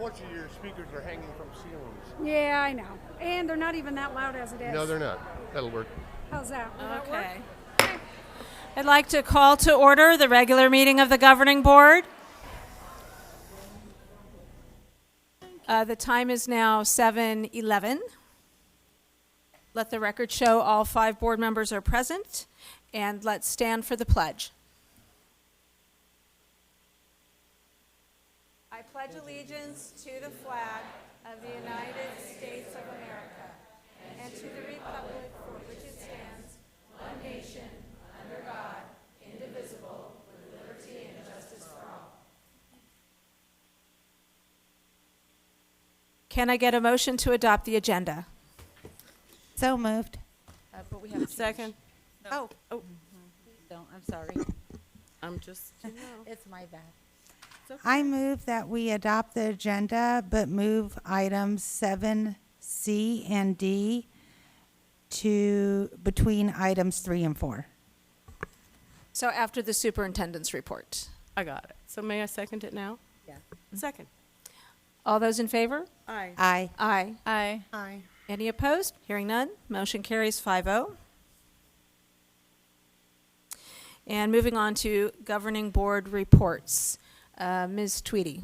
Unfortunately, your speakers are hanging from ceilings. Yeah, I know. And they're not even that loud as it is. No, they're not. That'll work. How's that? Will that work? Okay. I'd like to call to order the regular meeting of the Governing Board. The time is now 7:11. Let the record show all 5 board members are present, and let's stand for the pledge. I pledge allegiance to the flag of the United States of America and to the republic for which it stands, one nation, under God, indivisible, with liberty and justice for all. Can I get a motion to adopt the agenda? So moved. But we have a second. Oh, Oh, don't. I'm sorry. I'm just, It's my bad. It's okay. I move that we adopt the agenda, but move items 7C and D to between items 3 and 4. So after the superintendent's report. I got it. So may I second it now? Yeah. Second. All those in favor? Aye. Aye. Aye. Aye. Aye. Any opposed? Hearing none, motion carries 5-0. And moving on to governing board reports. Ms. Tweedy.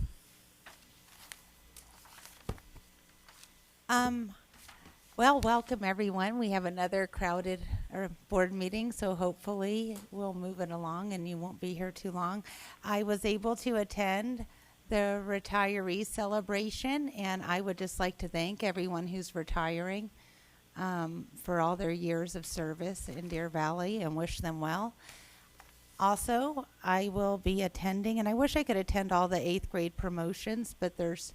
Well, welcome everyone. We have another crowded board meeting, so hopefully we'll move it along and you won't be here too long. I was able to attend the retiree celebration, and I would just like to thank everyone who's retiring for all their years of service in Deer Valley and wish them well. Also, I will be attending, and I wish I could attend all the 8th grade promotions, but there's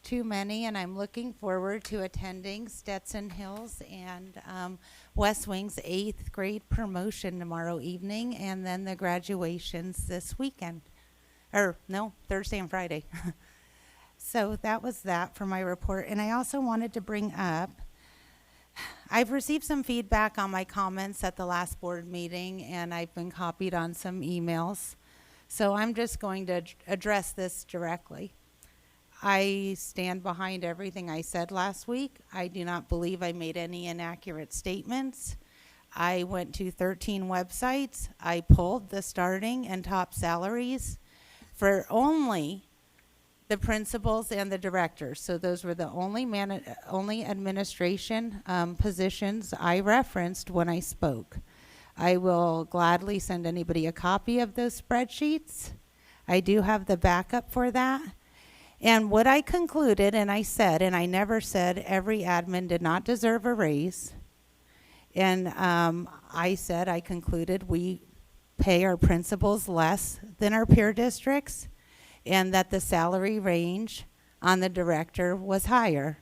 too many, and I'm looking forward to attending Stetson Hills and West Wing's 8th grade promotion tomorrow evening, and then the graduations this weekend. Thursday and Friday. So that was that for my report. And I also wanted to bring up, I've received some feedback on my comments at the last board meeting, and I've been copied on some emails. So I'm just going to address this directly. I stand behind everything I said last week. I do not believe I made any inaccurate statements. I went to 13 websites. I pulled the starting and top salaries for only the principals and the directors. So those were the only administration positions I referenced when I spoke. I will gladly send anybody a copy of those spreadsheets. I do have the backup for that. And what I concluded, and I said, and I never said every admin did not deserve a raise. And I said I concluded we pay our principals less than our peer districts, and that the salary range on the director was higher.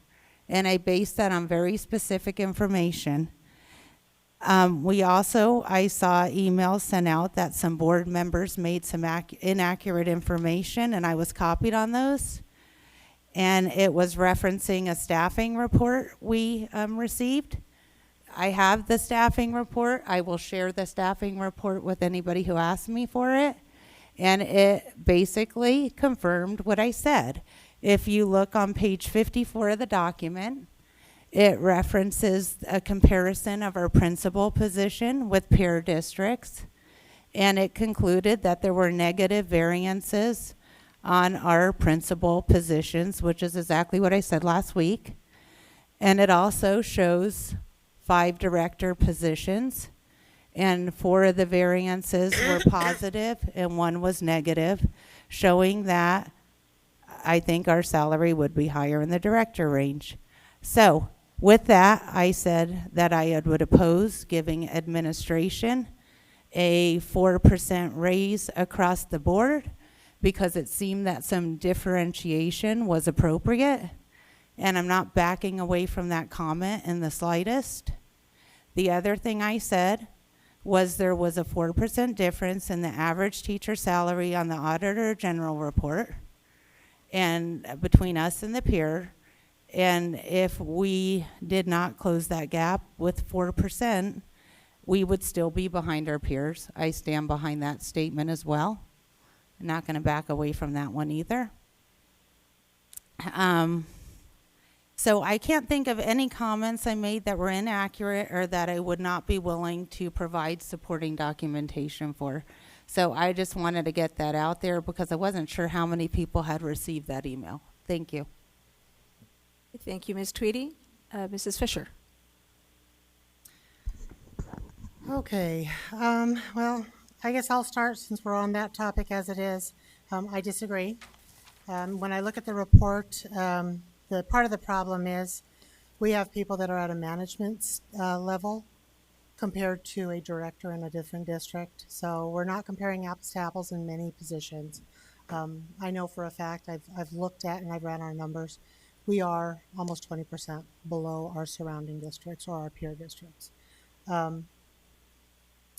And I based that on very specific information. I saw emails sent out that some board members made some inaccurate information, and I was copied on those. And it was referencing a staffing report we received. I have the staffing report. I will share the staffing report with anybody who asks me for it. And it basically confirmed what I said. If you look on page 54 of the document, it references a comparison of our principal position with peer districts. And it concluded that there were negative variances on our principal positions, which is exactly what I said last week. And it also shows 5 director positions, and 4 of the variances were positive and 1 was negative, showing that I think our salary would be higher in the director range. So with that, I said that I would oppose giving administration a 4% raise across the board because it seemed that some differentiation was appropriate. And I'm not backing away from that comment in the slightest. The other thing I said was there was a 4% difference in the average teacher salary on the Auditor General report and between us and the peer. And if we did not close that gap with 4%, we would still be behind our peers. I stand behind that statement as well. I'm not going to back away from that one either. So I can't think of any comments I made that were inaccurate or that I would not be willing to provide supporting documentation for. So I just wanted to get that out there because I wasn't sure how many people had received that email. Thank you. Thank you, Ms. Tweedy. Mrs. Fisher. Okay, well, I guess I'll start since we're on that topic as it is. I disagree. When I look at the report, the part of the problem is we have people that are at a management level compared to a director in a different district. So we're not comparing apples to apples in many positions. I know for a fact, I've looked at and I've ran our numbers. We are almost 20% below our surrounding districts or our peer districts.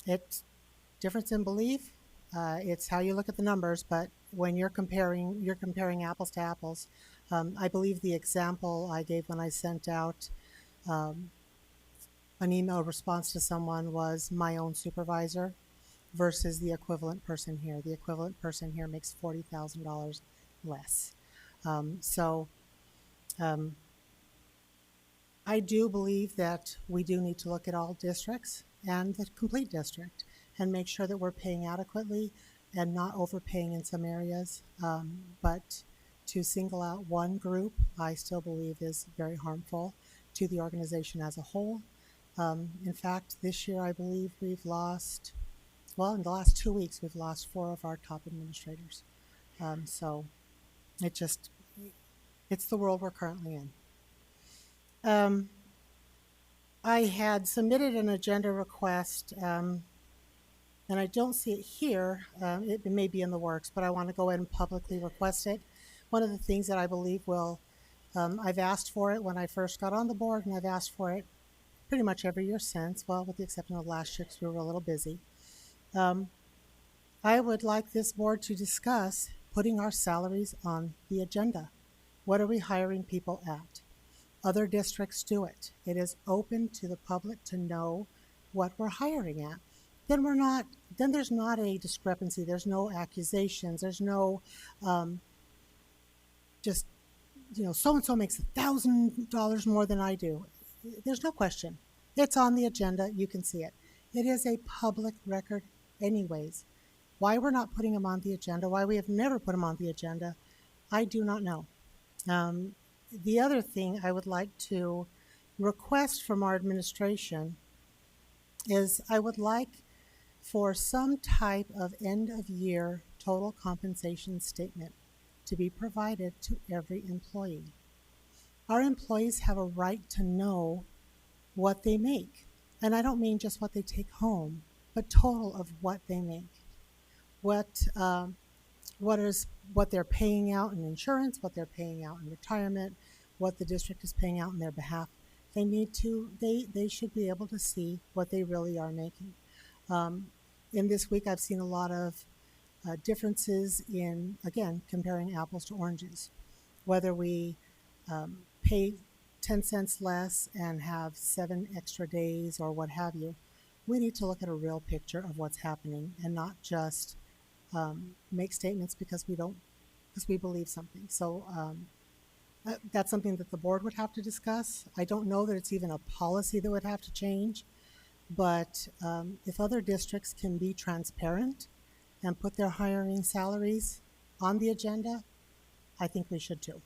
It's difference in belief. It's how you look at the numbers, but when you're comparing apples to apples. I believe the example I gave when I sent out an email response to someone was my own supervisor versus the equivalent person here. The equivalent person here makes $40,000 less. I do believe that we do need to look at all districts and the complete district and make sure that we're paying adequately and not overpaying in some areas. But to single out one group, I still believe is very harmful to the organization as a whole. In fact, this year I believe we've lost, well, in the last 2 weeks, we've lost 4 of our top administrators. So it's the world we're currently in. I had submitted an agenda request, and I don't see it here. It may be in the works, but I want to go ahead and publicly request it. One of the things that I believe I've asked for it when I first got on the board, and I've asked for it pretty much every year since, well, with the exception of last year because we were a little busy. I would like this board to discuss putting our salaries on the agenda. What are we hiring people at? Other districts do it. It is open to the public to know what we're hiring at. Then there's not a discrepancy. There's no accusations. There's no so-and-so makes $1,000 more than I do. There's no question. It's on the agenda. You can see it. It is a public record anyways. Why we're not putting them on the agenda, why we have never put them on the agenda, I do not know. The other thing I would like to request from our administration is I would like for some type of end-of-year total compensation statement to be provided to every employee. Our employees have a right to know what they make. And I don't mean just what they take home, but total of what they make. What they're paying out in insurance, what they're paying out in retirement, what the district is paying out on their behalf. They should be able to see what they really are making. In this week, I've seen a lot of differences in, again, comparing apples to oranges. Whether we pay 10 cents less and have 7 extra days or what have you, we need to look at a real picture of what's happening and not just make statements because we believe something. So that's something that the board would have to discuss. I don't know that it's even a policy that would have to change, but if other districts can be transparent and put their hiring salaries on the agenda, I think we should too.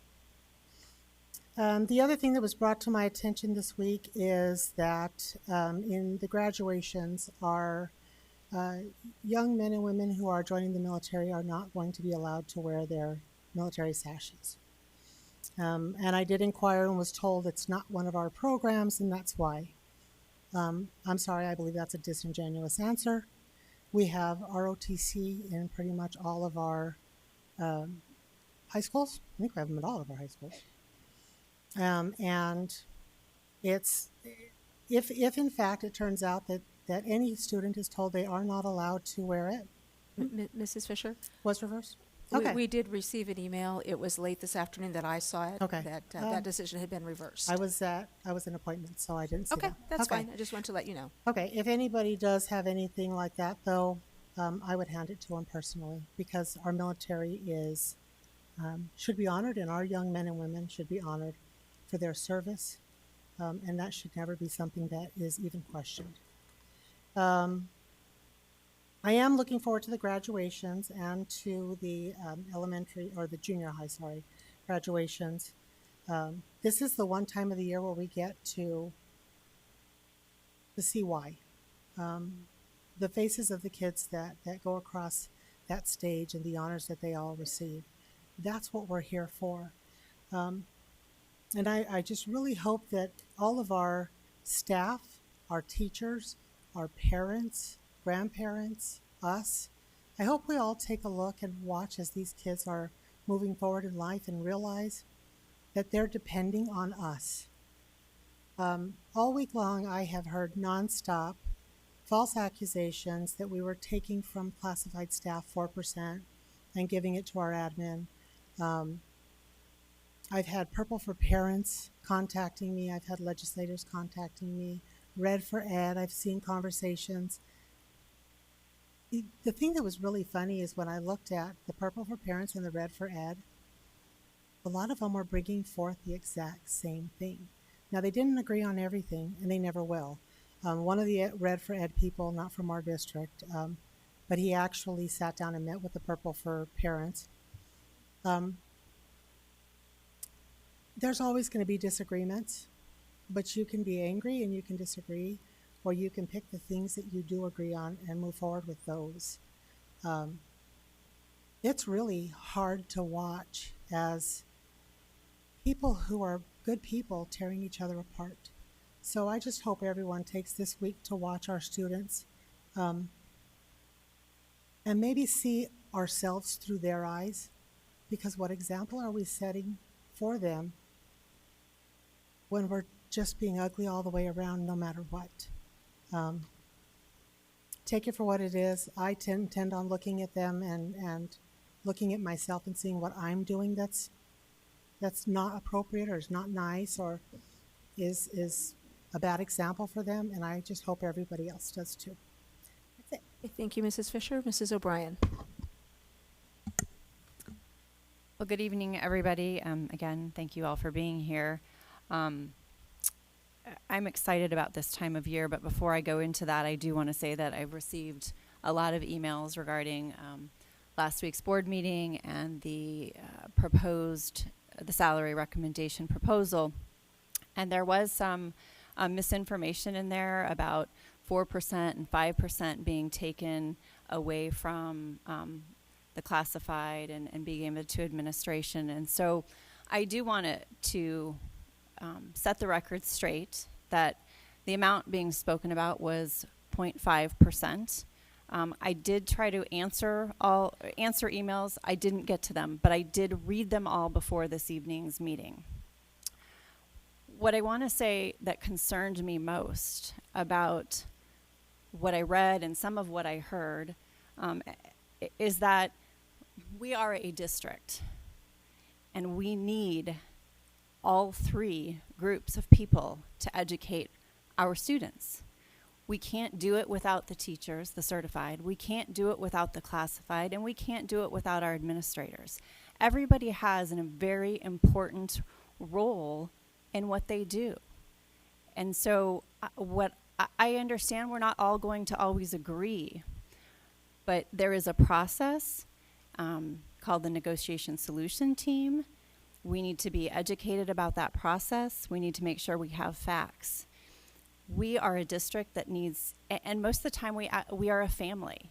The other thing that was brought to my attention this week is that in the graduations, our young men and women who are joining the military are not going to be allowed to wear their military sashes. And I did inquire and was told it's not one of our programs, and that's why. I'm sorry, I believe that's a disingenuous answer. We have ROTC in pretty much all of our high schools. I think we have them at all of our high schools. And it's, if in fact it turns out that any student is told they are not allowed to wear it. Mrs. Fisher? Was reversed? Okay. We did receive an email. It was late this afternoon that I saw it. Okay. That decision had been reversed. I was in appointment, so I didn't see that. Okay, that's fine. I just wanted to let you know. Okay, if anybody does have anything like that, though, I would hand it to them personally because our military is should be honored, and our young men and women should be honored for their service, and that should never be something that is even questioned. I am looking forward to the graduations and to the elementary, or the junior high, sorry, graduations. This is the one time of the year where we get to see why. The faces of the kids that go across that stage and the honors that they all receive. That's what we're here for. And I just really hope that all of our staff, our teachers, our parents, grandparents, us, I hope we all take a look and watch as these kids are moving forward in life and realize that they're depending on us. All week long, I have heard nonstop false accusations that we were taking from classified staff 4% and giving it to our admin. I've had Purple for Parents contacting me. I've had legislators contacting me. Red for Ed, I've seen conversations. The thing that was really funny is when I looked at the Purple for Parents and the Red for Ed, a lot of them were bringing forth the exact same thing. Now, they didn't agree on everything, and they never will. One of the Red for Ed people, not from our district, but he actually sat down and met with the Purple for Parents. There's always going to be disagreements, but you can be angry and you can disagree, or you can pick the things that you do agree on and move forward with those. It's really hard to watch as people who are good people tearing each other apart. So I just hope everyone takes this week to watch our students and maybe see ourselves through their eyes, because what example are we setting for them when we're just being ugly all the way around no matter what? Take it for what it is. I tend on looking at them and looking at myself and seeing what I'm doing that's not appropriate or is not nice or is a bad example for them, and I just hope everybody else does too. That's it. Thank you, Mrs. Fisher. Mrs. O'Brien. Well, good evening, everybody. Again, thank you all for being here. I'm excited about this time of year, but before I go into that, I do want to say that I've received a lot of emails regarding last week's board meeting and the salary recommendation proposal. And there was some misinformation in there about 4% and 5% being taken away from the classified and being given to administration. And so I do want to set the record straight that the amount being spoken about was 0.5%. I did try to answer emails. I didn't get to them, but I did read them all before this evening's meeting. What I want to say that concerned me most about what I read and some of what I heard is that we are a district, and we need all three groups of people to educate our students. We can't do it without the teachers, the certified. We can't do it without the classified, and we can't do it without our administrators. Everybody has a very important role in what they do. And so what I understand, we're not all going to always agree, but there is a process called the Negotiation Solution Team. We need to be educated about that process. We need to make sure we have facts. We are a district that needs, and most of the time we are a family.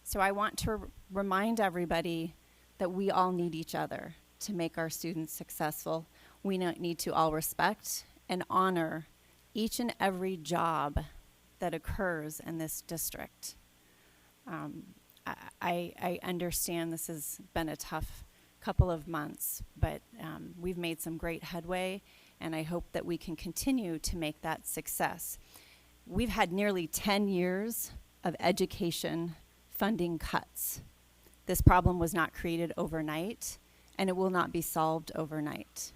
So I want to remind everybody that we all need each other to make our students successful. We need to all respect and honor each and every job that occurs in this district. I understand this has been a tough couple of months, but we've made some great headway, and I hope that we can continue to make that success. We've had nearly 10 years of education funding cuts. This problem was not created overnight, and it will not be solved overnight.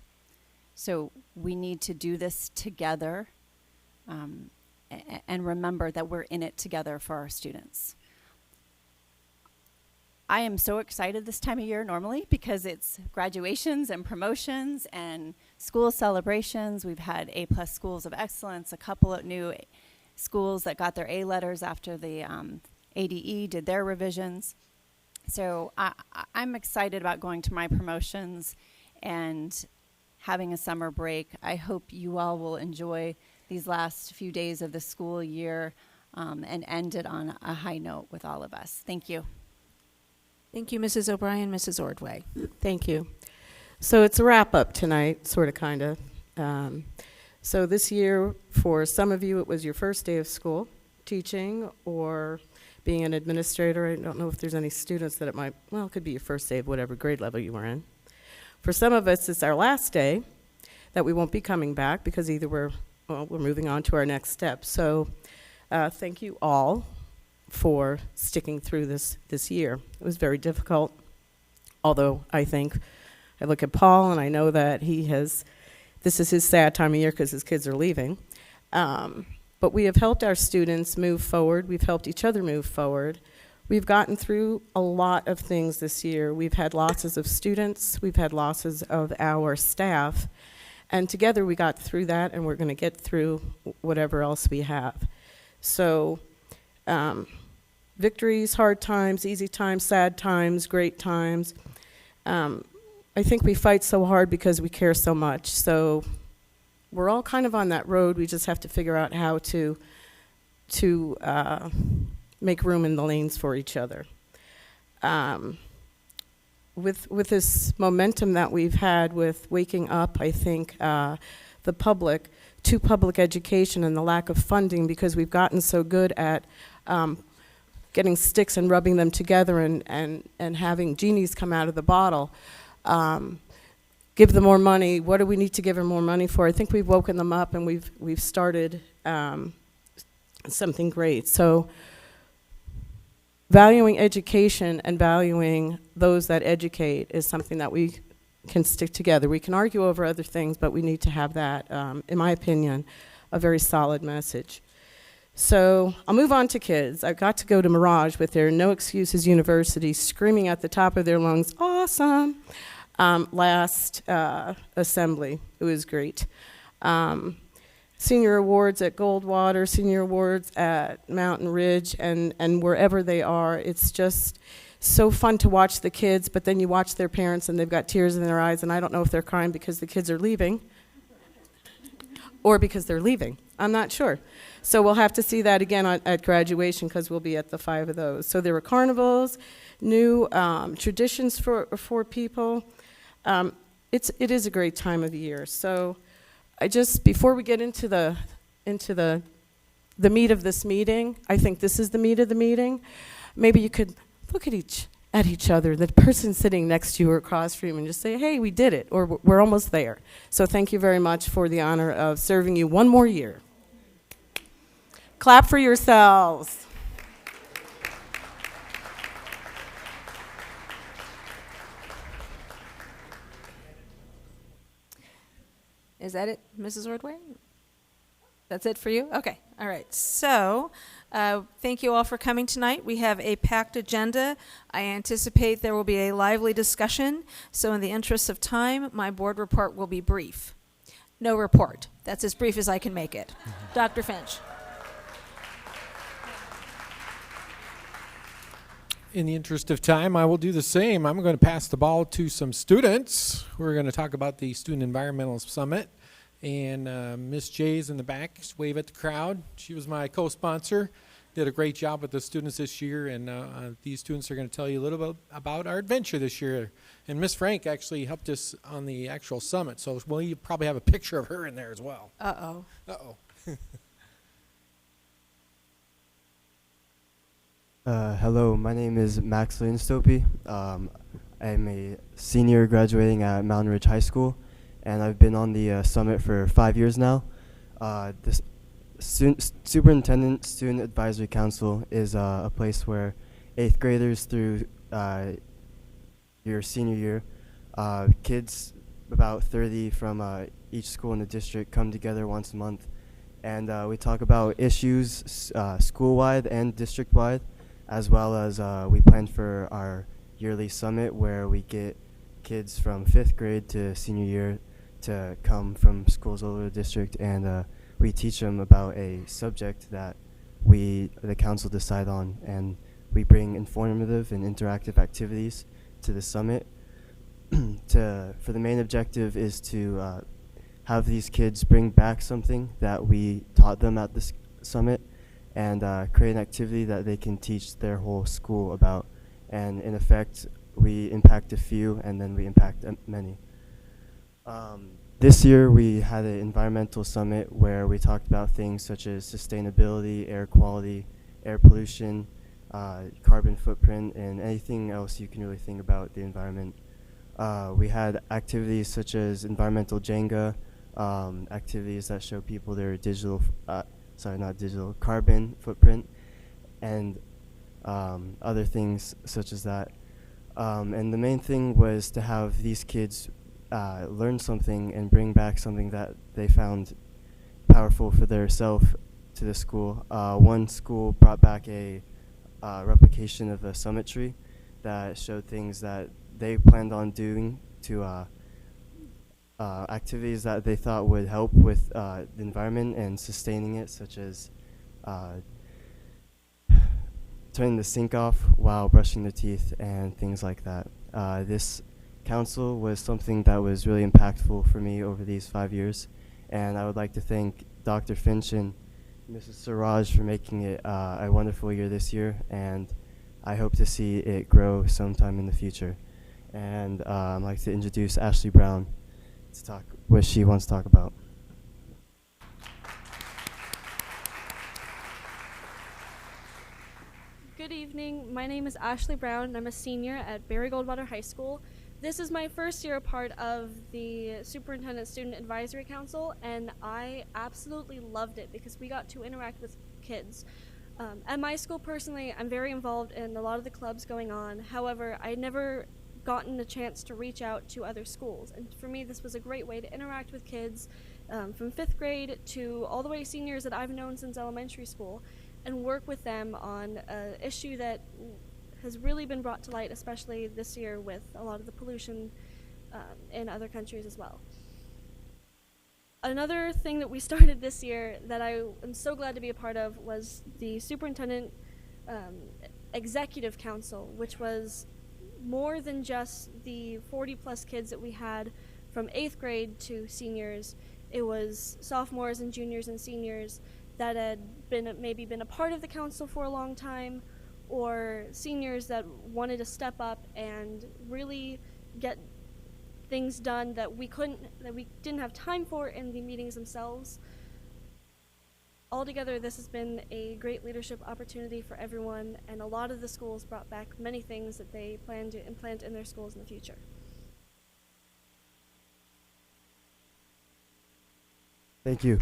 So we need to do this together and remember that we're in it together for our students. I am so excited this time of year normally because it's graduations and promotions and school celebrations. We've had A+ schools of excellence, a couple of new schools that got their A letters after the ADE did their revisions. So I'm excited about going to my promotions and having a summer break. I hope you all will enjoy these last few days of the school year and end it on a high note with all of us. Thank you. Thank you, Mrs. O'Brien. Mrs. Ordway. Thank you. So it's a wrap up tonight, sort of, kind of. So this year, for some of you, it was your first day of school, teaching or being an administrator. I don't know if there's any students that it could be your first day of whatever grade level you were in. For some of us, it's our last day that we won't be coming back because either we're moving on to our next step. So thank you all for sticking through this year. It was very difficult, although I look at Paul and I know that this is his sad time of year because his kids are leaving. But we have helped our students move forward. We've helped each other move forward. We've gotten through a lot of things this year. We've had losses of students. We've had losses of our staff. And together we got through that, and we're going to get through whatever else we have. So victories, hard times, easy times, sad times, great times. I think we fight so hard because we care so much. So we're all kind of on that road. We just have to figure out how to make room in the lanes for each other. With this momentum that we've had with waking up, I think the public to public education and the lack of funding, because we've gotten so good at getting sticks and rubbing them together and having genies come out of the bottle. Give them more money. What do we need to give them more money for? I think we've woken them up and we've started something great. So valuing education and valuing those that educate is something that we can stick together. We can argue over other things, but we need to have that, in my opinion, a very solid message. So I'll move on to kids. I got to go to Mirage with their No Excuses University screaming at the top of their lungs, awesome, last assembly. It was great. Senior awards at Goldwater, senior awards at Mountain Ridge, and wherever they are. It's just so fun to watch the kids, but then you watch their parents and they've got tears in their eyes, and I don't know if they're crying because the kids are leaving or because they're leaving. I'm not sure. So we'll have to see that again at graduation because we'll be at the 5 of those. So there were carnivals, new traditions for people. It is a great time of year. So before we get into the meat of this meeting, I think this is the meat of the meeting. Maybe you could look at each other, the person sitting next to you or across from you, and just say, hey, we did it, or we're almost there. So thank you very much for the honor of serving you one more year. Clap for yourselves. Is that it, Mrs. Ordway? That's it for you? Okay. All right. So thank you all for coming tonight. We have a packed agenda. I anticipate there will be a lively discussion. So in the interest of time, my board report will be brief. No report. That's as brief as I can make it. Dr. Finch. In the interest of time, I will do the same. I'm going to pass the ball to some students. We're going to talk about the Student Environmental Summit. And Miss Jay's in the back. Just wave at the crowd. She was my co-sponsor. Did a great job with the students this year. And these students are going to tell you a little bit about our adventure this year. And Miss Frank actually helped us on the actual summit. So you probably have a picture of her in there as well. Uh-oh. Uh-oh. Hello, my name is Max Linstopi. I'm a senior graduating at Mountain Ridge High School, and I've been on the summit for 5 years now. This Superintendent Student Advisory Council is a place where 8th graders through your senior year, kids about 30 from each school in the district come together once a month, and we talk about issues school-wide and district-wide, as well as we plan for our yearly summit where we get kids from 5th grade to senior year to come from schools all over the district, and we teach them about a subject that the council decide on, and we bring informative and interactive activities to the summit. For the main objective is to have these kids bring back something that we taught them at this summit, and create an activity that they can teach their whole school about. And in effect, we impact a few, and then we impact many. This year we had an environmental summit where we talked about things such as sustainability, air quality, air pollution, carbon footprint, and anything else you can really think about the environment. We had activities such as environmental Jenga, activities that show people their carbon footprint, and other things such as that. And the main thing was to have these kids learn something and bring back something that they found powerful for their self to the school. One school brought back a replication of a summit tree that showed things that they planned on doing to activities that they thought would help with the environment and sustaining it, such as turning the sink off while brushing their teeth and things like that. This council was something that was really impactful for me over these 5 years, and I would like to thank Dr. Finch and Mrs. Siraj for making it a wonderful year this year, and I hope to see it grow sometime in the future. And I'd like to introduce Ashley Brown to talk what she wants to talk about. Good evening. My name is Ashley Brown, and I'm a senior at Barry Goldwater High School. This is my first year a part of the Superintendent Student Advisory Council, and I absolutely loved it because we got to interact with kids. At my school, personally, I'm very involved in a lot of the clubs going on. However, I never gotten a chance to reach out to other schools, and for me this was a great way to interact with kids from 5th grade to all the way seniors that I've known since elementary school, and work with them on an issue that has really been brought to light, especially this year with a lot of the pollution in other countries as well. Another thing that we started this year that I am so glad to be a part of was the Superintendent Executive Council, which was more than just the 40 plus kids that we had from 8th grade to seniors. It was sophomores and juniors and seniors that had maybe been a part of the council for a long time, or seniors that wanted to step up and really get things done that we didn't have time for in the meetings themselves. Altogether, this has been a great leadership opportunity for everyone, and a lot of the schools brought back many things that they plan to implant in their schools in the future. Thank you.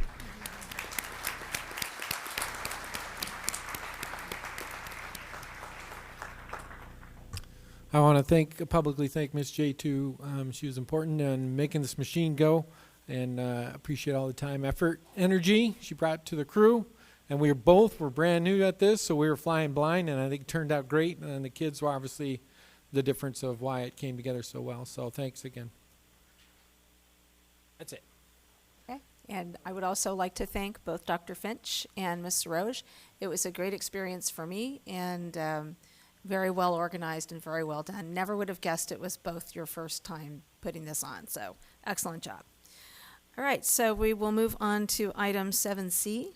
I want to publicly thank Miss J too. She was important in making this machine go, and appreciate all the time, effort, energy she brought to the crew. And we were brand new at this, so we were flying blind, and I think it turned out great. And the kids were obviously the difference of why it came together so well. So thanks again. That's it. Okay. And I would also like to thank both Dr. Finch and Ms. Roge. It was a great experience for me, and very well organized and very well done. Never would have guessed it was both your first time putting this on, so excellent job. All right, so we will move on to item 7C.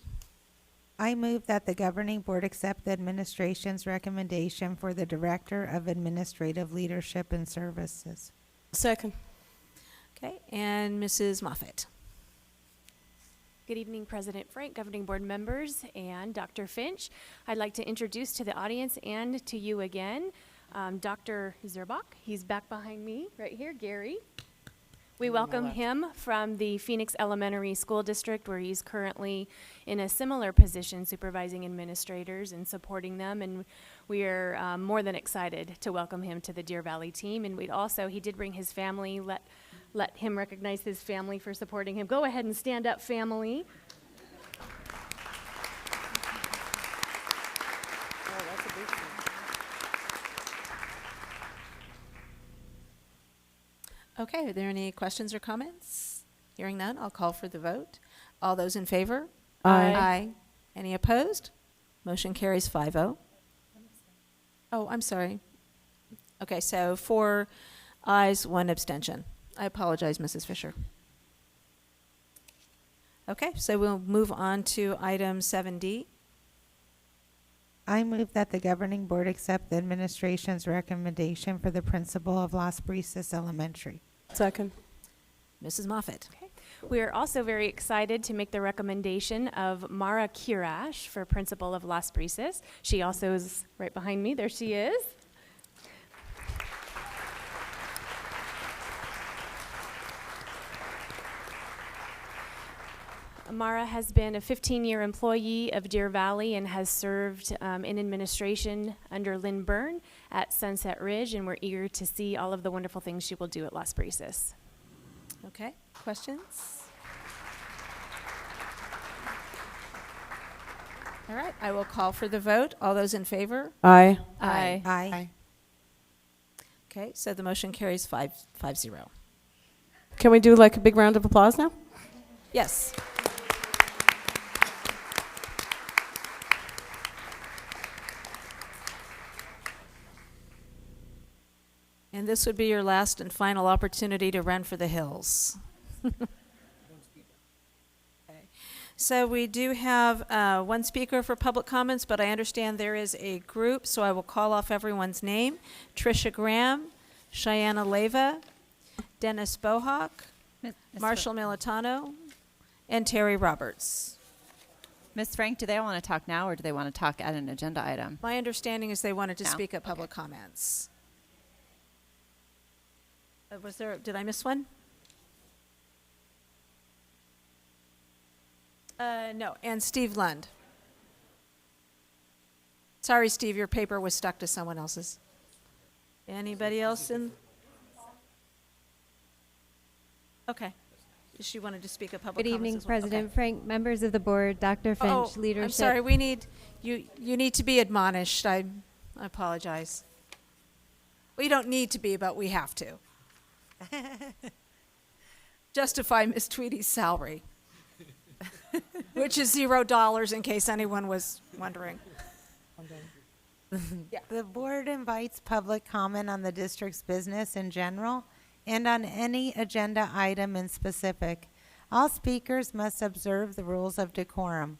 I move that the governing board accept the administration's recommendation for the Director of Administrative Leadership and Services. Second. Okay, and Mrs. Moffett. Good evening, President Frank, governing board members, and Dr. Finch. I'd like to introduce to the audience and to you again, Dr. Zerbach. He's back behind me right here, Gary. We welcome him from the Phoenix Elementary School District, where he's currently in a similar position, supervising administrators and supporting them. And we are more than excited to welcome him to the Deer Valley team. And he did bring his family. Let him recognize his family for supporting him. Go ahead and stand up, family. Okay, are there any questions or comments? Hearing none, I'll call for the vote. All those in favor? Aye. Aye. Any opposed? Motion carries 5-0. Oh, I'm sorry. Okay, so 4 ayes, 1 abstention. I apologize, Mrs. Fisher. Okay, so we'll move on to item 7D. I move that the governing board accept the administration's recommendation for the principal of Las Brisas Elementary. Second. Mrs. Moffett. Okay. We are also very excited to make the recommendation of Mara Kirash for principal of Las Brisas. She also is right behind me. There she is. Mara has been a 15-year employee of Deer Valley and has served in administration under Lynn Byrne at Sunset Ridge, and we're eager to see all of the wonderful things she will do at Las Brisas. Okay, questions? All right, I will call for the vote. All those in favor? Aye. Aye. Aye. Okay, so the motion carries 5-0. Can we do like a big round of applause now? Yes. And this would be your last and final opportunity to run for the hills. Okay. So we do have one speaker for public comments, but I understand there is a group, so I will call off everyone's name. Tricia Graham, Cheyenne Leva, Dennis Bohawk, Marshall Militano, and Terry Roberts. Ms. Frank, do they want to talk now or do they want to talk at an agenda item? My understanding is they wanted to Now? speak at public comments. Did I miss one? No, and Steve Lund. Sorry, Steve, your paper was stuck to someone else's. Anybody else in? Okay. She wanted to speak at public Good comments evening, as well. President Okay. Frank, members of the board, Dr. Finch, leadership. I'm sorry, we need, you need to be admonished. I apologize. We don't need to be, but we have to. Justify Miss Tweedy's salary, which is $0 in case anyone was wondering. The board invites public comment on the district's business in general and on any agenda item in specific. All speakers must observe the rules of decorum.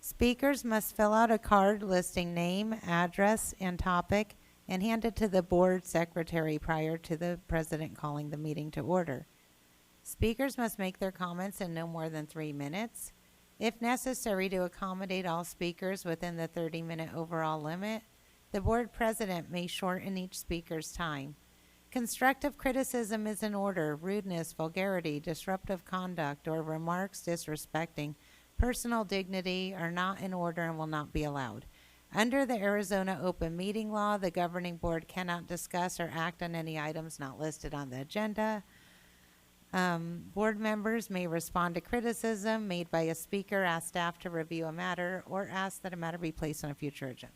Speakers must fill out a card listing name, address, and topic and hand it to the board secretary prior to the president calling the meeting to order. Speakers must make their comments in no more than 3 minutes. If necessary to accommodate all speakers within the 30-minute overall limit, the board president may shorten each speaker's time. Constructive criticism is in order. Rudeness, vulgarity, disruptive conduct, or remarks disrespecting personal dignity are not in order and will not be allowed. Under the Arizona Open Meeting Law, the governing board cannot discuss or act on any items not listed on the agenda. Board members may respond to criticism made by a speaker, ask staff to review a matter, or ask that a matter be placed on a future agenda.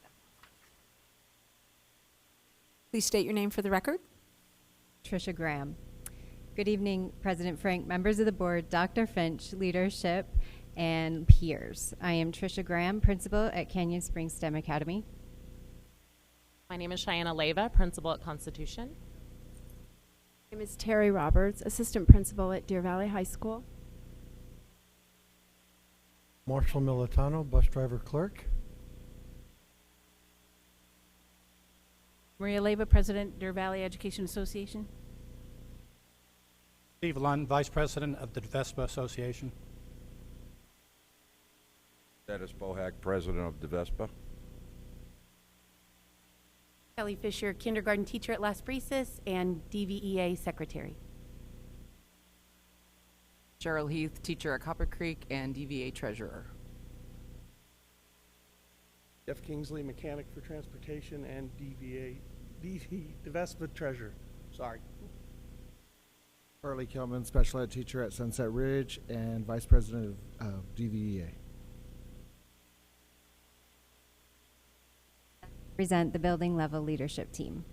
Please state your name for the record. Tricia Graham. Good evening, President Frank, members of the board, Dr. Finch, leadership, and peers. I am Tricia Graham, principal at Canyon Springs STEM Academy. My name is Cheyenne Leva, principal at Constitution. My name is Terry Roberts, assistant principal at Deer Valley High School. Marshall Militano, bus driver clerk. Maria Leva, President, Deer Valley Education Association. Steve Lund, Vice President of the DVUSD Association. Dennis Bohak, President of DVUSD. Kelly Fisher, kindergarten teacher at Las Brisas and DVEA secretary. Cheryl Heath, teacher at Copper Creek and DVA treasurer. Jeff Kingsley, mechanic for transportation and DVUSD treasurer. Sorry. Carly Kelman, special ed teacher at Sunset Ridge and vice president of DVEA. Present the building level leadership team.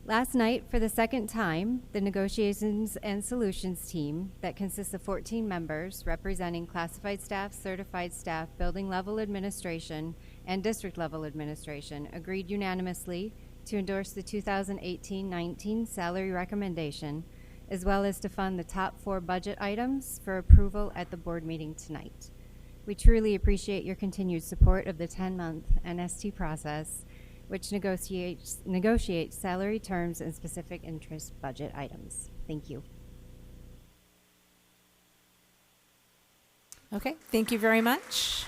Last night, for the second time, the Negotiations and Solutions team that consists of 14 members representing classified staff, certified staff, building level administration, and district level administration agreed unanimously to endorse the 2018-19 salary recommendation, as well as to fund the top 4 budget items for approval at the board meeting tonight. We truly appreciate your continued support of the 10-month NST process, which negotiates salary terms and specific interest budget items. Thank you. Okay, thank you very much.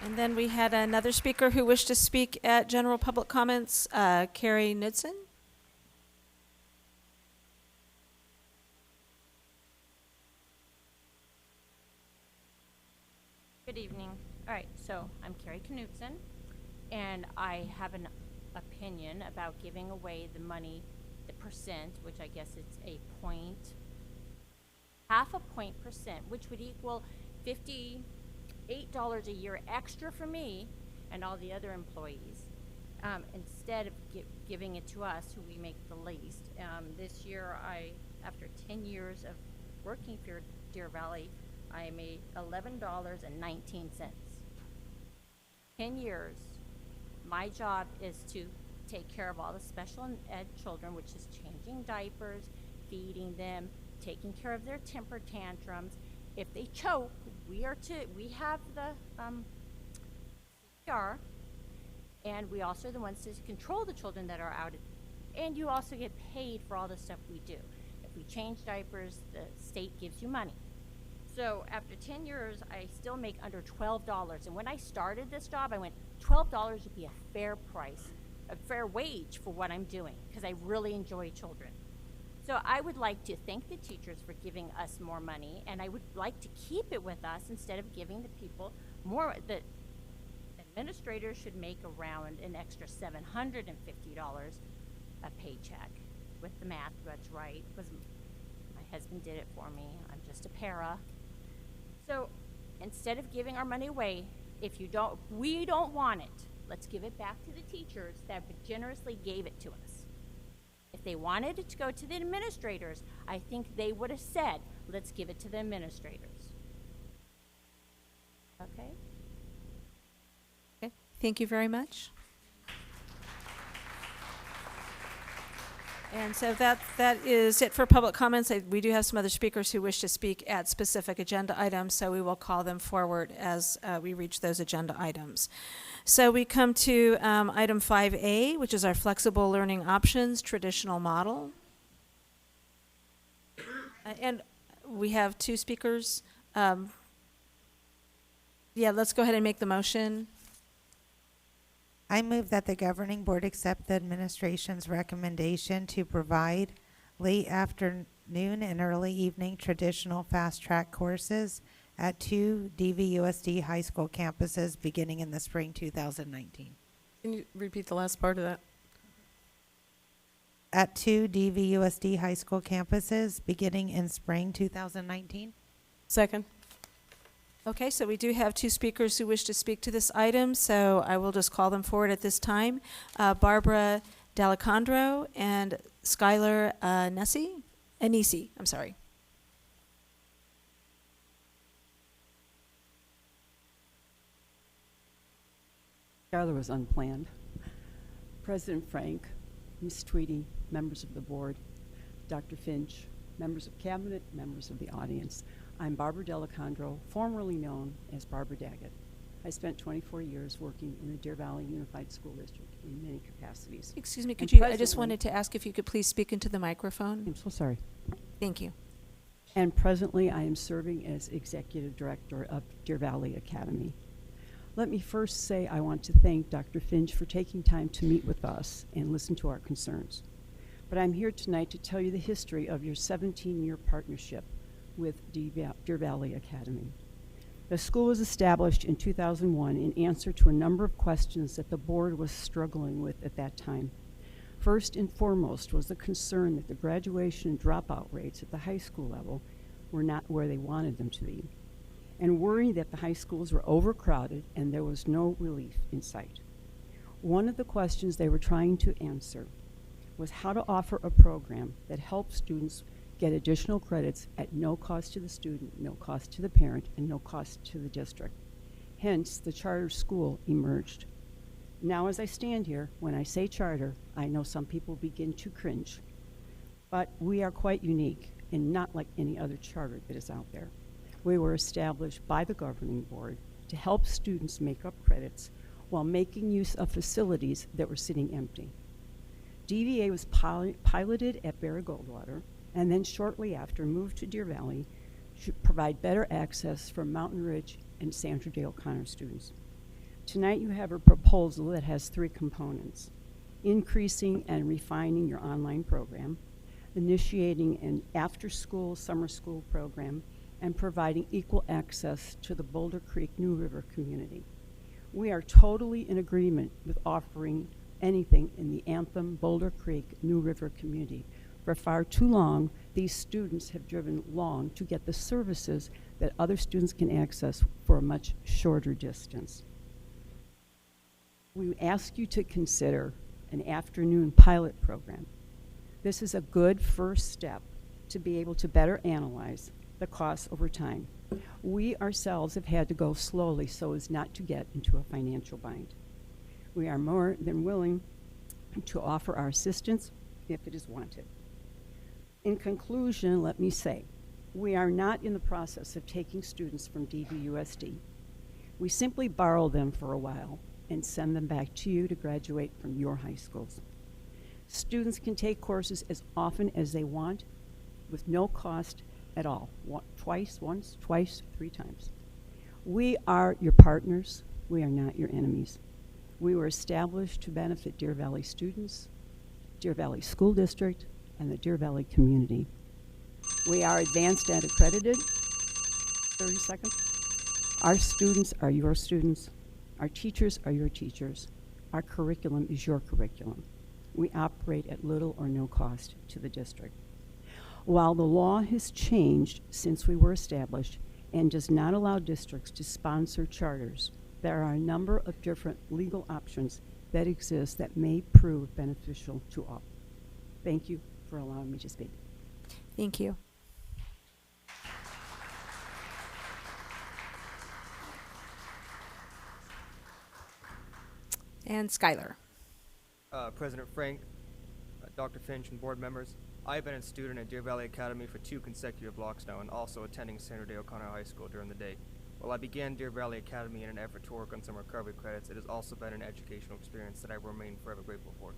And then we had another speaker who wished to speak at general public comments, Carrie Knudsen. Good evening. All right, so I'm Carrie Knudsen, and I have an opinion about giving away the money, the percent, which I guess it's half a point percent, which would equal $58 a year extra for me and all the other employees, instead of giving it to us, who we make the least. This year, after 10 years of working for Deer Valley, I made $11.19. 10 years. My job is to take care of all the special ed children, which is changing diapers, feeding them, taking care of their temper tantrums. If they choke, we have the CPR, and we also are the ones to control the children that are out. And you also get paid for all the stuff we do. If we change diapers, the state gives you money. So after 10 years, I still make under $12. And when I started this job, I went, $12 would be a fair price, a fair wage for what I'm doing, because I really enjoy children. So I would like to thank the teachers for giving us more money, and I would like to keep it with us instead of giving the people more. The administrators should make around an extra $750 a paycheck. With the math, that's right, because my husband did it for me. I'm just a para. So instead of giving our money away, if we don't want it, let's give it back to the teachers that generously gave it to us. If they wanted it to go to the administrators, I think they would have said, let's give it to the administrators. Okay? Okay, thank you very much. And so that is it for public comments. We do have some other speakers who wish to speak at specific agenda items, so we will call them forward as we reach those agenda items. So we come to item 5A, which is our flexible learning options traditional model. And we have 2 speakers. Yeah, let's go ahead and make the motion. I move that the governing board accept the administration's recommendation to provide late afternoon and early evening traditional fast-track courses at 2 DVUSD high school campuses beginning in the spring 2019. Can you repeat the last part of that? At 2 DVUSD high school campuses beginning in spring 2019. Second. Okay, so we do have 2 speakers who wish to speak to this item, so I will just call them forward at this time. Barbara D'Alessandro and Skylar Anisi, I'm sorry. Skylar was unplanned. President Frank, Ms. Tweedy, members of the board, Dr. Finch, members of cabinet, members of the audience. I'm Barbara D'Alessandro, formerly known as Barbara Daggett. I spent 24 years working in the Deer Valley Unified School District in many capacities. Excuse me, I just wanted to ask if you could please speak into the microphone. I'm so sorry. Thank you. And presently I am serving as Executive Director of Deer Valley Academy. Let me first say I want to thank Dr. Finch for taking time to meet with us and listen to our concerns. But I'm here tonight to tell you the history of your 17-year partnership with Deer Valley Academy. The school was established in 2001 in answer to a number of questions that the board was struggling with at that time. First and foremost was the concern that the graduation and dropout rates at the high school level were not where they wanted them to be, and worrying that the high schools were overcrowded and there was no relief in sight. One of the questions they were trying to answer was how to offer a program that helps students get additional credits at no cost to the student, no cost to the parent, and no cost to the district. Hence, the charter school emerged. Now, as I stand here, when I say charter, I know some people begin to cringe, but we are quite unique and not like any other charter that is out there. We were established by the governing board to help students make up credits while making use of facilities that were sitting empty. DVA was piloted at Barry Goldwater, and then shortly after moved to Deer Valley to provide better access for Mountain Ridge and Sandra Day O'Connor students. Tonight you have a proposal that has 3 components: increasing and refining your online program, initiating an after-school summer school program, and providing equal access to the Boulder Creek New River community. We are totally in agreement with offering anything in the Anthem Boulder Creek New River community. For far too long, these students have driven long to get the services that other students can access for a much shorter distance. We ask you to consider an afternoon pilot program. This is a good first step to be able to better analyze the costs over time. We ourselves have had to go slowly so as not to get into a financial bind. We are more than willing to offer our assistance if it is wanted. In conclusion, let me say, we are not in the process of taking students from DVUSD. We simply borrow them for a while and send them back to you to graduate from your high schools. Students can take courses as often as they want with no cost at all. Once, twice, 3 times. We are your partners. We are not your enemies. We were established to benefit Deer Valley students, Deer Valley School District, and the Deer Valley community. We are advanced and accredited. 30 seconds. Our students are your students. Our teachers are your teachers. Our curriculum is your curriculum. We operate at little or no cost to the district. While the law has changed since we were established and does not allow districts to sponsor charters, there are a number of different legal options that exist that may prove beneficial to all. Thank you for allowing me to speak. Thank you. And Skylar. President Frank, Dr. Finch, and board members, I have been a student at Deer Valley Academy for 2 consecutive blocks now and also attending Sandra Day O'Connor High School during the day. While I began Deer Valley Academy in an effort to work on some recovery credits, it has also been an educational experience that I will remain forever grateful for.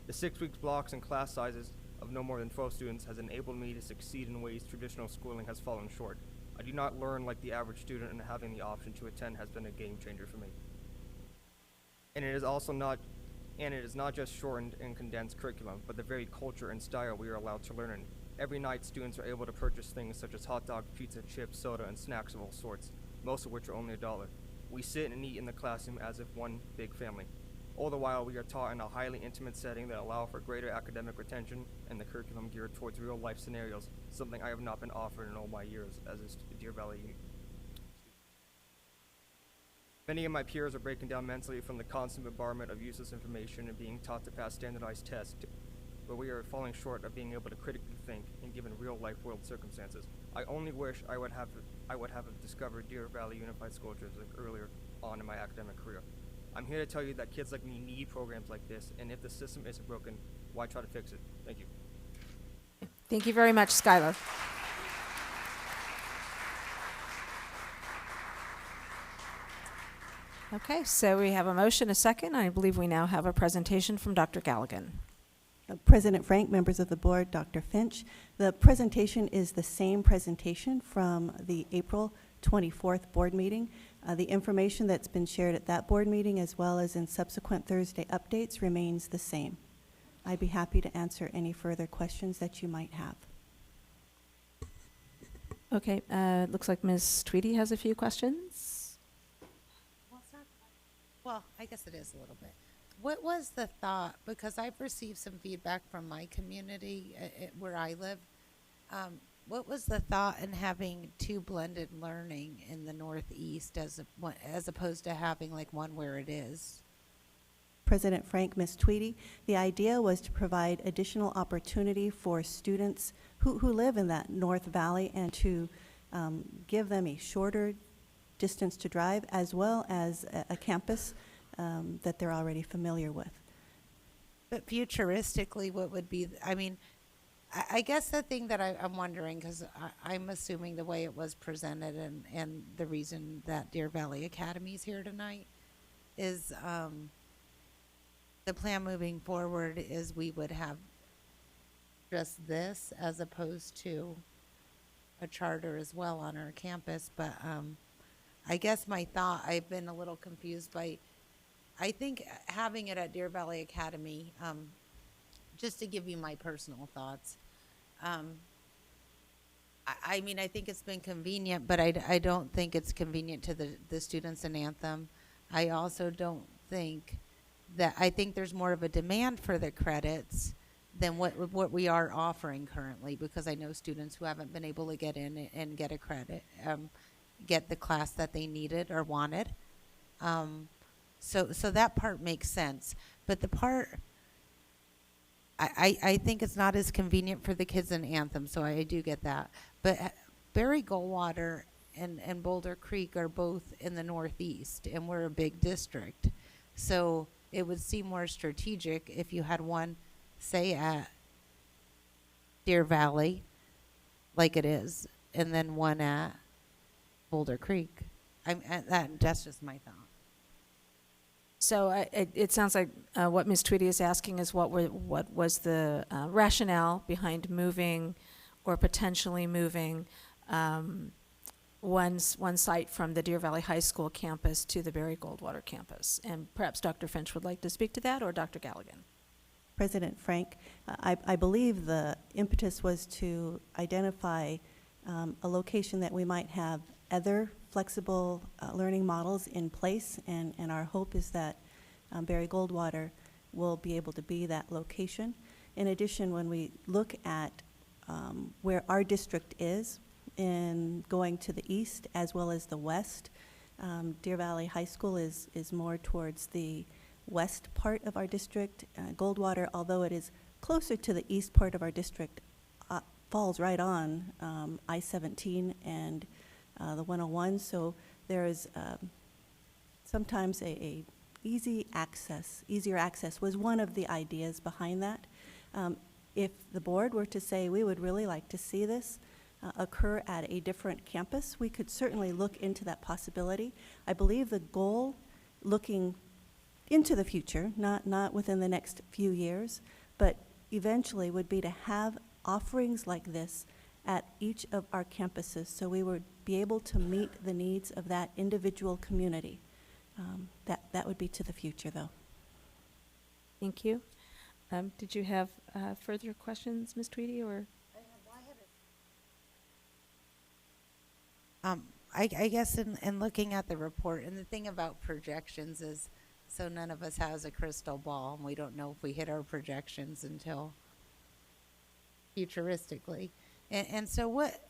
The 6-week blocks and class sizes of no more than 12 students has enabled me to succeed in ways traditional schooling has fallen short. I do not learn like the average student, and having the option to attend has been a game changer for me. And it is not just shortened and condensed curriculum, but the very culture and style we are allowed to learn in. Every night, students are able to purchase things such as hot dog, pizza, chips, soda, and snacks of all sorts, most of which are only $1. We sit and eat in the classroom as if one big family. All the while, we are taught in a highly intimate setting that allow for greater academic retention and the curriculum geared towards real-life scenarios, something I have not been offered in all my years as a Deer Valley student. Many of my peers are breaking down mentally from the constant bombardment of useless information and being taught to pass standardized tests, but we are falling short of being able to critically think and given real-life world circumstances. I only wish I would have discovered Deer Valley Unified School District earlier on in my academic career. I'm here to tell you that kids like me need programs like this, and if the system isn't broken, why try to fix it? Thank you. Thank you very much, Skylar. Okay, so we have a motion, a second. I believe we now have a presentation from Dr. Galligan. President Frank, members of the board, Dr. Finch. The presentation is the same presentation from the April 24th board meeting. The information that's been shared at that board meeting as well as in subsequent Thursday updates remains the same. I'd be happy to answer any further questions that you might have. Okay, looks like Ms. Tweedy has a few questions. Well, I guess it is a little bit. What was the thought? Because I've received some feedback from my community where I live. What was the thought in having 2 blended learning in the Northeast as opposed to having like one where it is? President Frank, Ms. Tweedy. The idea was to provide additional opportunity for students who live in that North Valley and to give them a shorter distance to drive, as well as a campus that they're already familiar with. But futuristically, what would be, I guess the thing that I'm wondering, because I'm assuming the way it was presented and the reason that Deer Valley Academy is here tonight is the plan moving forward is we would have just this as opposed to a charter as well on our campus. But I guess my thought, I've been a little confused by, I think having it at Deer Valley Academy, just to give you my personal thoughts, I mean, I think it's been convenient, but I don't think it's convenient to the students in Anthem. I also don't think that, I think there's more of a demand for the credits than what we are offering currently, because I know students who haven't been able to get in and get a credit, get the class that they needed or wanted. So that part makes sense. But the part, I think it's not as convenient for the kids in Anthem, so I do get that. But Barry Goldwater and Boulder Creek are both in the Northeast, and we're a big district. So it would seem more strategic if you had one, say, at Deer Valley, like it is, and then one at Boulder Creek. That's just my thought. So it sounds like what Ms. Tweedy is asking is what was the rationale behind moving or potentially moving one site from the Deer Valley High School campus to the Barry Goldwater campus. And perhaps Dr. Finch would like to speak to that, or Dr. Galligan. President Frank, I believe the impetus was to identify a location that we might have other flexible learning models in place, and our hope is that Barry Goldwater will be able to be that location. In addition, when we look at where our district is in going to the east as well as the west, Deer Valley High School is more towards the west part of our district. Goldwater, although it is closer to the east part of our district, falls right on I-17 and the 101, so there is sometimes a easier access was one of the ideas behind that. If the board were to say we would really like to see this occur at a different campus, we could certainly look into that possibility. I believe the goal, looking into the future, not within the next few years, but eventually would be to have offerings like this at each of our campuses, so we would be able to meet the needs of that individual community. That would be to the future, though. Thank you. Did you have further questions, Ms. Tweedy, or? I guess in looking at the report, and the thing about projections is, so none of us has a crystal ball, and we don't know if we hit our projections until futuristically. And so what,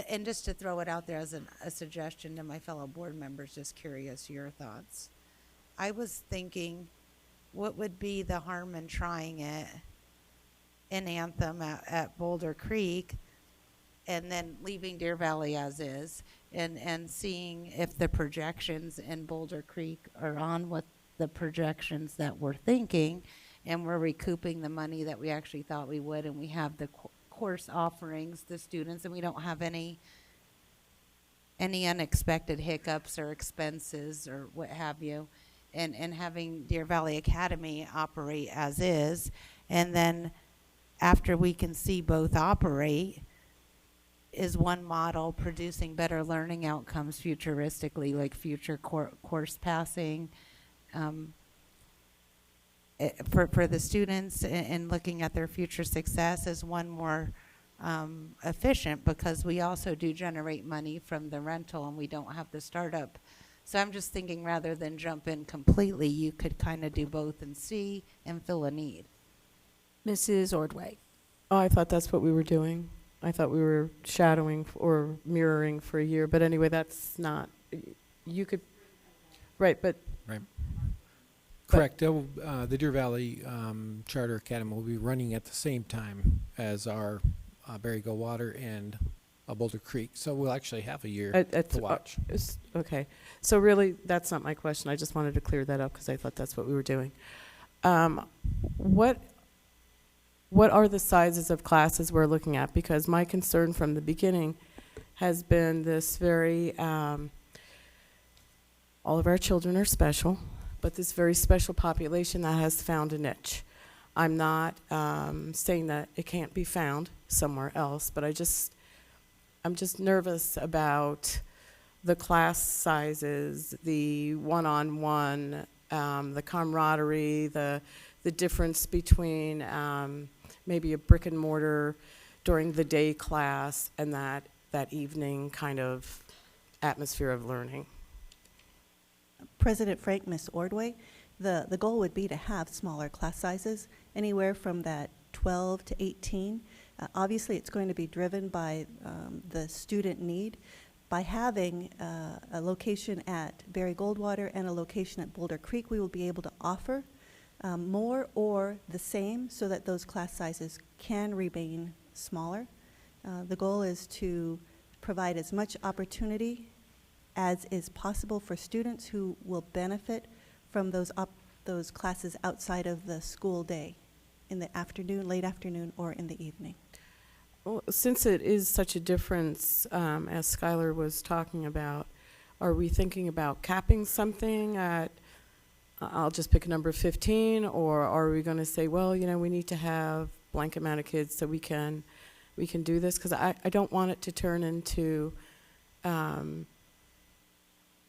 and just to throw it out there as a suggestion to my fellow board members, just curious your thoughts. I was thinking, what would be the harm in trying it in Anthem at Boulder Creek, and then leaving Deer Valley as is, and seeing if the projections in Boulder Creek are on with the projections that we're thinking, and we're recouping the money that we actually thought we would, and we have the course offerings, the students, and we don't have any unexpected hiccups or expenses or what have you, and having Deer Valley Academy operate as is, and then after we can see both operate, is one model producing better learning outcomes futuristically, like future course passing, for the students, and looking at their future success as one more efficient, because we also do generate money from the rental and we don't have the startup. So I'm just thinking, rather than jump in completely, you could kind of do both and see and fill a need. Mrs. Ordway. Oh, I thought that's what we were doing. I thought we were shadowing or mirroring for a year, but anyway, that's not, you could, right, but. Right. Correct. The Deer Valley Charter Academy will be running at the same time as our Berry Goldwater and Boulder Creek. So we'll actually have a year to watch. Okay. So really, that's not my question. I just wanted to clear that up because I thought that's what we were doing. What are the sizes of classes we're looking at? Because my concern from the beginning has been this very, all of our children are special, but this very special population that has found a niche. I'm not saying that it can't be found somewhere else, but I'm just nervous about the class sizes, the one-on-one, the camaraderie, the difference between maybe a brick and mortar during the day class and that evening kind of atmosphere of learning. President Frank, Ms. Ordway, the goal would be to have smaller class sizes, anywhere from that 12 to 18. Obviously, it's going to be driven by the student need. By having a location at Berry Goldwater and a location at Boulder Creek, we will be able to offer more or the same so that those class sizes can remain smaller. The goal is to provide as much opportunity as is possible for students who will benefit from those classes outside of the school day, in the afternoon, late afternoon, or in the evening. Well, since it is such a difference, as Skylar was talking about, are we thinking about capping something at, I'll just pick a number 15, or are we going to say, well, you know, we need to have blank amount of kids so we can do this? Because I don't want it to turn into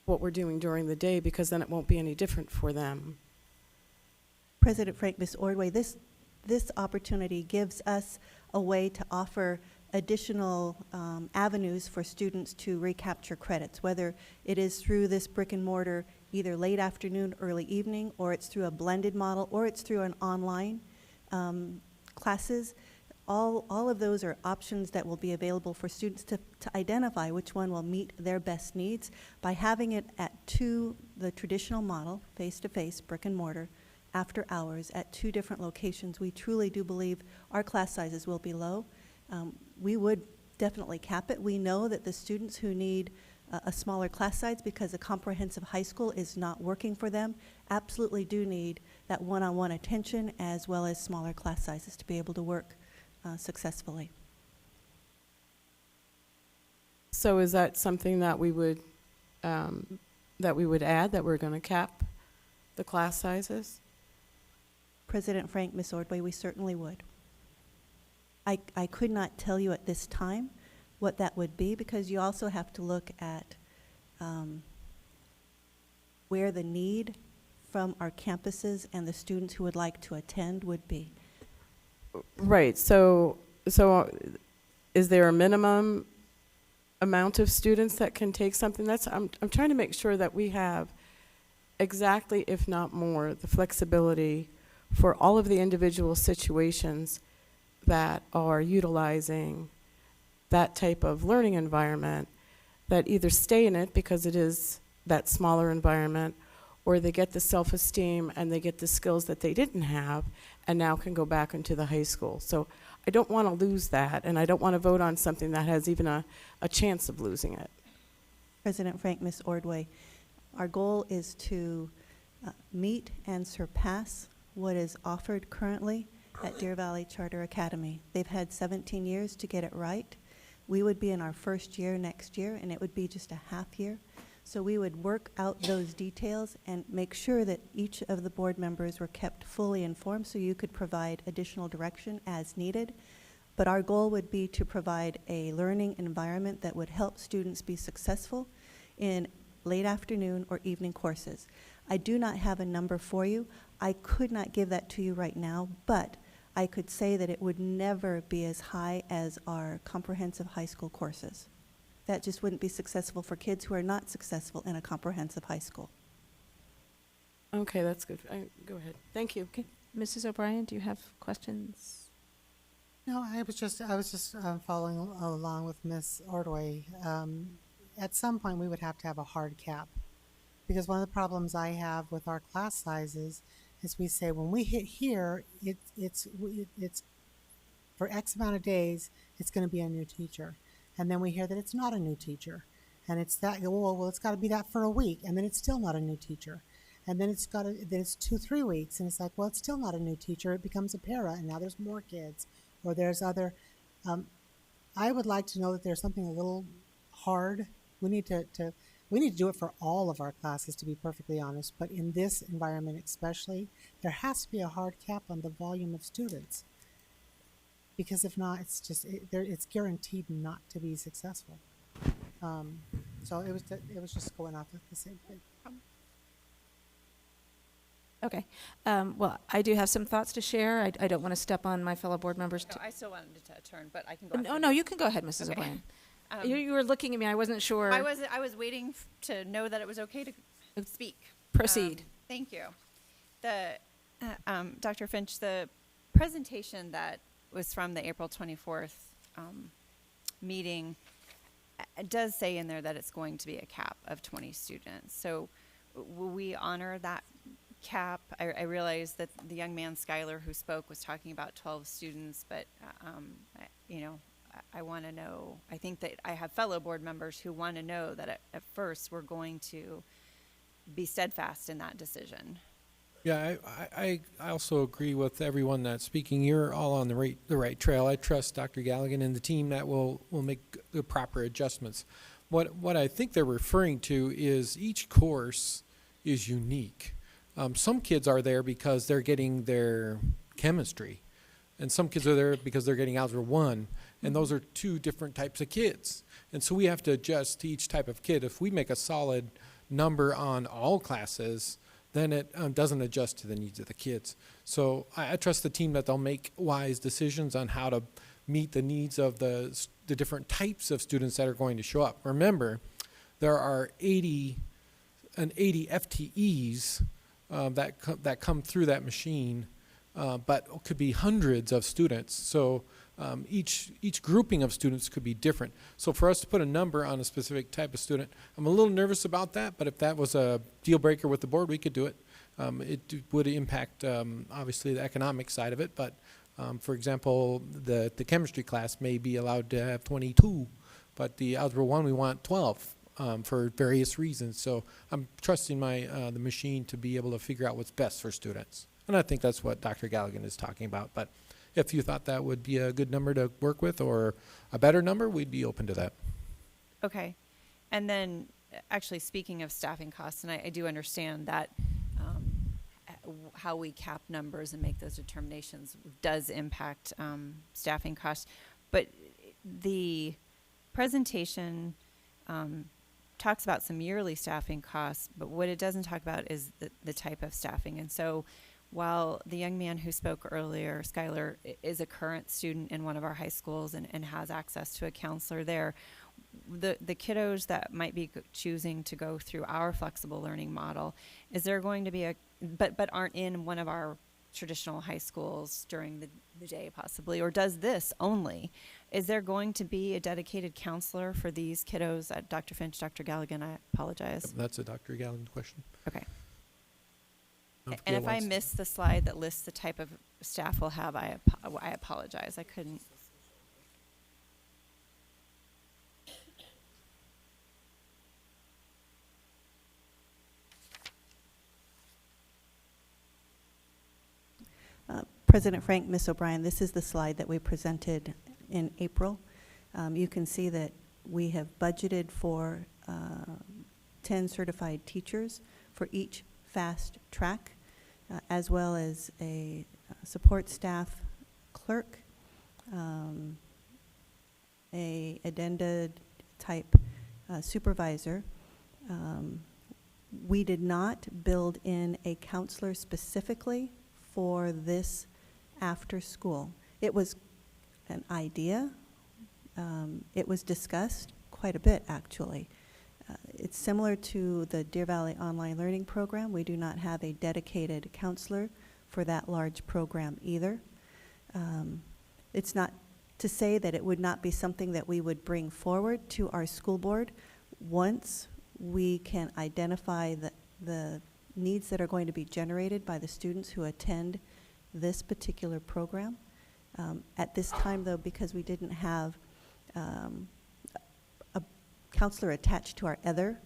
what we're doing during the day, because then it won't be any different for them. President Frank, Ms. Ordway, this opportunity gives us a way to offer additional avenues for students to recapture credits, whether it is through this brick and mortar, either late afternoon, early evening, or it's through a blended model, or it's through an online classes. All of those are options that will be available for students to identify which one will meet their best needs. By having it at the traditional model, face-to-face, brick and mortar, after hours at 2 different locations, we truly do believe our class sizes will be low. We would definitely cap it. We know that the students who need a smaller class size because a comprehensive high school is not working for them absolutely do need that one-on-one attention as well as smaller class sizes to be able to work successfully. So is that something that we would add, that we're going to cap the class sizes? President Frank, Ms. Ordway, we certainly would. I could not tell you at this time what that would be, because you also have to look at where the need from our campuses and the students who would like to attend would be. Right. So is there a minimum amount of students that can take something? I'm trying to make sure that we have exactly, if not more, the flexibility for all of the individual situations that are utilizing that type of learning environment, that either stay in it because it is that smaller environment, or they get the self-esteem and they get the skills that they didn't have and now can go back into the high school. So I don't want to lose that, and I don't want to vote on something that has even a chance of losing it. President Frank, Ms. Ordway, our goal is to meet and surpass what is offered currently at Deer Valley Charter Academy. They've had 17 years to get it right. We would be in our first year next year, and it would be just a half year. So we would work out those details and make sure that each of the board members were kept fully informed so you could provide additional direction as needed. But our goal would be to provide a learning environment that would help students be successful in late afternoon or evening courses. I do not have a number for you. I could not give that to you right now, but I could say that it would never be as high as our comprehensive high school courses. That just wouldn't be successful for kids who are not successful in a comprehensive high school. Okay, that's good. Go ahead. Thank you. Okay. Mrs. O'Brien, do you have questions? No, I was just following along with Ms. Ordway. At some point, we would have to have a hard cap, Because one of the problems I have with our class sizes is we say when we hit here, it's for X amount of days, it's going to be a new teacher. And then we hear that it's not a new teacher. And it's that, well, it's got to be that for a week, and then it's still not a new teacher. And then it's 2-3 weeks, and it's like, well, it's still not a new teacher. It becomes a para, and now there's more kids, or there's other. I would like to know that there's something a little hard. We need to do it for all of our classes, to be perfectly honest. But in this environment especially, there has to be a hard cap on the volume of students. Because if not, it's guaranteed not to be successful. So it was just going off of the same thing. Okay. Well, I do have some thoughts to share. I don't want to step on my fellow board members. No, I still wanted to turn, but I can go. No, you can go ahead, Mrs. Okay. O'Brien. You were looking at me. I wasn't sure. I was waiting to know that it was okay to speak. Proceed. Thank you. Dr. Finch, the presentation that was from the April 24th meeting does say in there that it's going to be a cap of 20 students. So will we honor that cap? I realize that the young man, Skylar, who spoke was talking about 12 students, but, I want to know, I think that I have fellow board members who want to know that at first we're going to be steadfast in that decision. Yeah, I also agree with everyone that's speaking. You're all on the right trail. I trust Dr. Galligan and the team that will make the proper adjustments. What I think they're referring to is each course is unique. Some kids are there because they're getting their chemistry, and some kids are there because they're getting Algebra 1, and those are two different types of kids. And so we have to adjust to each type of kid. If we make a solid number on all classes, then it doesn't adjust to the needs of the kids. So I trust the team that they'll make wise decisions on how to meet the needs of the different types of students that are going to show up. Remember, there are 80 FTEs that come through that machine, but could be hundreds of students. So each grouping of students could be different. So for us to put a number on a specific type of student, I'm a little nervous about that, but if that was a deal breaker with the board, we could do it. It would impact, obviously, the economic side of it, but for example, the chemistry class may be allowed to have 22, but the Algebra 1, we want 12 for various reasons. So I'm trusting the machine to be able to figure out what's best for students. And I think that's what Dr. Galligan is talking about. But if you thought that would be a good number to work with or a better number, we'd be open to that. Okay. And then, actually, speaking of staffing costs, and I do understand that how we cap numbers and make those determinations does impact staffing costs. But the presentation talks about some yearly staffing costs, but what it doesn't talk about is the type of staffing. And so while the young man who spoke earlier, Skylar, is a current student in one of our high schools and has access to a counselor there, the kiddos that might be choosing to go through our flexible learning model, is there going to be but aren't in one of our traditional high schools during the day possibly, or does this only, is there going to be a dedicated counselor for these kiddos? Dr. Finch, Dr. Galligan, I apologize. That's a Dr. Galligan question. Okay. And if I missed the slide that lists the type of staff we'll have, I apologize. I couldn't. President Frank, Ms. O'Brien, this is the slide that we presented in April. You can see that we have budgeted for 10 certified teachers for each fast track, as well as a support staff clerk, a addenda type supervisor. We did not build in a counselor specifically for this after school. It was an idea. It was discussed quite a bit, actually. It's similar to the Deer Valley Online Learning Program. We do not have a dedicated counselor for that large program either. It's not to say that it would not be something that we would bring forward to our school board once we can identify the needs that are going to be generated by the students who attend this particular program. At this time, though, because we didn't have a counselor attached to our other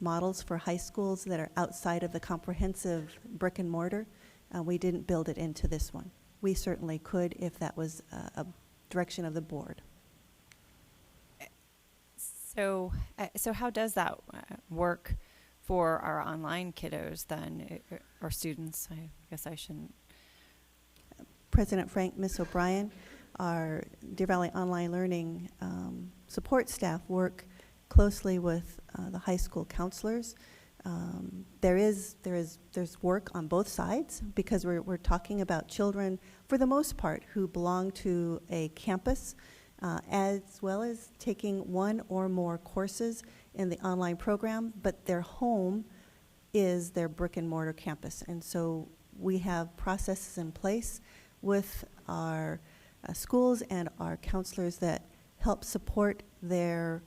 models for high schools that are outside of the comprehensive brick and mortar, we didn't build it into this one. We certainly could if that was a direction of the board. So how does that work for our online kiddos then, or students? I guess I shouldn't. President Frank, Ms. O'Brien, our Deer Valley Online Learning support staff work closely with the high school counselors. There's work on both sides because we're talking about children, for the most part, who belong to a campus, as well as taking one or more courses in the online program, but their home is their brick and mortar campus. And so we have processes in place with our schools and our counselors that help support their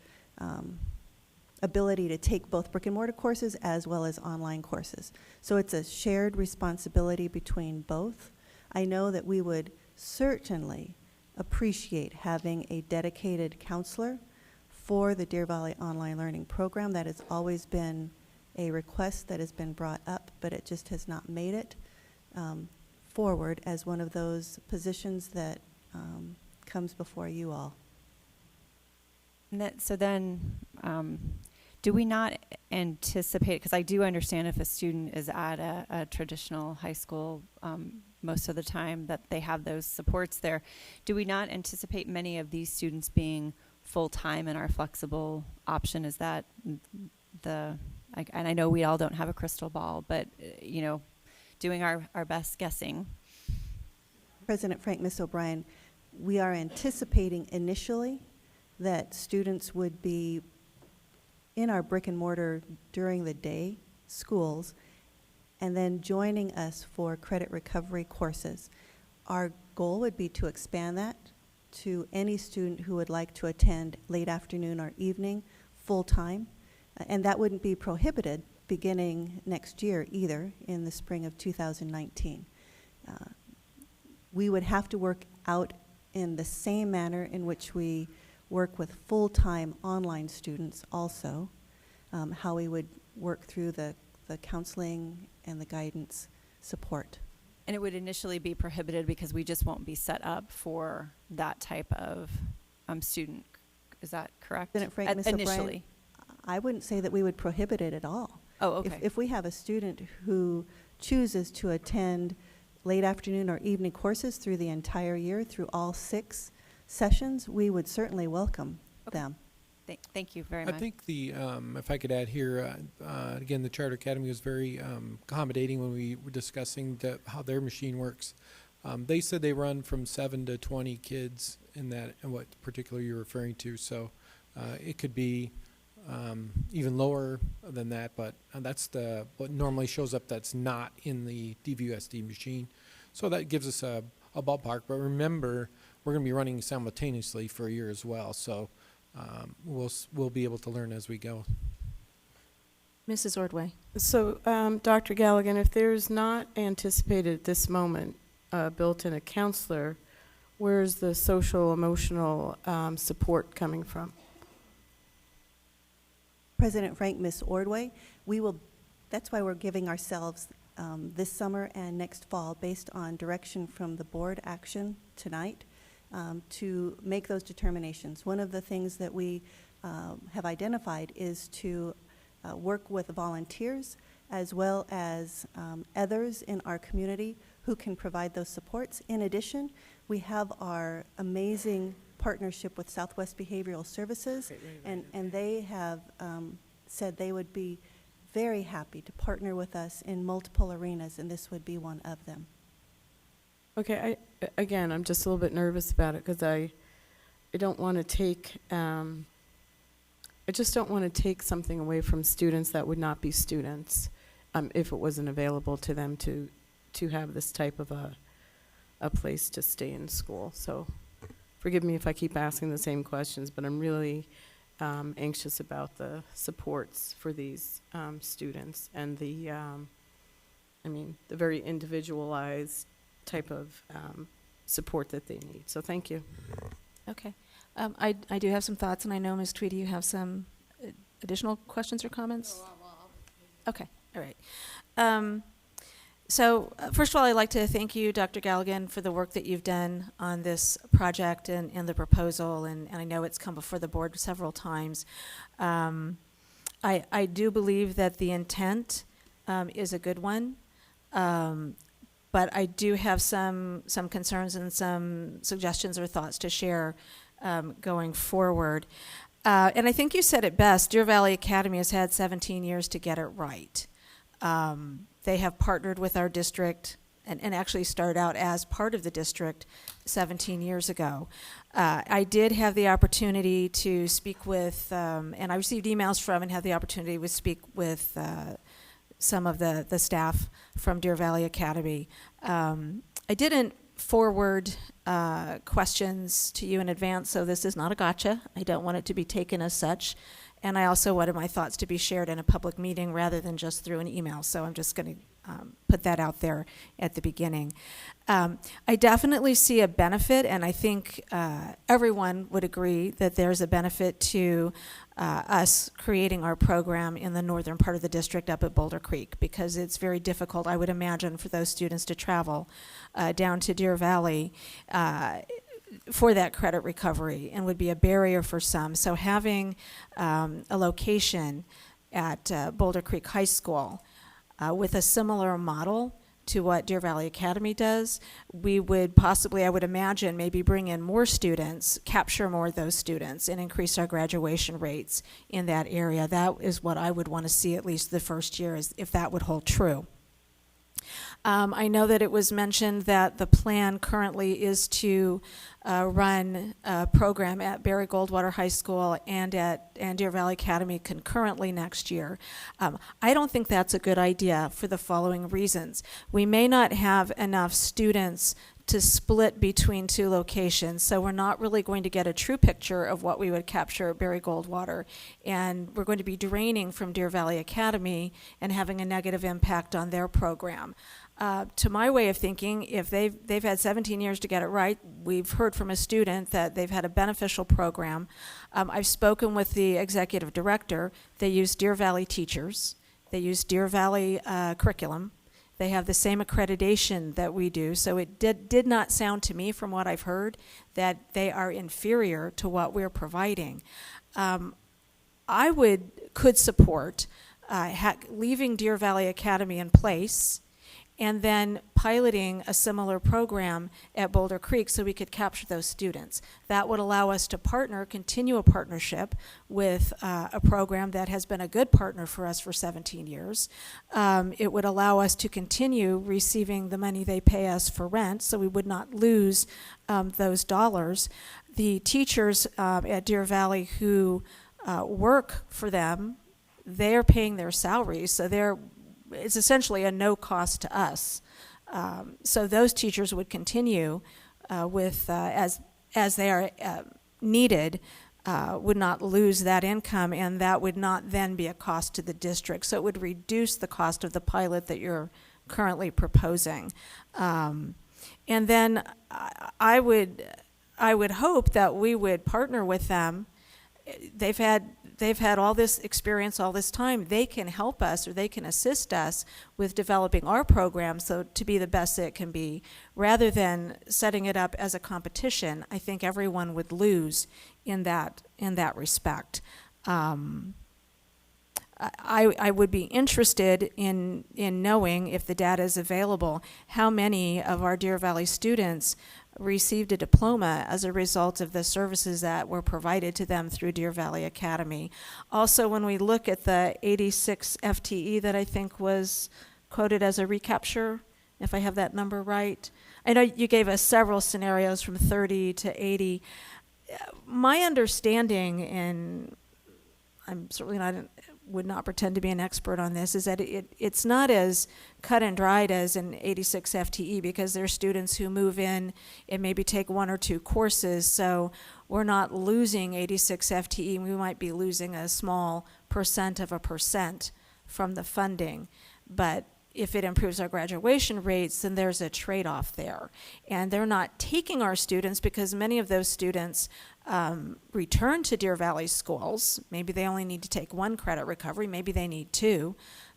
ability to take both brick and mortar courses as well as online courses. So it's a shared responsibility between both. I know that we would certainly appreciate having a dedicated counselor for the Deer Valley Online Learning Program. That has always been a request that has been brought up, but it just has not made it forward as one of those positions that comes before you all. So then, do we not anticipate, because I do understand if a student is at a traditional high school most of the time that they have those supports there, do we not anticipate many of these students being full-time in our flexible option? Is that and I know we all don't have a crystal ball, but doing our best guessing. President Frank, Ms. O'Brien, we are anticipating initially that students would be in our brick and mortar during the day schools and then joining us for credit recovery courses. Our goal would be to expand that to any student who would like to attend late afternoon or evening full-time, and that wouldn't be prohibited beginning next year either, in the spring of 2019. We would have to work out in the same manner in which we work with full-time online students also, how we would work through the counseling and the guidance support. And it would initially be prohibited because we just won't be set up for that type of student. Is that correct? President Frank, Ms. Initially. O'Brien, I wouldn't say that we would prohibit it at all. Oh, okay. If we have a student who chooses to attend late afternoon or evening courses through the entire year, through all 6 sessions, we would certainly welcome them. Thank you very much. I think if I could add here, again, the Charter Academy was very accommodating when we were discussing how their machine works. They said they run from 7 to 20 kids in that, and what particular you're referring to. So it could be even lower than that, but that's what normally shows up that's not in the DVUSD machine. So that gives us a ballpark. But remember, we're going to be running simultaneously for a year as well. So we'll be able to learn as we go. Mrs. Ordway. So, Dr. Galligan, if there's not anticipated at this moment built-in a counselor, where's the social emotional support coming from? President Frank, Ms. Ordway, that's why we're giving ourselves this summer and next fall, based on direction from the board action tonight, to make those determinations. One of the things that we have identified is to work with volunteers as well as others in our community who can provide those supports. In addition, we have our amazing partnership with Southwest Behavioral Services, and they have said they would be very happy to partner with us in multiple arenas, and this would be one of them. Okay, I'm just a little bit nervous about it because I don't want to take, I just don't want to take something away from students that would not be students if it wasn't available to them to have this type of a place to stay in school. So forgive me if I keep asking the same questions, but I'm really anxious about the supports for these students and the very individualized type of support that they need. So thank you. Okay. I do have some thoughts, and I know, Ms. Tweedy, you have some additional questions or comments? Okay, all right. First of all, I'd like to thank you, Dr. Galligan, for the work that you've done on this project and the proposal, and I know it's come before the board several times. I do believe that the intent is a good one, but I do have some concerns and some suggestions or thoughts to share going forward. And I think you said it best. Deer Valley Academy has had 17 years to get it right. They have partnered with our district and actually started out as part of the district 17 years ago. I did have the opportunity to speak with, and I received emails from and had the opportunity to speak with some of the staff from Deer Valley Academy. I didn't forward questions to you in advance, so this is not a gotcha. I don't want it to be taken as such. And I also wanted my thoughts to be shared in a public meeting rather than just through an email. So I'm just going to put that out there at the beginning. I definitely see a benefit, and I think everyone would agree that there's a benefit to us creating our program in the northern part of the district up at Boulder Creek, because it's very difficult, I would imagine, for those students to travel down to Deer Valley for that credit recovery, and would be a barrier for some. So having a location at Boulder Creek High School with a similar model to what Deer Valley Academy does, we would possibly, I would imagine, maybe bring in more students, capture more of those students, and increase our graduation rates in that area. That is what I would want to see at least the first year, is if that would hold true. I know that it was mentioned that the plan currently is to run a program at Barry Goldwater High School and Deer Valley Academy concurrently next year. I don't think that's a good idea for the following reasons. We may not have enough students to split between two locations, so we're not really going to get a true picture of what we would capture at Barry Goldwater, and we're going to be draining from Deer Valley Academy and having a negative impact on their program. To my way of thinking, if they've had 17 years to get it right, we've heard from a student that they've had a beneficial program. I've spoken with the executive director. They use Deer Valley teachers. They use Deer Valley curriculum. They have the same accreditation that we do, so it did not sound to me, from what I've heard, that they are inferior to what we're providing. I could support leaving Deer Valley Academy in place and then piloting a similar program at Boulder Creek so we could capture those students. That would allow us to continue a partnership with a program that has been a good partner for us for 17 years. It would allow us to continue receiving the money they pay us for rent, so we would not lose those dollars. The teachers at Deer Valley who work for them, they're paying their salaries, so it's essentially a no cost to us. So those teachers would continue with as they are needed, would not lose that income, and that would not then be a cost to the district. So it would reduce the cost of the pilot that you're currently proposing. And then I would hope that we would partner with them. They've had all this experience all this time. They can help us, or they can assist us with developing our program so to be the best that it can be. Rather than setting it up as a competition, I think everyone would lose in that respect. I would be interested in knowing, if the data is available, how many of our Deer Valley students received a diploma as a result of the services that were provided to them through Deer Valley Academy. Also, when we look at the 86 FTE that I think was quoted as a recapture, if I have that number right, I know you gave us several scenarios from 30 to 80. My understanding, and I'm certainly not would not pretend to be an expert on this, is that it's not as cut and dried as an 86 FTE, because there are students who move in and maybe take 1 or 2 courses, so we're not losing 86 FTE. We might be losing a small % of a % from the funding, but if it improves our graduation rates, then there's a trade-off there. And they're not taking our students because many of those students return to Deer Valley schools. Maybe they only need to take 1 credit recovery, maybe they need 2.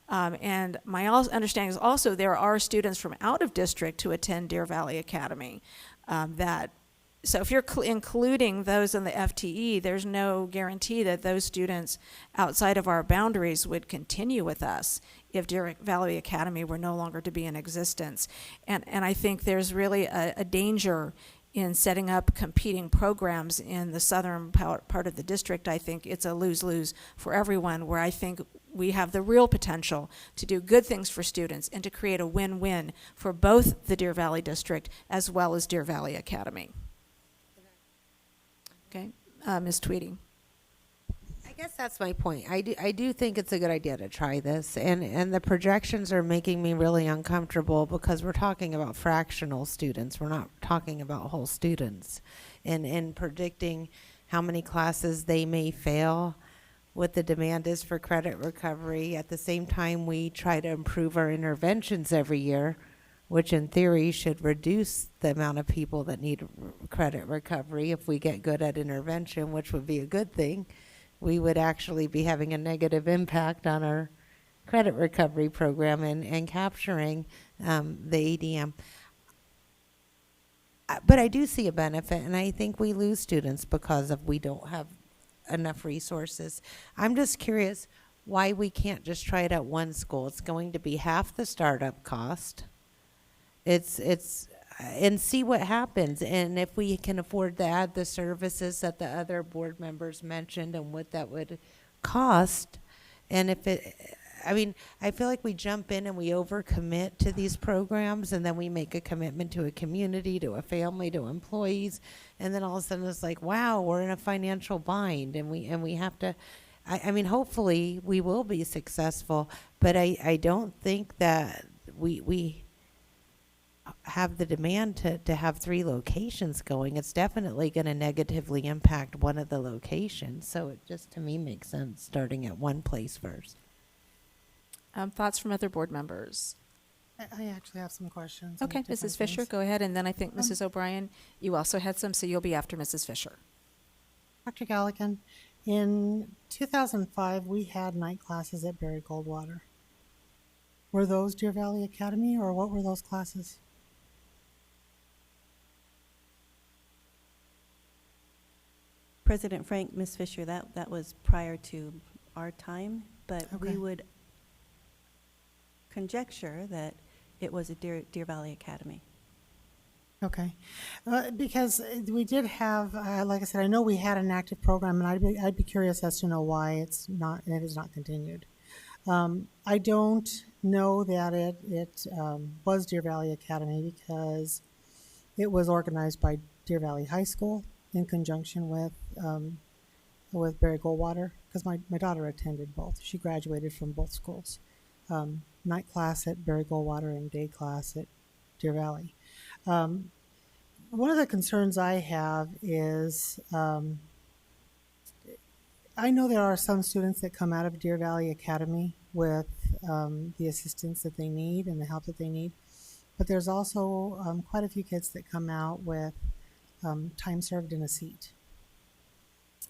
And my understanding is also there are students from out of district who attend Deer Valley Academy. So if you're including those in the FTE, there's no guarantee that those students outside of our boundaries would continue with us if Deer Valley Academy were no longer to be in existence. And I think there's really a danger in setting up competing programs in the southern part of the district. I think it's a lose-lose for everyone, where I think we have the real potential to do good things for students and to create a win-win for both the Deer Valley District as well as Deer Valley Academy. Okay, Ms. Tweedy. I guess that's my point. I do think it's a good idea to try this, and the projections are making me really uncomfortable because we're talking about fractional students. We're not talking about whole students, and predicting how many classes they may fail, what the demand is for credit recovery. At the same time, we try to improve our interventions every year, which in theory should reduce the amount of people that need credit recovery. If we get good at intervention, which would be a good thing, we would actually be having a negative impact on our credit recovery program and capturing the ADM. But I do see a benefit, and I think we lose students because of we don't have enough resources. I'm just curious why we can't just try it at one school. It's going to be half the startup cost. And see what happens, and if we can afford to add the services that the other board members mentioned and what that would cost. And if I feel like we jump in and we overcommit to these programs, and then we make a commitment to a community, to a family, to employees, and then all of a sudden it's like, wow, we're in a financial bind, and we have to. I mean, hopefully we will be successful, but I don't think that we have the demand to have 3 locations going. It's definitely going to negatively impact one of the locations. So it just, to me, makes sense starting at one place first. Thoughts from other board members? I actually have some questions. Okay, Mrs. Fisher, go ahead. And then I think Mrs. O'Brien, you also had some, so you'll be after Mrs. Fisher. Dr. Galligan, in 2005, we had night classes at Barry Goldwater. Were those Deer Valley Academy, or what were those classes? President Frank, Ms. Fisher, that was prior to our time, but we would conjecture that it was a Deer Valley Academy. Okay, because we did have, like I said, I know we had an active program, and I'd be curious as to know why it is not continued. I don't know that it was Deer Valley Academy because it was organized by Deer Valley High School in conjunction with Barry Goldwater, because my daughter attended both. She graduated from both schools, night class at Barry Goldwater and day class at Deer Valley. One of the concerns I have is I know there are some students that come out of Deer Valley Academy with the assistance that they need and the help that they need, but there's also quite a few kids that come out with time served in a seat.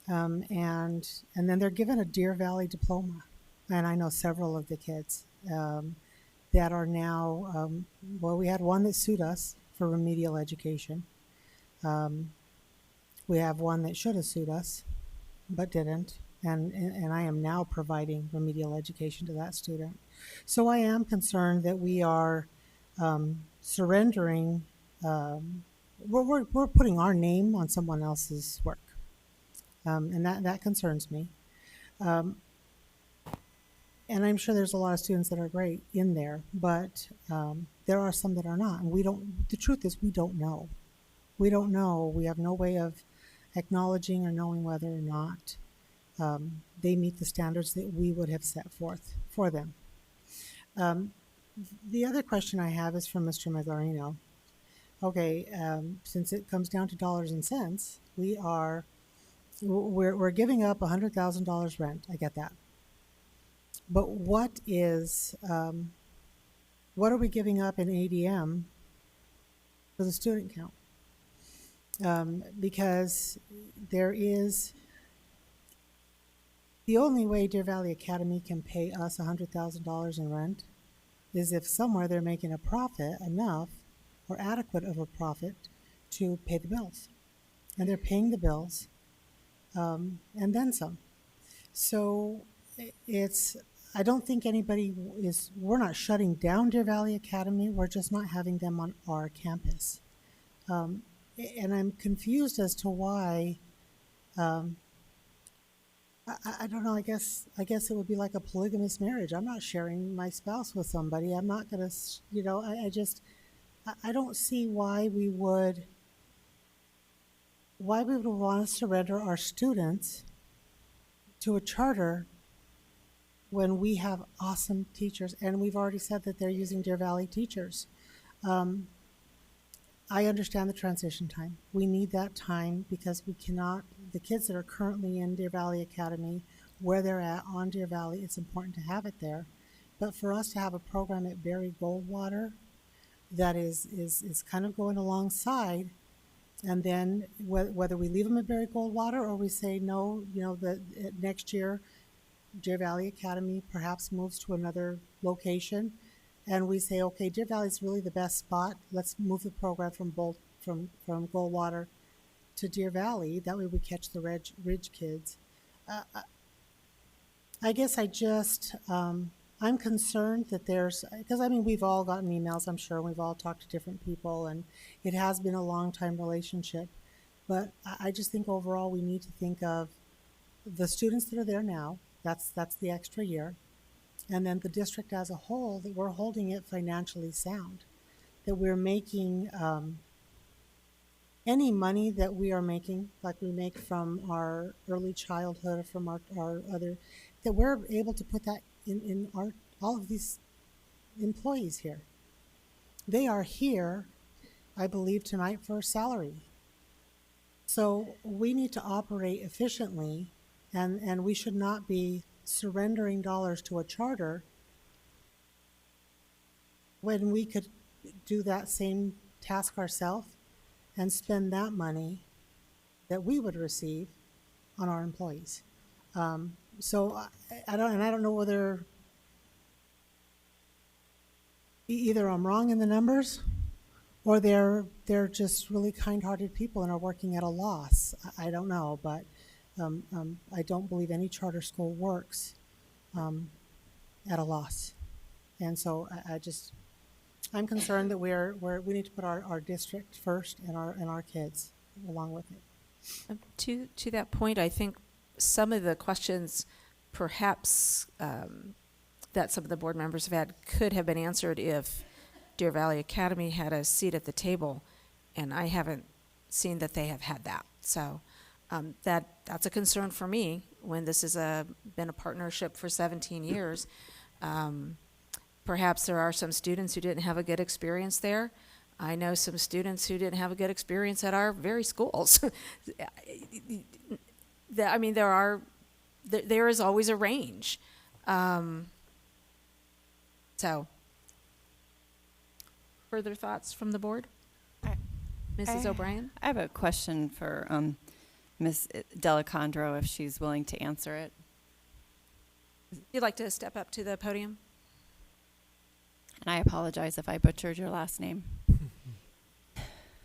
And then they're given a Deer Valley diploma. And I know several of the kids that are now, well, we had one that sued us for remedial education. We have one that should have sued us, but didn't. And I am now providing remedial education to that student. So I am concerned that we are surrendering, we're putting our name on someone else's work. And that concerns me. And I'm sure there's a lot of students that are great in there, but there are some that are not. And the truth is we don't know. We don't know. We have no way of acknowledging or knowing whether or not they meet the standards that we would have set forth for them. The other question I have is from Mr. Mazarino. Okay, since it comes down to dollars and cents, we're giving up $100,000 rent. I get that. But what are we giving up in ADM for the student count? Because there is, the only way Deer Valley Academy can pay us $100,000 in rent is if somewhere they're making a profit enough or adequate of a profit to pay the bills. And they're paying the bills and then some. So I don't think we're not shutting down Deer Valley Academy, we're just not having them on our campus. And I'm confused as to why, I don't know, I guess it would be like a polygamous marriage. I'm not sharing my spouse with somebody. I'm not going to, I don't see why we would want to surrender our students to a charter when we have awesome teachers, and we've already said that they're using Deer Valley teachers. I understand the transition time. We need that time because we cannot, the kids that are currently in Deer Valley Academy, where they're at on Deer Valley, it's important to have it there. But for us to have a program at Barry Goldwater that is kind of going alongside, and then whether we leave them at Barry Goldwater or we say no, next year Deer Valley Academy perhaps moves to another location, and we say, okay, Deer Valley is really the best spot. Let's move the program from Goldwater to Deer Valley. That way we catch the Ridge kids. I guess I'm concerned that because we've all gotten emails, I'm sure, we've all talked to different people, and it has been a long time relationship. But I just think overall we need to think of the students that are there now. That's the extra year. And then the district as a whole, that we're holding it financially sound, that we're making any money that we are making, like we make from our early childhood or from our other, that we're able to put that in all of these employees here. They are here, I believe, tonight for a salary. So we need to operate efficiently, and we should not be surrendering dollars to a charter when we could do that same task ourselves and spend that money that we would receive on our employees. So I don't know whether either I'm wrong in the numbers or they're just really kind-hearted people and are working at a loss. I don't know, but I don't believe any charter school works at a loss. And so I'm concerned that we need to put our district first and our kids along with it. To that point, I think some of the questions perhaps that some of the board members have had could have been answered if Deer Valley Academy had a seat at the table, and I haven't seen that they have had that. So that's a concern for me when this has been a partnership for 17 years. Perhaps there are some students who didn't have a good experience there. I know some students who didn't have a good experience at our very schools. There is always a range. So, further thoughts from the board? Mrs. O'Brien? I have a question for Ms. Delicandro, if she's willing to answer it. You'd like to step up to the podium? And I apologize if I butchered your last name.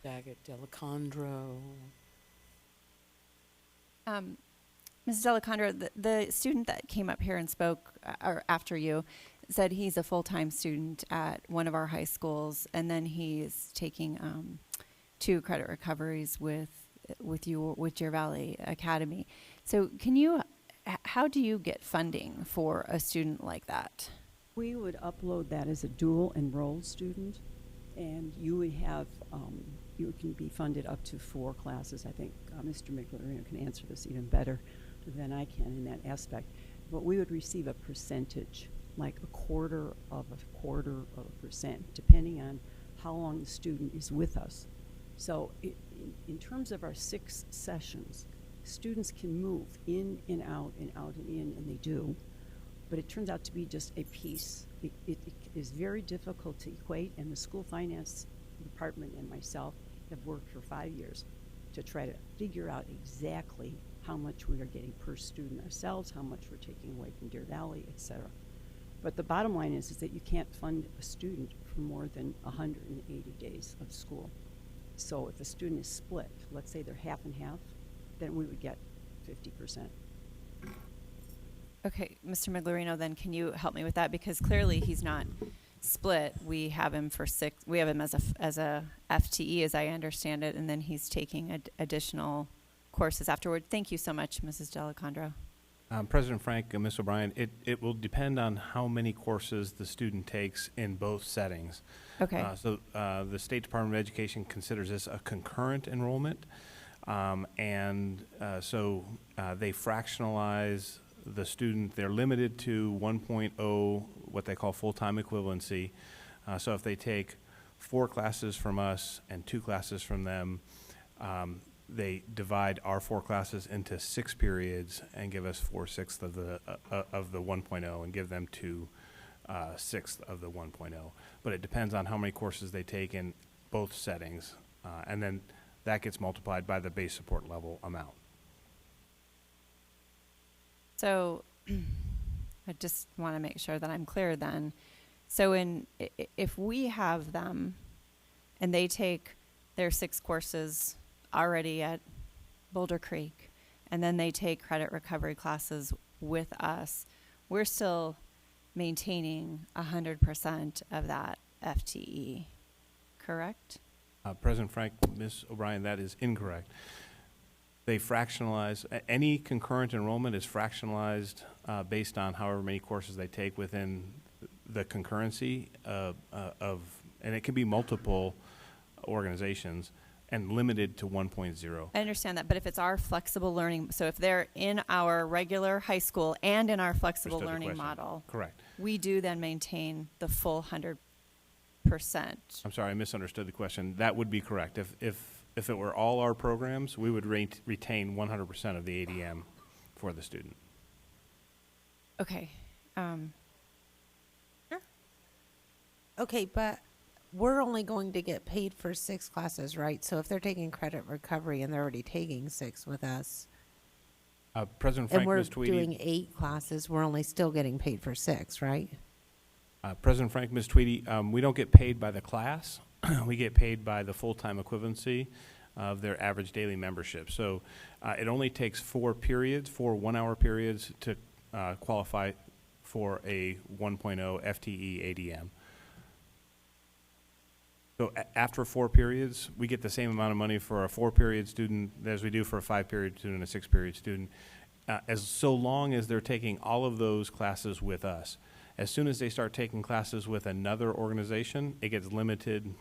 Daggett Delicandro. Mrs. Delicandro, the student that came up here and spoke or after you said he's a full-time student at one of our high schools, and then he's taking 2 credit recoveries with Deer Valley Academy. So how do you get funding for a student like that? We would upload that as a dual enrolled student, and you would have, you can be funded up to 4 classes. I think Mr. McLaren can answer this even better. than I can in that aspect, but we would receive a percentage, like a quarter of a percent, depending on how long the student is with us. So in terms of our 6 sessions, students can move in and out and out and in, and they do, but it turns out to be just a piece. It is very difficult to equate, and the school finance department and myself have worked for 5 years to try to figure out exactly how much we are getting per student ourselves, how much we're taking away from Deer Valley, et cetera. But the bottom line is that you can't fund a student for more than 180 days of school. So if a student is split, let's say they're half and half, then we would get 50%. Okay, Mr. Miglerino, then can you help me with that? Because clearly he's not split. We have him for 6. We have him as a FTE, as I understand it, and then he's taking additional courses afterward. Thank you so much, Mrs. Delacondro. President Frank and Ms. O'Brien, it will depend on how many courses the student takes in both settings. Okay. So the State Department of Education considers this a concurrent enrollment, and so they fractionalize the student. They're limited to 1.0, what they call full-time equivalency. So if they take 4 classes from us and 2 classes from them, they divide our 4 classes into 6 periods and give us 4/6 of the 1.0 and give them 2/6 of the 1.0. But it depends on how many courses they take in both settings, and then that gets multiplied by the base support level amount. So I just want to make sure that I'm clear then. So if we have them and they take their 6 courses already at Boulder Creek, and then they take credit recovery classes with us, we're still maintaining 100% of that FTE, correct? President Frank, Ms. O'Brien, that is incorrect. They fractionalize, any concurrent enrollment is fractionalized based on however many courses they take within the concurrency and it can be multiple organizations, and limited to 1.0. I understand that, but if it's our flexible learning, so if they're in our regular high school and in our flexible Understood the learning question. model, Correct. we do then maintain the full 100%. I'm sorry, I misunderstood the question. That would be correct. If it were all our programs, we would retain 100% of the ADM for the student. Okay. Sure. Okay, but we're only going to get paid for 6 classes, right? So if they're taking credit recovery and they're already taking 6 with us, President Frank, and we're Ms. Tweedy. doing 8 classes, we're only still getting paid for 6, right? President Frank, Ms. Tweedy, we don't get paid by the class. We get paid by the full-time equivalency of their average daily membership. So it only takes 4 periods, 4 one-hour periods to qualify for a 1.0 FTE ADM. So after 4 periods, we get the same amount of money for a 4-period student as we do for a 5-period student and a 6-period student, so long as they're taking all of those classes with us. As soon as they start taking classes with another organization, it gets limited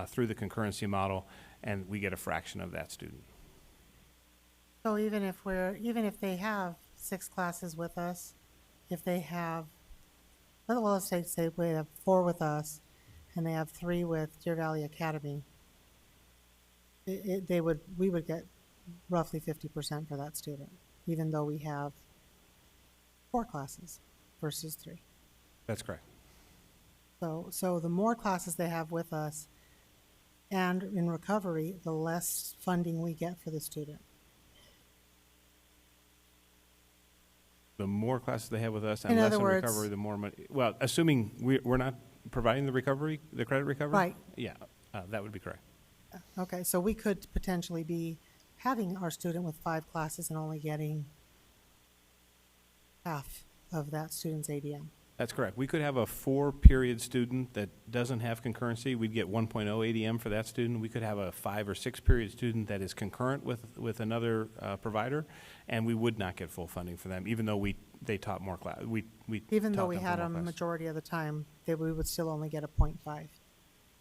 through the concurrency model, and we get a fraction of that student. So even if they have 6 classes with us, if they have, well, let's say we have 4 with us, and they have 3 with Deer Valley Academy, we would get roughly 50% for that student, even though we have 4 classes versus 3. That's correct. So the more classes they have with us and in recovery, the less funding we get for the student. The more classes they have with us In and less other in words- recovery, the more money. Well, assuming we're not providing the credit recovery? Right. Yeah, that would be correct. Okay, so we could potentially be having our student with 5 classes and only getting half of that student's ADM. That's correct. We could have a 4-period student that doesn't have concurrency. We'd get 1.0 ADM for that student. We could have a 5 or 6-period student that is concurrent with another provider, and we would not get full funding for them, even though they taught more class. Even though we taught them had for a more class. majority of the time, that we would still only get a 0.5.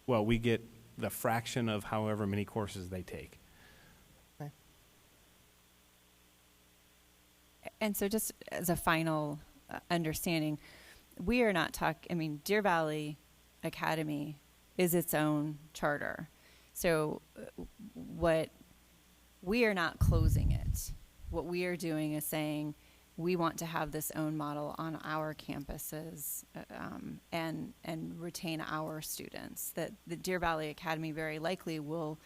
Well, we get the fraction of however many courses they take. Okay. And so just as a final understanding, we are not Deer Valley Academy is its own charter. So what we are not closing it. What we are doing is saying we want to have this own model on our campuses and retain our students. That the Deer Valley Academy very likely will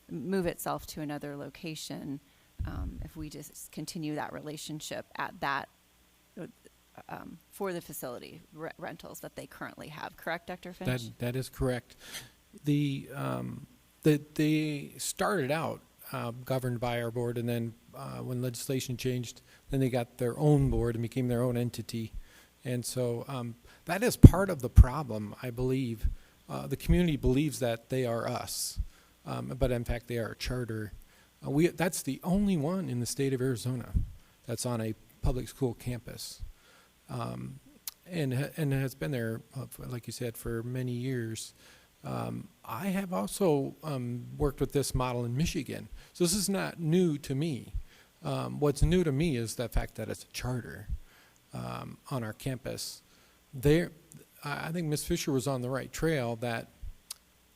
move itself to another location if we just continue that relationship at that for the facility rentals that they currently have. Correct, Dr. Finch? That is correct. They started out governed by our board, and then when legislation changed, then they got their own board and became their own entity. And so that is part of the problem, I believe. The community believes that they are us, but in fact they are a charter. That's the only one in the state of Arizona that's on a public school campus, and has been there, like you said, for many years. I have also worked with this model in Michigan, so this is not new to me. What's new to me is the fact that it's a charter on our campus. I think Ms. Fisher was on the right trail, that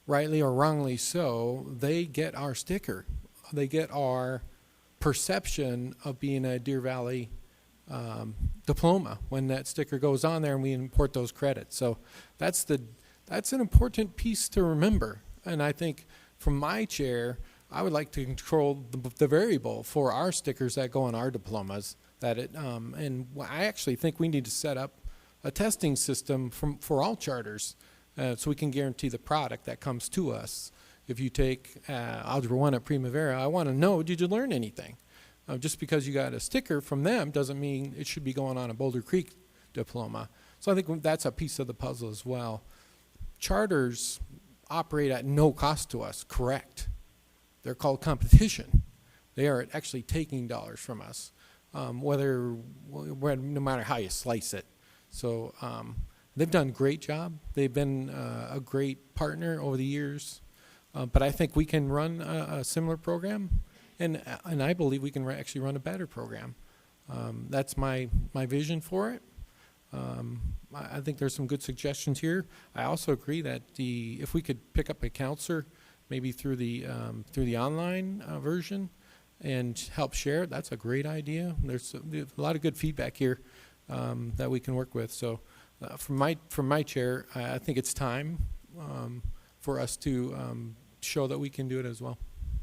rightly or wrongly so, they get our sticker. They get our perception of being a Deer Valley diploma when that sticker goes on there and we import those credits. So that's an important piece to remember. And I think from my chair, I would like to control the variable for our stickers that go on our diplomas. And I actually think we need to set up a testing system for all charters so we can guarantee the product that comes to us. If you take Algebra 1 at Primavera, I want to know, did you learn anything? Just because you got a sticker from them doesn't mean it should be going on a Boulder Creek diploma. So I think that's a piece of the puzzle as well. Charters operate at no cost to us, correct? They're called competition. They are actually taking dollars from us, no matter how you slice it. So they've done a great job. They've been a great partner over the years. But I think we can run a similar program, and I believe we can actually run a better program. That's my vision for it. I think there's some good suggestions here. I also agree that if we could pick up a counselor, maybe through the online version, and help share it, that's a great idea. There's a lot of good feedback here that we can work with. So from my chair, I think it's time for us to show that we can do it as well.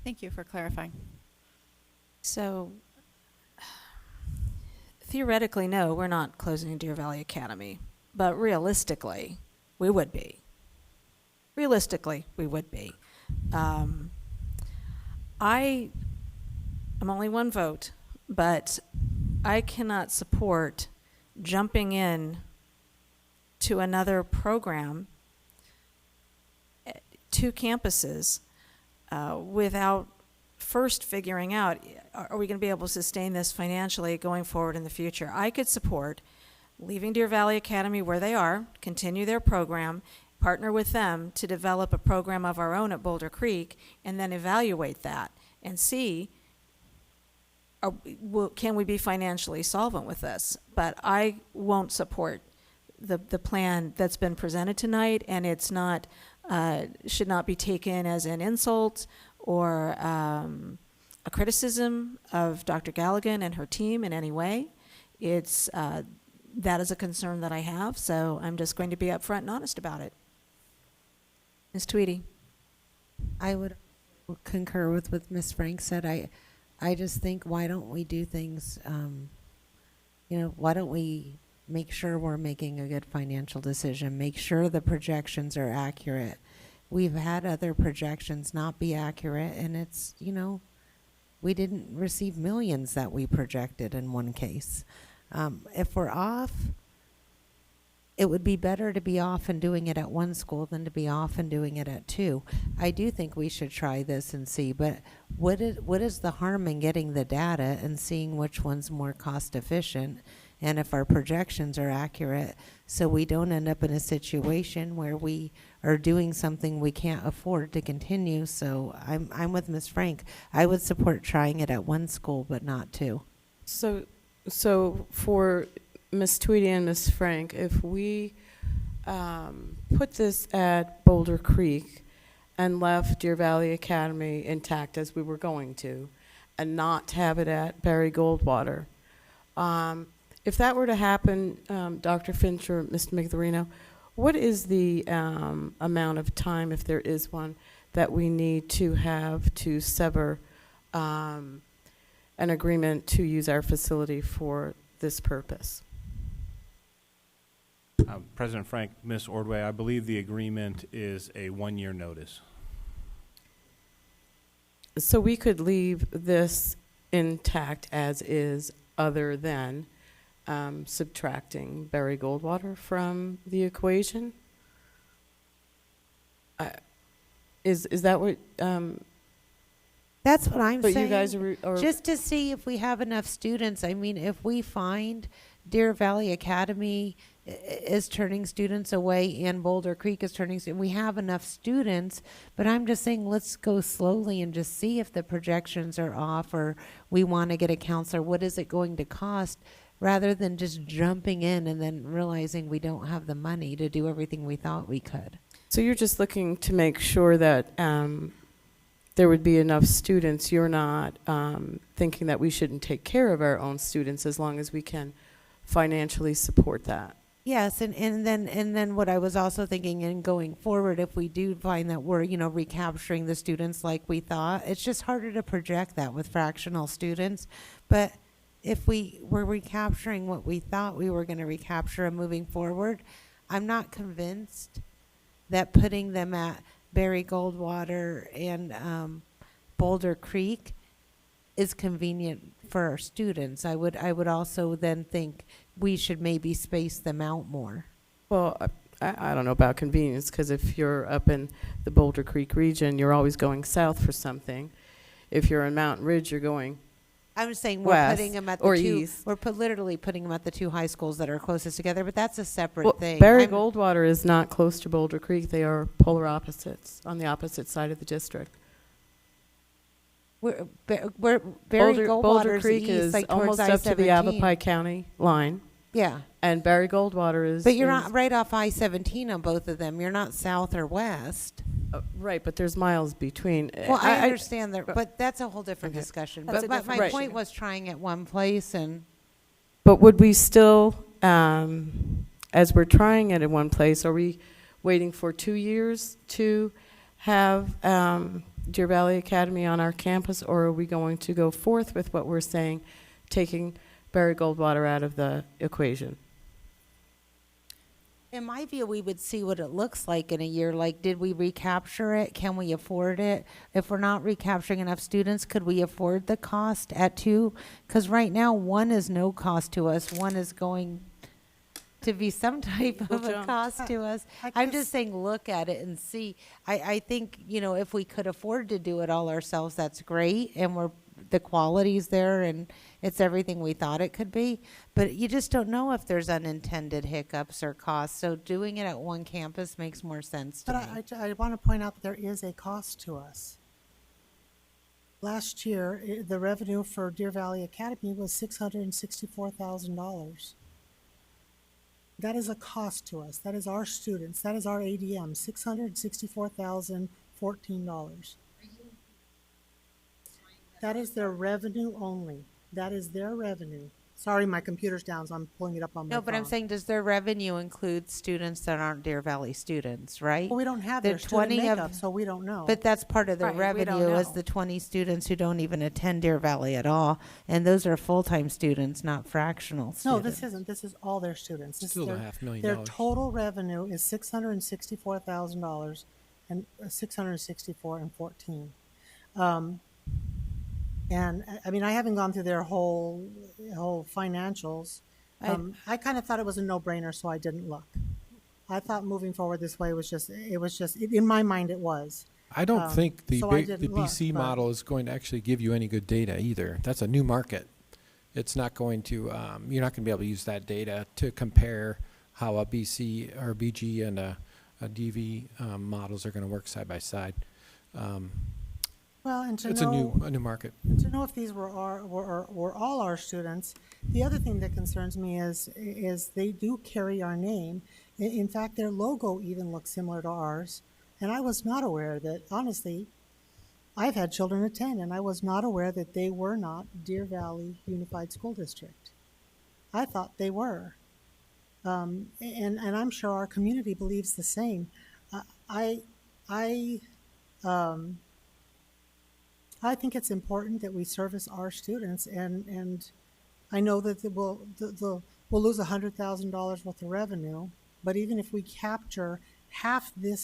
Thank you for clarifying. So theoretically, no, we're not closing Deer Valley Academy, but realistically, we would be. Realistically, we would be. I am only one vote, but I cannot support jumping in to another program, two campuses, without first figuring out, are we going to be able to sustain this financially going forward in the future? I could support leaving Deer Valley Academy where they are, continue their program, partner with them to develop a program of our own at Boulder Creek, and then evaluate that and see, can we be financially solvent with this? But I won't support the plan that's been presented tonight, and it's not, should not be taken as an insult or a criticism of Dr. Galligan and her team in any way. It's that is a concern that I have, so I'm just going to be upfront and honest about it. Ms. Tweedy. I would concur with what Ms. Frank said. I just think, why don't we do things, why don't we make sure we're making a good financial decision, make sure the projections are accurate. We've had other projections not be accurate, and it's, we didn't receive millions that we projected in one case. If we're off, it would be better to be off and doing it at one school than to be off and doing it at two. I do think we should try this and see, but what is the harm in getting the data and seeing which one's more cost efficient, and if our projections are accurate, so we don't end up in a situation where we are doing something we can't afford to continue. So I'm with Ms. Frank. I would support trying it at one school but not two. So So for Ms. Tweedy and Ms. Frank, if we put this at Boulder Creek and left Deer Valley Academy intact as we were going to, and not have it at Barry Goldwater, if that were to happen, Dr. Finch or Mr. Migdalino, what is the amount of time, if there is one, that we need to have to sever an agreement to use our facility for this purpose? President Frank, Ms. Ordway, I believe the agreement is a 1-year notice. So we could leave this intact as is, other than subtracting Barry Goldwater from the equation? Is that what? That's what I'm but saying. You guys are just to see if we have enough students. I mean, if we find Deer Valley Academy is turning students away and Boulder Creek is turning students, we have enough students, but I'm just saying let's go slowly and just see if the projections are off, or we want to get a counselor. What is it going to cost, rather than just jumping in and then realizing we don't have the money to do everything we thought we could. So you're just looking to make sure that there would be enough students. You're not thinking that we shouldn't take care of our own students as long as we can financially support that. Yes, and then what I was also thinking, in going forward, if we do find that we're, recapturing the students like we thought, it's just harder to project that with fractional students. But if we were recapturing what we thought we were going to recapture and moving forward, I'm not convinced that putting them at Barry Goldwater and Boulder Creek is convenient for our students. I would also then think we should maybe space them out more. Well, I don't know about convenience, because if you're up in the Boulder Creek region, you're always going south for something. If you're in Mountain Ridge, you're going I'm saying we're west putting them at the or two. east. We're literally putting them at the two high schools that are closest together, but that's a separate thing. Barry Goldwater is not close to Boulder Creek. They are polar opposites, on the opposite side of the district. We're Barry Goldwater's Boulder Creek east, is like almost towards up to the I-17. Yavapai County line. Yeah. And Barry Goldwater is. But you're not right off I-17 on both of them. You're not south or west. Right, but there's miles between. Well, I understand that, but that's a whole different Okay. discussion. That's But a my different point issue. was trying at one place and. But would we still, as we're trying it in one place, are we waiting for 2 years to have Deer Valley Academy on our campus, or are we going to go forth with what we're saying, taking Barry Goldwater out of the equation? In my view, we would see what it looks like in a year. Like, did we recapture it? Can we afford it? If we're not recapturing enough students, could we afford the cost at two? Because right now, one is no cost to us. One is going to be some type of a cost to us. I'm just saying, look at it and see. I think, if we could afford to do it all ourselves, that's great. And the quality's there and it's everything we thought it could be. But you just don't know if there's unintended hiccups or costs. So doing it at one campus makes more sense to me. But I want to point out that there is a cost to us. Last year, the revenue for Deer Valley Academy was $664,000. That is a cost to us. That is our students. That is our ADM, $664,014. That is their revenue only. That is their revenue. Sorry, my computer's down, so I'm pulling it up on my No, but I'm phone. saying, does their revenue include students that aren't Deer Valley students, right? Well, we don't have The their student 20 of- makeup, so we don't know. But that's part of their Right, we don't revenue is know. the 20 students who don't even attend Deer Valley at all. And those are full-time students, not fractional students. No, this isn't. This is all their students. This Still is a their, $500,000. Their total revenue is $664,000 and $664 and 14. And I mean, I haven't gone through their whole financials. I kind of thought it was a no-brainer, so I didn't look. I thought moving forward this way was just in my mind it was. I don't think the so I the didn't look, BC but- model is going to actually give you any good data either. That's a new market. It's not going to, you're not going to be able to use that data to compare how a BC or BG and a DV models are going to work side by side. Well, and to It's know a new market. to know if these were all our students. The other thing that concerns me is they do carry our name. In fact, their logo even looks similar to ours. And I was not aware that, honestly, I've had children attend, and I was not aware that they were not Deer Valley Unified School District. I thought they were. And I'm sure our community believes the same. I think it's important that we service our students, and I know that we'll lose $100,000 worth of revenue, but even if we capture half the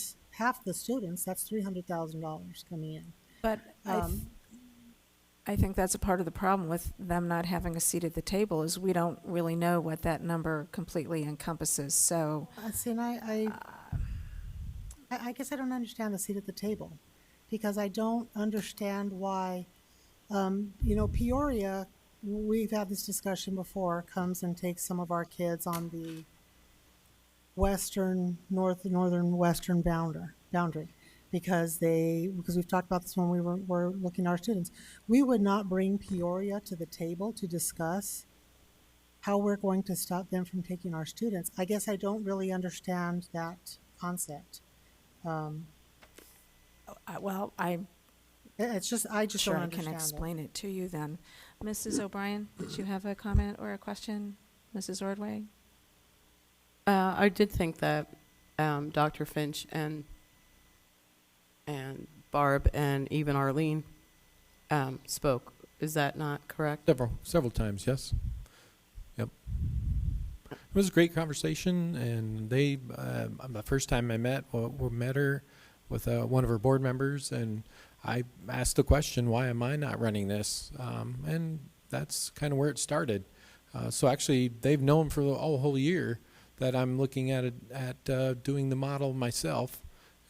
students, that's $300,000 coming in. But I think that's a part of the problem with them not having a seat at the table is we don't really know what that number completely encompasses. So, See, and I guess I don't understand the seat at the table, because I don't understand why, Peoria, we've had this discussion before, comes and takes some of our kids on the northern western boundary. Because we've talked about this when we were looking at our students. We would not bring Peoria to the table to discuss how we're going to stop them from taking our students. I guess I don't really understand that concept. I just sure don't I understand can it. explain it to you then. Mrs. O'Brien, did you have a comment or a question? Mrs. Ordway? I did think that Dr. Finch and Barb and even Arlene spoke. Is that not correct? Several times, yes. Yep. It was a great conversation, and they, the first time I met her with one of her board members, and I asked the question, why am I not running this? And that's kind of where it started. So actually, they've known for a whole year that I'm looking at doing the model myself.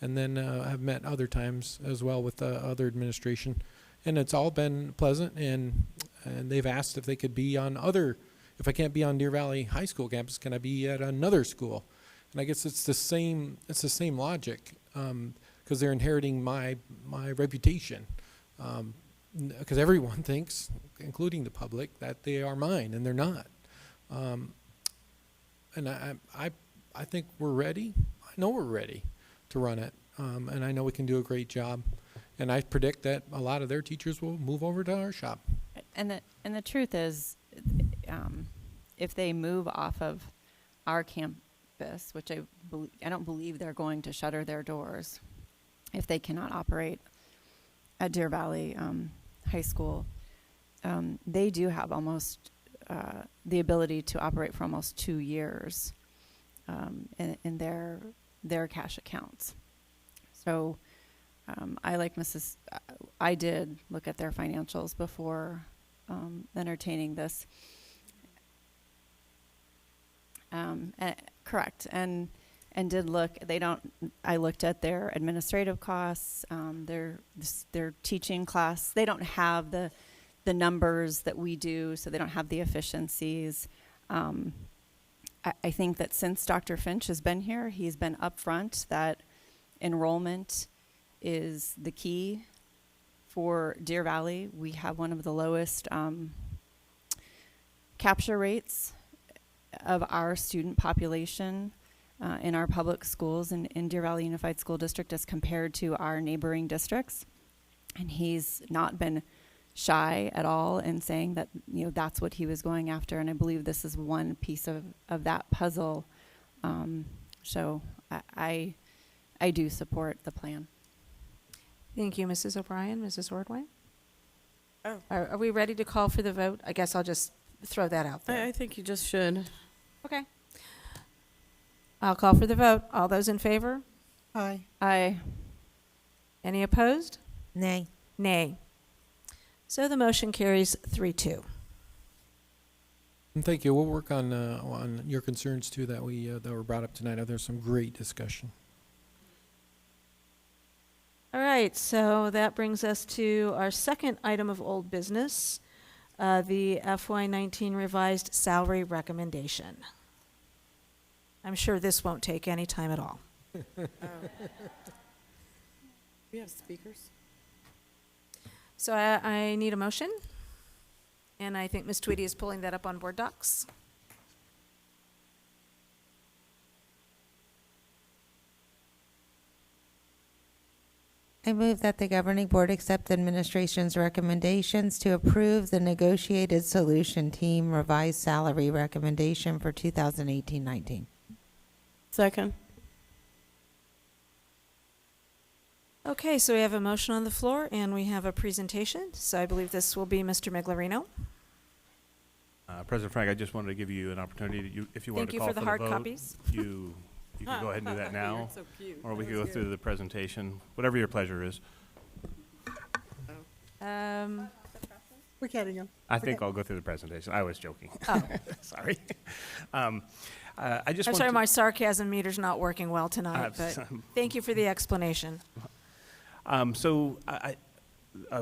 And then I've met other times as well with other administration, and it's all been pleasant. And they've asked if they could be on if I can't be on Deer Valley High School campus, can I be at another school? And I guess it's the same logic, because they're inheriting my reputation. Because everyone thinks, including the public, that they are mine, and they're not. And I think we're ready. I know we're ready to run it, and I know we can do a great job, and I predict that a lot of their teachers will move over to our shop. And the truth is, if they move off of our campus, which I don't believe they're going to shutter their doors if they cannot operate at Deer Valley High School, they do have almost the ability to operate for almost 2 years in their cash accounts. So I did look at their financials before entertaining this. Correct. And did look, I looked at their administrative costs, their teaching class. They don't have the numbers that we do, so they don't have the efficiencies. I think that since Dr. Finch has been here, he's been upfront that enrollment is the key for Deer Valley. We have one of the lowest capture rates of our student population in our public schools in Deer Valley Unified School District as compared to our neighboring districts. And he's not been shy at all in saying that, that's what he was going after. And I believe this is one piece of that puzzle. So I do support the plan. Thank you, Mrs. O'Brien. Mrs. Ordway? Oh. Are we ready to call for the vote? I guess I'll just throw that out there. I think you just should. Okay. I'll call for the vote. All those in favor? Aye. Aye. Any opposed? Nay. Nay. So the motion carries 3-2. And thank you. We'll work on your concerns too that were brought up tonight. There's some great discussion. All right, so that brings us to our second item of old business, the FY19 revised salary recommendation. I'm sure this won't take any time at all. We have speakers. So I need a motion, and I think Ms. Tweedy is pulling that up on board docs. I move that the governing board accept the administration's recommendations to approve the negotiated solution team revised salary recommendation for 2018-19. Second. Okay, so we have a motion on the floor, and we have a presentation. So I believe this will be Mr. Miglarino. President Frank, I just wanted to give you an opportunity, if you wanted to call for the vote. Thank you for the hard copies. You can go ahead and do that now, So cute. or we That can go was through good. the presentation, whatever your pleasure is. We're kidding him. I think I'll go through the presentation. I was joking. Oh. Sorry. I just I'm want sorry, to- my sarcasm meter's not working well tonight, but I'm- thank you for the explanation. So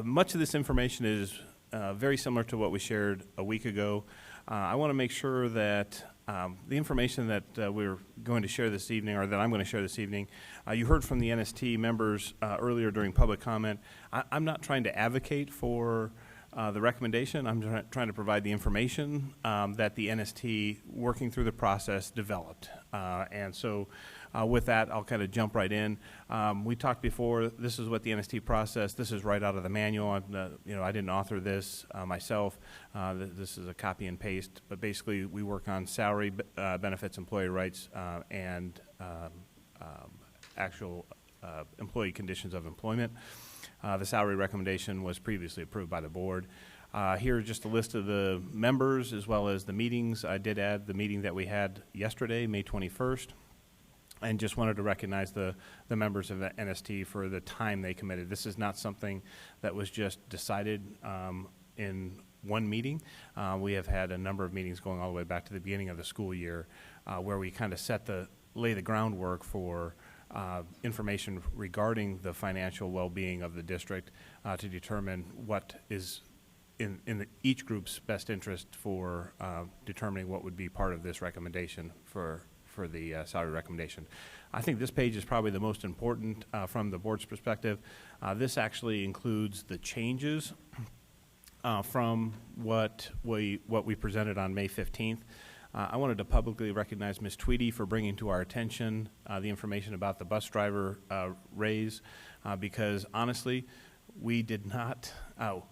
much of this information is very similar to what we shared a week ago. I want to make sure that the information that we're going to share this evening, or that I'm going to share this evening, you heard from the NST members earlier during public comment. I'm not trying to advocate for the recommendation. I'm trying to provide the information that the NST, working through the process, developed. And so with that, I'll kind of jump right in. We talked before, this is what the NST process, this is right out of the manual. I didn't author this myself. This is a copy and paste, but basically we work on salary, benefits, employee rights, and actual employee conditions of employment. The salary recommendation was previously approved by the board. Here's just a list of the members as well as the meetings. I did add the meeting that we had yesterday, May 21st, and just wanted to recognize the members of the NST for the time they committed. This is not something that was just decided in one meeting. We have had a number of meetings going all the way back to the beginning of the school year where we kind of lay the groundwork for information regarding the financial well-being of the district to determine what is in each group's best interest for determining what would be part of this recommendation for the salary recommendation. I think this page is probably the most important from the board's perspective. This actually includes the changes from what we presented on May 15th. I wanted to publicly recognize Ms. Tweedy for bringing to our attention the information about the bus driver raise because honestly, we did not,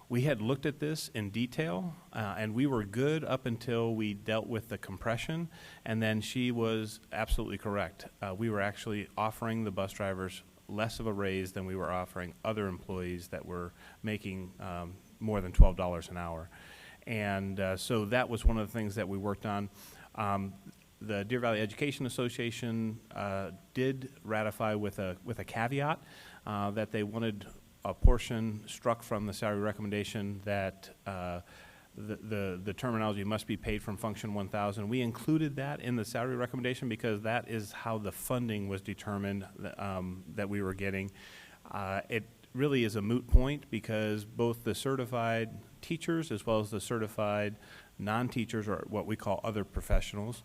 we had looked at this in detail and we were good up until we dealt with the compression, and then she was absolutely correct. We were actually offering the bus drivers less of a raise than we were offering other employees that were making more than $12 an hour. And so that was one of the things that we worked on. The Deer Valley Education Association did ratify with a caveat that they wanted a portion struck from the salary recommendation that the terminology must be paid from Function 1000. We included that in the salary recommendation because that is how the funding was determined that we were getting. It really is a moot point because both the certified teachers as well as the certified non-teachers, or what we call other professionals,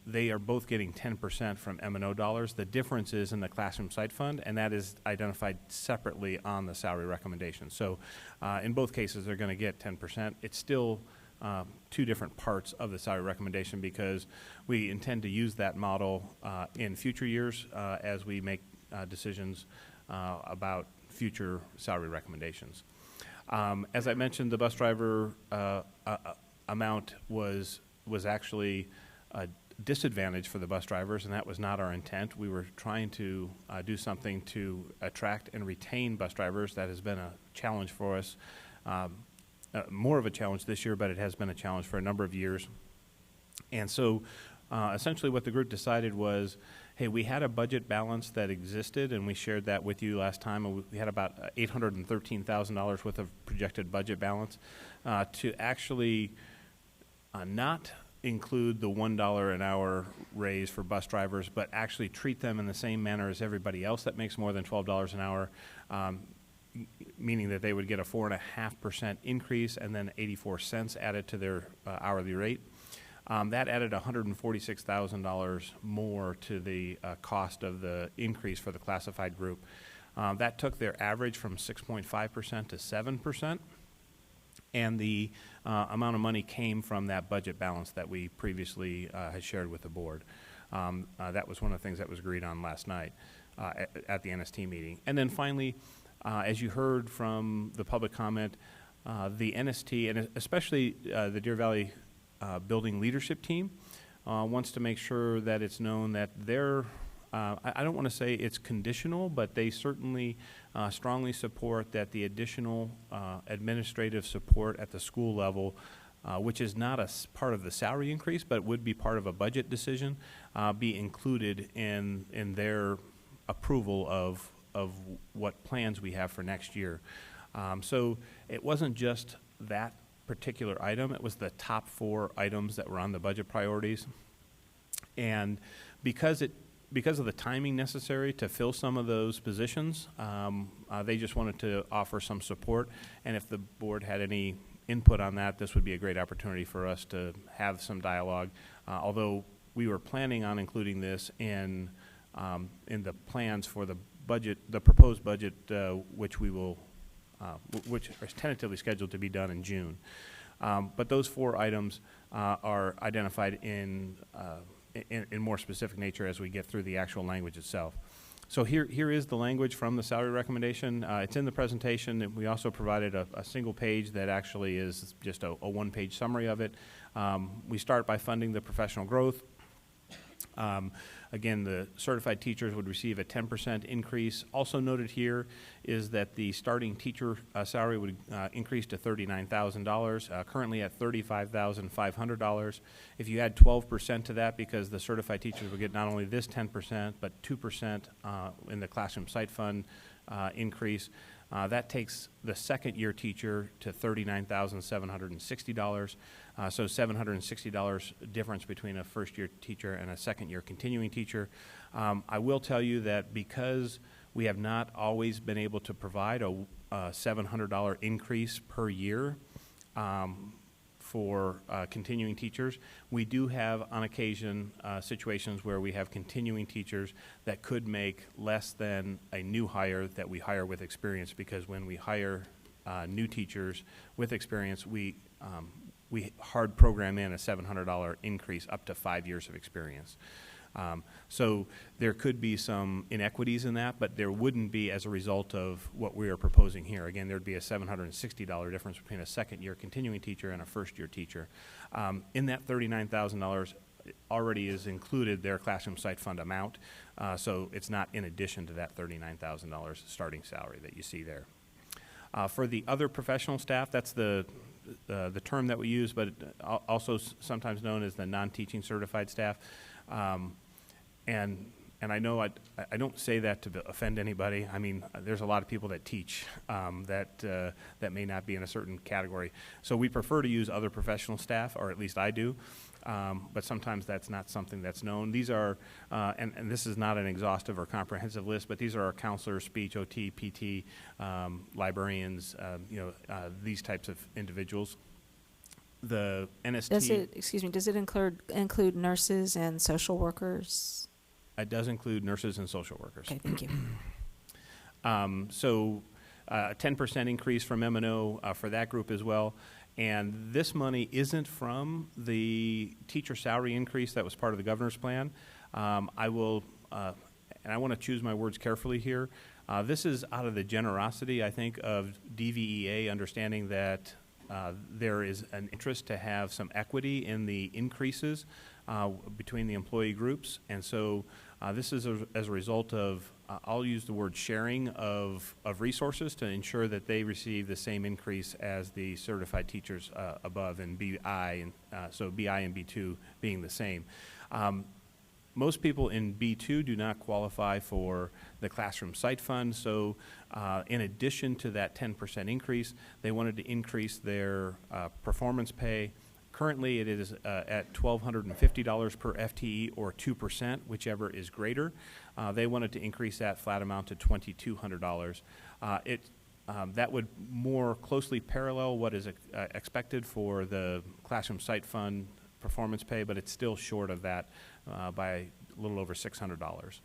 they are both getting 10% from M&O dollars. The difference is in the classroom site fund, and that is identified separately on the salary recommendation. So in both cases, they're going to get 10%. It's still two different parts of the salary recommendation because we intend to use that model in future years as we make decisions about future salary recommendations. As I mentioned, the bus driver amount was actually a disadvantage for the bus drivers, and that was not our intent. We were trying to do something to attract and retain bus drivers. That has been a challenge for us, more of a challenge this year, but it has been a challenge for a number of years. And so essentially what the group decided was, hey, we had a budget balance that existed, and we shared that with you last time. And we had about $813,000 worth of projected budget balance to actually not include the $1 an hour raise for bus drivers, but actually treat them in the same manner as everybody else that makes more than $12 an hour, meaning that they would get a 4.5% increase and then 84 cents added to their hourly rate. That added $146,000 more to the cost of the increase for the classified group. That took their average from 6.5% to 7%. And the amount of money came from that budget balance that we previously had shared with the board. That was one of the things that was agreed on last night at the NST meeting. And then finally, as you heard from the public comment, the NST, and especially the Deer Valley Building Leadership Team, wants to make sure that it's known that they're, I don't want to say it's conditional, but they certainly strongly support that the additional administrative support at the school level, which is not a part of the salary increase, but would be part of a budget decision, be included in their approval of what plans we have for next year. So it wasn't just that particular item, it was the top 4 items that were on the budget priorities. And because of the timing necessary to fill some of those positions, they just wanted to offer some support. And if the board had any input on that, this would be a great opportunity for us to have some dialogue. Although we were planning on including this in the plans for the budget, the proposed budget, which is tentatively scheduled to be done in June. But those 4 items are identified in more specific nature as we get through the actual language itself. So here is the language from the salary recommendation. It's in the presentation, and we also provided a single page that actually is just a one-page summary of it. We start by funding the professional growth. Again, the certified teachers would receive a 10% increase. Also noted here is that the starting teacher salary would increase to $39,000, currently at $35,500. If you add 12% to that, because the certified teachers would get not only this 10%, but 2% in the classroom site fund increase, that takes the second-year teacher to $39,760. So $760 difference between a first-year teacher and a second-year continuing teacher. I will tell you that because we have not always been able to provide a $700 increase per year for continuing teachers, we do have on occasion situations where we have continuing teachers that could make less than a new hire that we hire with experience, because when we hire new teachers with experience, we hard program in a $700 increase up to 5 years of experience. So there could be some inequities in that, but there wouldn't be as a result of what we are proposing here. Again, there would be a $760 difference between a second-year continuing teacher and a first-year teacher. In that $39,000 already is included their classroom site fund amount, so it's not in addition to that $39,000 starting salary that you see there. For the other professional staff, that's the term that we use, but also sometimes known as the non-teaching certified staff. And I know I don't say that to offend anybody. I mean, there's a lot of people that teach that may not be in a certain category. So we prefer to use other professional staff, or at least I do. But sometimes that's not something that's known. These are, and this is not an exhaustive or comprehensive list, but these are our counselors, speech, OT, PT, librarians, these types of individuals. The NST. Does it include nurses and social workers? It does include nurses and social workers. Okay, thank you. So a 10% increase from M&O for that group as well. And this money isn't from the teacher salary increase that was part of the governor's plan. I will, and I want to choose my words carefully here. This is out of the generosity, I think, of DVEA, understanding that there is an interest to have some equity in the increases between the employee groups. And so this is as a result of, I'll use the word sharing of resources to ensure that they receive the same increase as the certified teachers above in BI, and so BI and B2 being the same. Most people in B2 do not qualify for the classroom site fund, so in addition to that 10% increase, they wanted to increase their performance pay. Currently, it is at $1,250 per FTE, or 2%, whichever is greater. They wanted to increase that flat amount to $2,200. That would more closely parallel what is expected for the classroom site fund performance pay, but it's still short of that by a little over $600.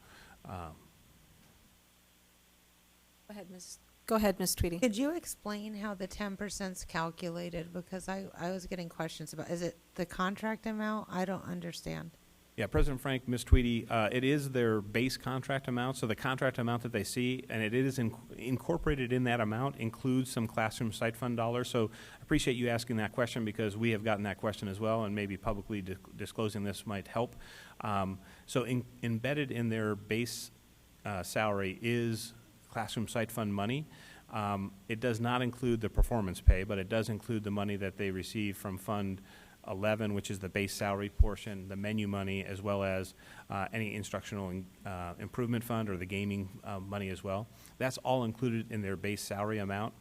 Go ahead, Ms. Tweedy. Could you explain how the 10% is calculated? Because I was getting questions about, is it the contract amount? I don't understand. Yeah, President Frank, Ms. Tweedy, it is their base contract amount, so the contract amount that they see, and it is incorporated in that amount, includes some classroom site fund dollars. So I appreciate you asking that question because we have gotten that question as well, and maybe publicly disclosing this might help. So embedded in their base salary is classroom site fund money. It does not include the performance pay, but it does include the money that they receive from Fund 11, which is the base salary portion, the menu money, as well as any instructional improvement fund or the gaming money as well. That's all included in their base salary amount.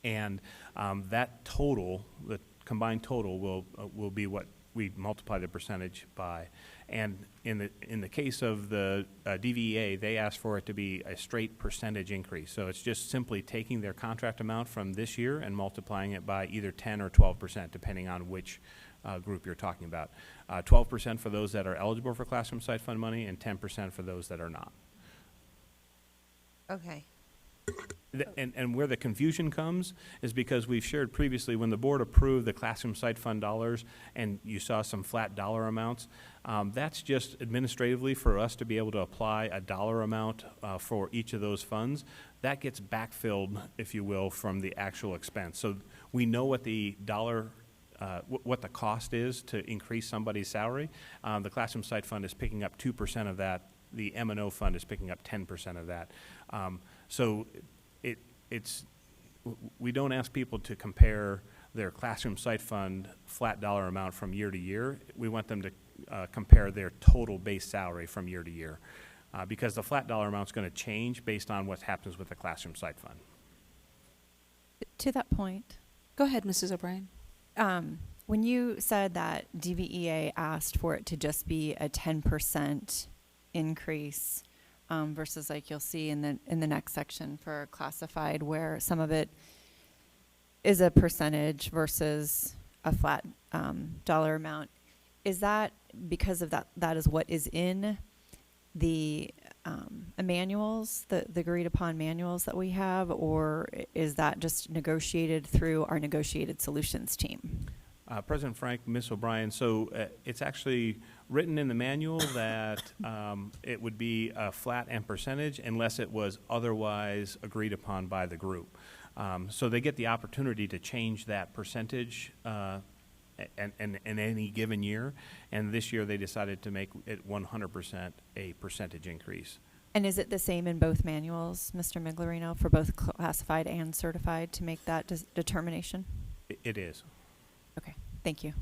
And that total, the combined total, will be what we multiply the percentage by. And in the case of the DVEA, they asked for it to be a straight percentage increase. So it's just simply taking their contract amount from this year and multiplying it by either 10 or 12%, depending on which group you're talking about. 12% for those that are eligible for classroom site fund money and 10% for those that are not. Okay. And where the confusion comes is because we've shared previously when the board approved the classroom site fund dollars and you saw some flat dollar amounts, that's just administratively for us to be able to apply a dollar amount for each of those funds. That gets backfilled, if you will, from the actual expense. So we know what the dollar what the cost is to increase somebody's salary. The classroom site fund is picking up 2% of that. The M&O fund is picking up 10% of that. So we don't ask people to compare their classroom site fund flat dollar amount from year to year. We want them to compare their total base salary from year to year because the flat dollar amount is going to change based on what happens with the classroom site fund. To that point, Go ahead, Mrs. O'Brien. when you said that DVEA asked for it to just be a 10% increase, versus like you'll see in the next section for classified where some of it is a percentage versus a flat dollar amount. Is that because of that is what is in the manuals, the agreed upon manuals that we have, or is that just negotiated through our negotiated solutions team? President Frank, Ms. O'Brien, so it's actually written in the manual that it would be a flat and percentage unless it was otherwise agreed upon by the group. So they get the opportunity to change that percentage in any given year, and this year they decided to make it 100% a percentage increase. And is it the same in both manuals, Mr. Miglerino, for both classified and certified to make that determination? It is. Okay, thank you.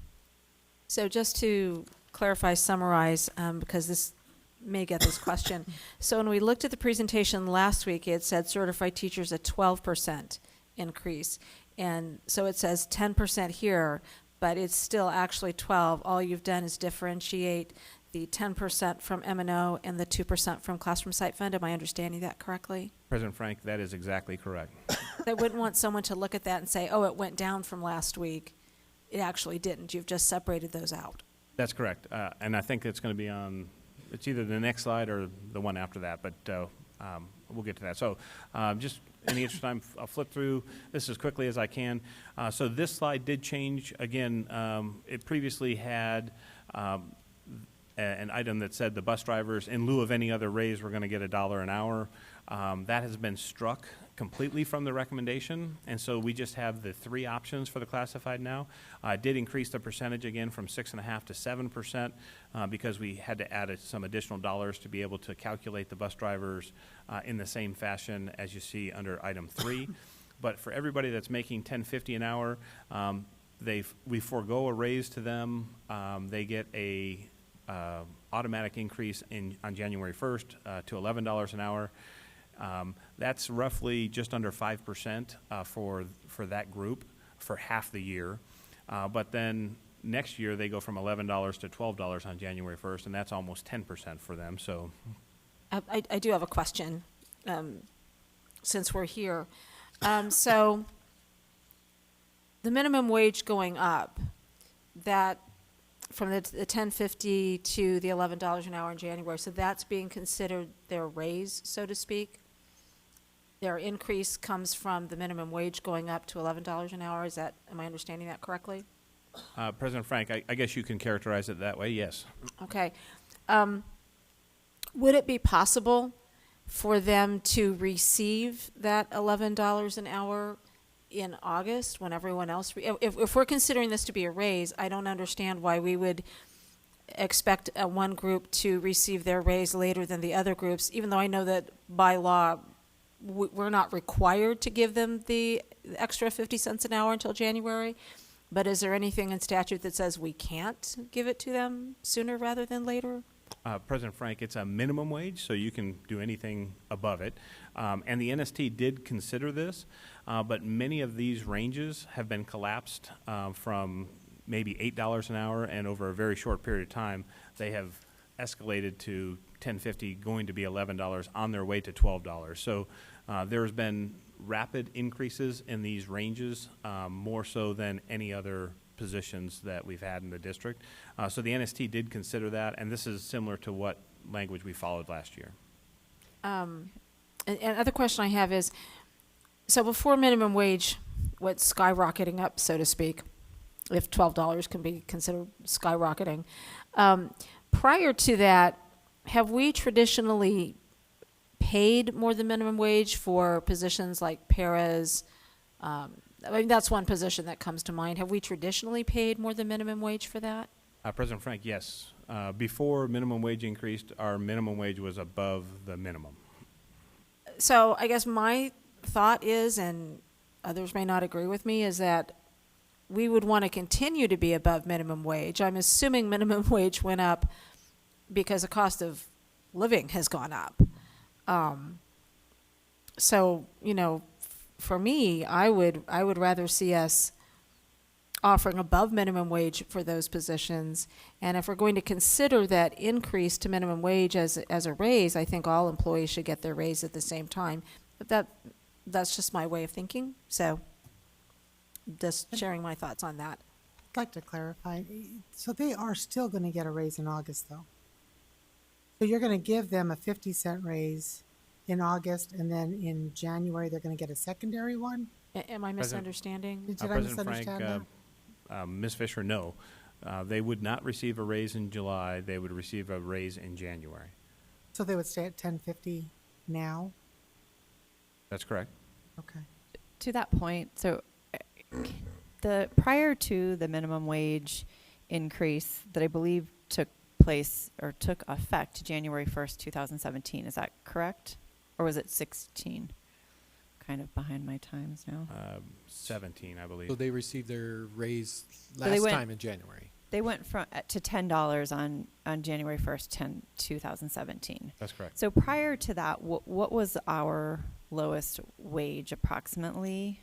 So just to clarify, summarize, because this may get this question. So when we looked at the presentation last week, it said certified teachers at 12% increase. And so it says 10% here, but it's still actually 12. All you've done is differentiate the 10% from M&O and the 2% from classroom site fund. Am I understanding that correctly? President Frank, that is exactly correct. I wouldn't want someone to look at that and say, oh, it went down from last week. It actually didn't. You've just separated those out. That's correct. And I think it's going to be on, it's either the next slide or the one after that, but we'll get to that. So just in the interest of time, I'll flip through this as quickly as I can. So this slide did change. Again, it previously had an item that said the bus drivers, in lieu of any other raise, we're going to get $1 an hour. That has been struck completely from the recommendation, and so we just have the three options for the classified now. Did increase the percentage again from 6.5% to 7% because we had to add some additional dollars to be able to calculate the bus drivers in the same fashion as you see under item 3. But for everybody that's making $10.50 an hour, we forego a raise to them. They get a automatic increase on January 1st to $11 an hour. That's roughly just under 5% for that group for half the year. But then next year they go from $11 to $12 on January 1st, and that's almost 10% for them. So, I do have a question since we're here. So the minimum wage going up, that from the $10.50 to the $11 an hour in January, so that's being considered their raise, so to speak? their increase comes from the minimum wage going up to $11 an hour. Am I understanding that correctly? President Frank, I guess you can characterize it that way, yes. Okay. Would it be possible for them to receive that $11 an hour in August when everyone else, if we're considering this to be a raise, I don't understand why we would expect one group to receive their raise later than the other groups, even though I know that by law we're not required to give them the extra 50 cents an hour until January. But is there anything in statute that says we can't give it to them sooner rather than later? President Frank, it's a minimum wage, so you can do anything above it. And the NST did consider this, but many of these ranges have been collapsed from maybe $8 an hour, and over a very short period of time, they have escalated to $10.50, going to be $11, on their way to $12. So there's been rapid increases in these ranges, more so than any other positions that we've had in the district. So the NST did consider that, and this is similar to what language we followed last year. And other question I have is, so before minimum wage went skyrocketing up, so to speak, if $12 can be considered skyrocketing, prior to that, have we traditionally paid more than minimum wage for positions like paras? I mean, that's one position that comes to mind. Have we traditionally paid more than minimum wage for that? President Frank, yes. Before minimum wage increased, our minimum wage was above the minimum. So I guess my thought is, and others may not agree with me, is that we would want to continue to be above minimum wage. I'm assuming minimum wage went up because the cost of living has gone up. So, you know, for me, I would rather see us offering above minimum wage for those positions. And if we're going to consider that increase to minimum wage as a raise, I think all employees should get their raise at the same time. But that's just my way of thinking. So just sharing my thoughts on that. I'd like to clarify. So they are still going to get a raise in August, though. So you're going to give them a 50-cent raise in August, and then in January they're going to get a secondary one? Am I misunderstanding? Did I President misunderstand Frank, Ms. Fisher, no. They would not receive a raise in July. They would receive a raise in January. So they would stay at $10.50 now? That's correct. Okay. To that point, so the prior to the minimum wage increase that I believe took place or took effect January 1st, 2017, is that correct? Or was it 16? Kind of behind my times now. 17, I believe. So they received their raise So last time in January. They went to $10 on January 1st, 2017. That's correct. So prior to that, what was our lowest wage approximately?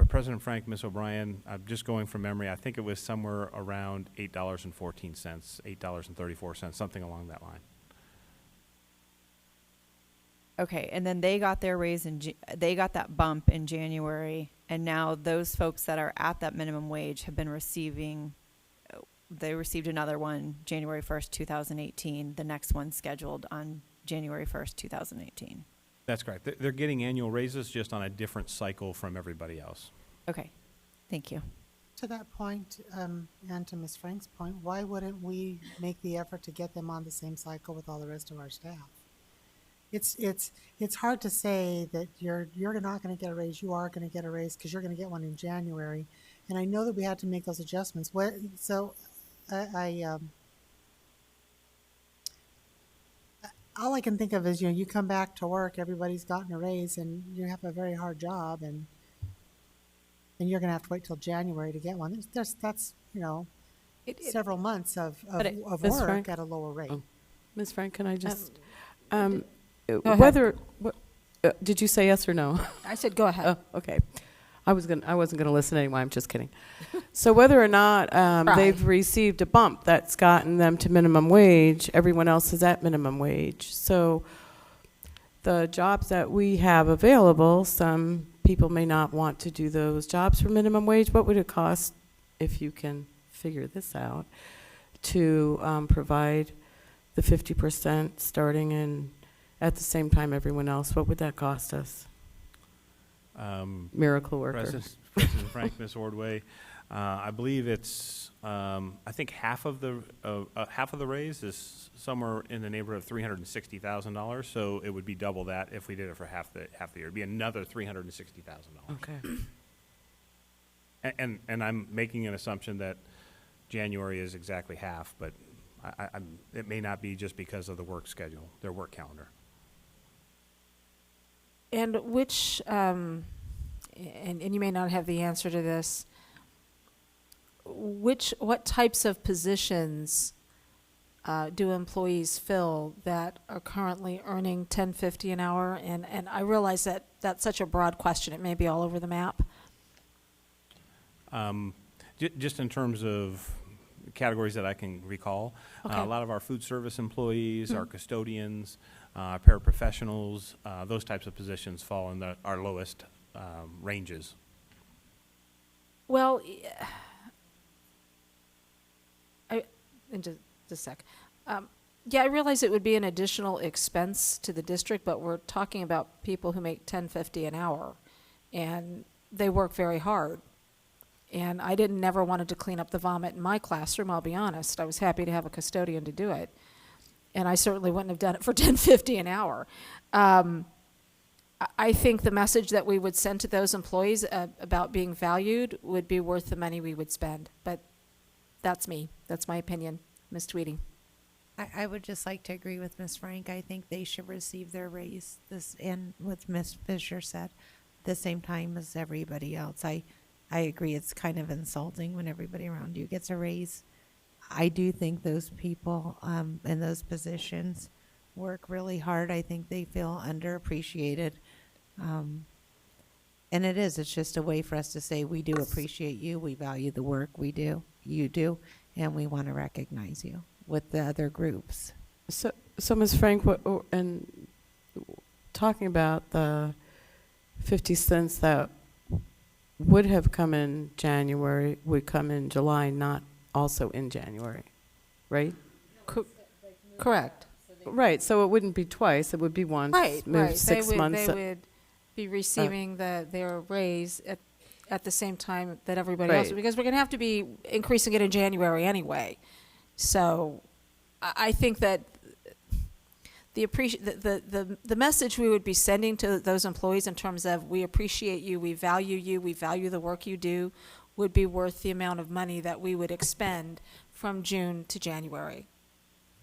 President Frank, Ms. O'Brien, I'm just going from memory. I think it was somewhere around $8.14, $8.34, something along that line. Okay, and then they got their raise they got that bump in January, and now those folks that are at that minimum wage have been receiving. They received another one January 1st, 2018. The next one scheduled on January 1st, 2018. That's correct. They're getting annual raises, just on a different cycle from everybody else. Okay, thank you. To that point, and to Ms. Frank's point, why wouldn't we make the effort to get them on the same cycle with all the rest of our staff? It's hard to say that you're not going to get a raise. You are going to get a raise because you're going to get one in January, and I know that we had to make those adjustments. All I can think of is, you come back to work, everybody's gotten a raise, and you have a very hard job, and you're going to have to wait till January to get one. That's several months of Ms. work Frank? at a lower rate. Ms. Frank, can I just, ahead. did you say yes or no? I said go ahead. Oh, okay. I wasn't gonna listen anyway. I'm just kidding. So whether or not they've received a bump that's gotten them to minimum wage, everyone else is at minimum wage. So the jobs that we have available, some people may not want to do those jobs for minimum wage. What would it cost, if you can figure this out, to provide the 50% starting in at the same time everyone else, what would that cost us? Miracle worker. President Frank, Ms. Ordway, I believe it's, I think half of the raise is somewhere in the neighborhood of $360,000. So it would be double that if we did it for half the year. It'd be another $360,000. Okay. And I'm making an assumption that January is exactly half, but it may not be just because of the work schedule, their work calendar. And which, and you may not have the answer to this, what types of positions do employees fill that are currently earning $10.50 an hour? And I realize that that's such a broad question. It may be all over the map. Just in terms of categories that I can recall, Okay. a lot of our food service employees, our custodians, paraprofessionals, those types of positions fall in our lowest ranges. Well, in just a sec. Yeah, I realize it would be an additional expense to the district, but we're talking about people who make $10.50 an hour, and they work very hard. And I never wanted to clean up the vomit in my classroom, I'll be honest. I was happy to have a custodian to do it. And I certainly wouldn't have done it for $10.50 an hour. I think the message that we would send to those employees about being valued would be worth the money we would spend. But that's me. That's my opinion. Ms. Tweedy. I would just like to agree with Ms. Frank. I think they should receive their raise and what Ms. Fisher said, the same time as everybody else. I agree it's kind of insulting when everybody around you gets a raise. I do think those people in those positions work really hard. I think they feel underappreciated. And it's just a way for us to say we do appreciate you, we value the work you do, and we want to recognize you with the other groups. So Ms. Frank, and talking about the 50 cents that would have come in January would come in July, not also in January, right? Correct. Right, so it wouldn't be twice, it would be once, Right. maybe 6 months. They would be receiving their raise at the same time that everybody else, Right. because we're going to have to be increasing it in January anyway. So I think that the message we would be sending to those employees in terms of we appreciate you, we value the work you do, would be worth the amount of money that we would expend from June to January.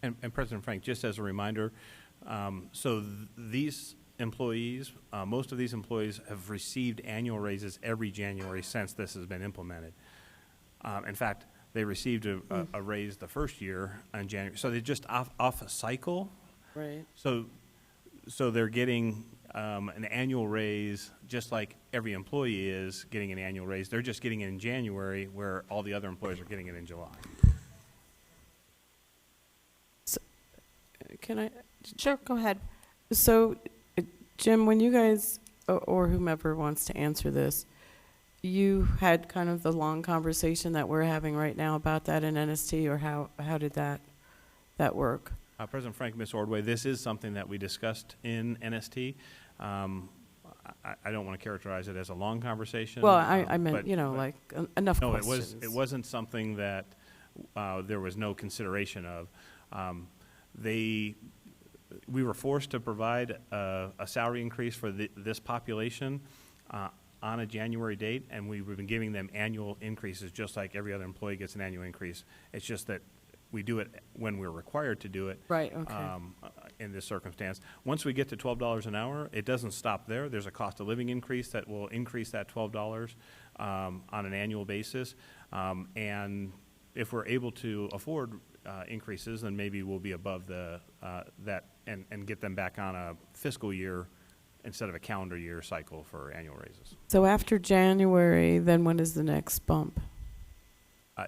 And President Frank, just as a reminder, these employees, most of these employees have received annual raises every January since this has been implemented. In fact, they received a raise the first year in January, so they're just off a cycle. Right. So they're getting an annual raise just like every employee is getting an annual raise. They're just getting it in January where all the other employees are getting it in July. Can I? Sure, go ahead. So, Jim, when you guys, or whomever wants to answer this, you had kind of the long conversation that we're having right now about that in NST, or how did that work? President Frank, Ms. Ordway, this is something that we discussed in NST. I don't want to characterize it as a long conversation. Well, I meant, like enough questions. No, it wasn't something that there was no consideration of. We were forced to provide a salary increase for this population on a January date, and we've been giving them annual increases just like every other employee gets an annual increase. It's just that we do it when we're required to do it. Right, okay. In this circumstance. Once we get to $12 an hour, it doesn't stop there. There's a cost of living increase that will increase that $12 on an annual basis. And if we're able to afford increases, then maybe we'll be above that and get them back on a fiscal year instead of a calendar year cycle for annual raises. So after January, then when is the next bump?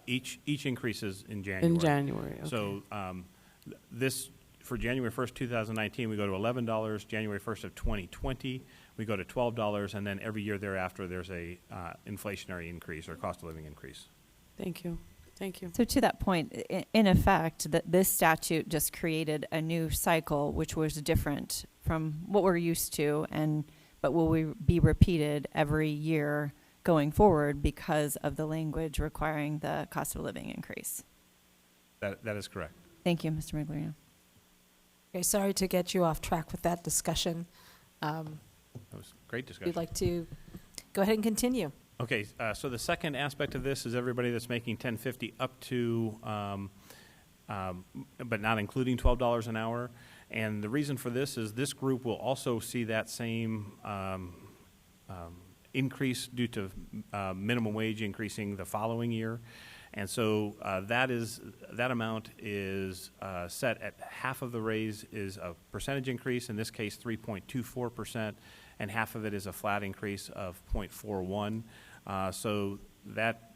Each increase is in January. In January, okay. So this, for January 1st, 2019, we go to $11. January 1st of 2020, we go to $12, and then every year thereafter there's a inflationary increase or cost of living increase. Thank you. Thank you. So to that point, in effect, that this statute just created a new cycle, which was different from what we're used to, but will we be repeated every year going forward because of the language requiring the cost of living increase? That is correct. Thank you, Mr. Miglierino. Okay, sorry to get you off track with that discussion. That was a great discussion. We'd like to go ahead and continue. Okay, so the second aspect of this is everybody that's making $10.50 up to, but not including $12 an hour. And the reason for this is this group will also see that same increase due to minimum wage increasing the following year. And so that amount is set at half of the raise is a percentage increase, in this case 3.24%, and half of it is a flat increase of 0.41. So that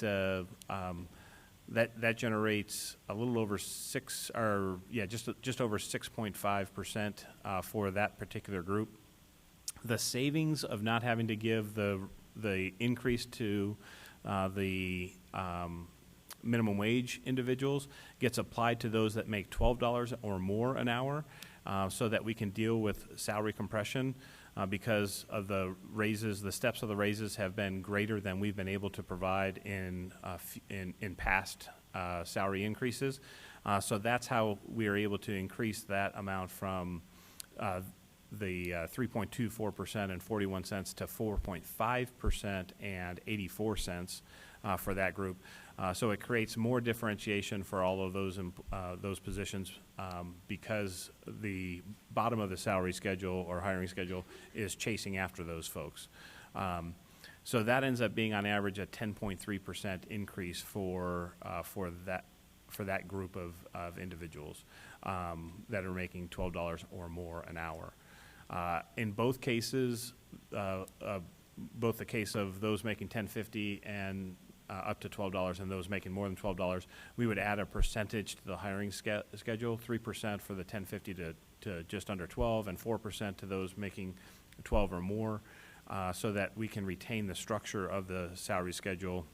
generates a little over just over 6.5% for that particular group. The savings of not having to give the increase to the minimum wage individuals gets applied to those that make $12 or more an hour, so that we can deal with salary compression because of the raises. The steps of the raises have been greater than we've been able to provide in past salary increases. So that's how we are able to increase that amount from the 3.24% and 41 cents to 4.5% and 84 cents for that group. So it creates more differentiation for all of those positions because the bottom of the salary schedule or hiring schedule is chasing after those folks. So that ends up being on average a 10.3% increase for that group of individuals that are making $12 or more an hour. In both cases, both the case of those making $10.50 and up to $12 and those making more than $12, we would add a percentage to the hiring schedule, 3% for the $10.50 to just under 12 and 4% to those making 12 or more, so that we can retain the structure of the salary schedule,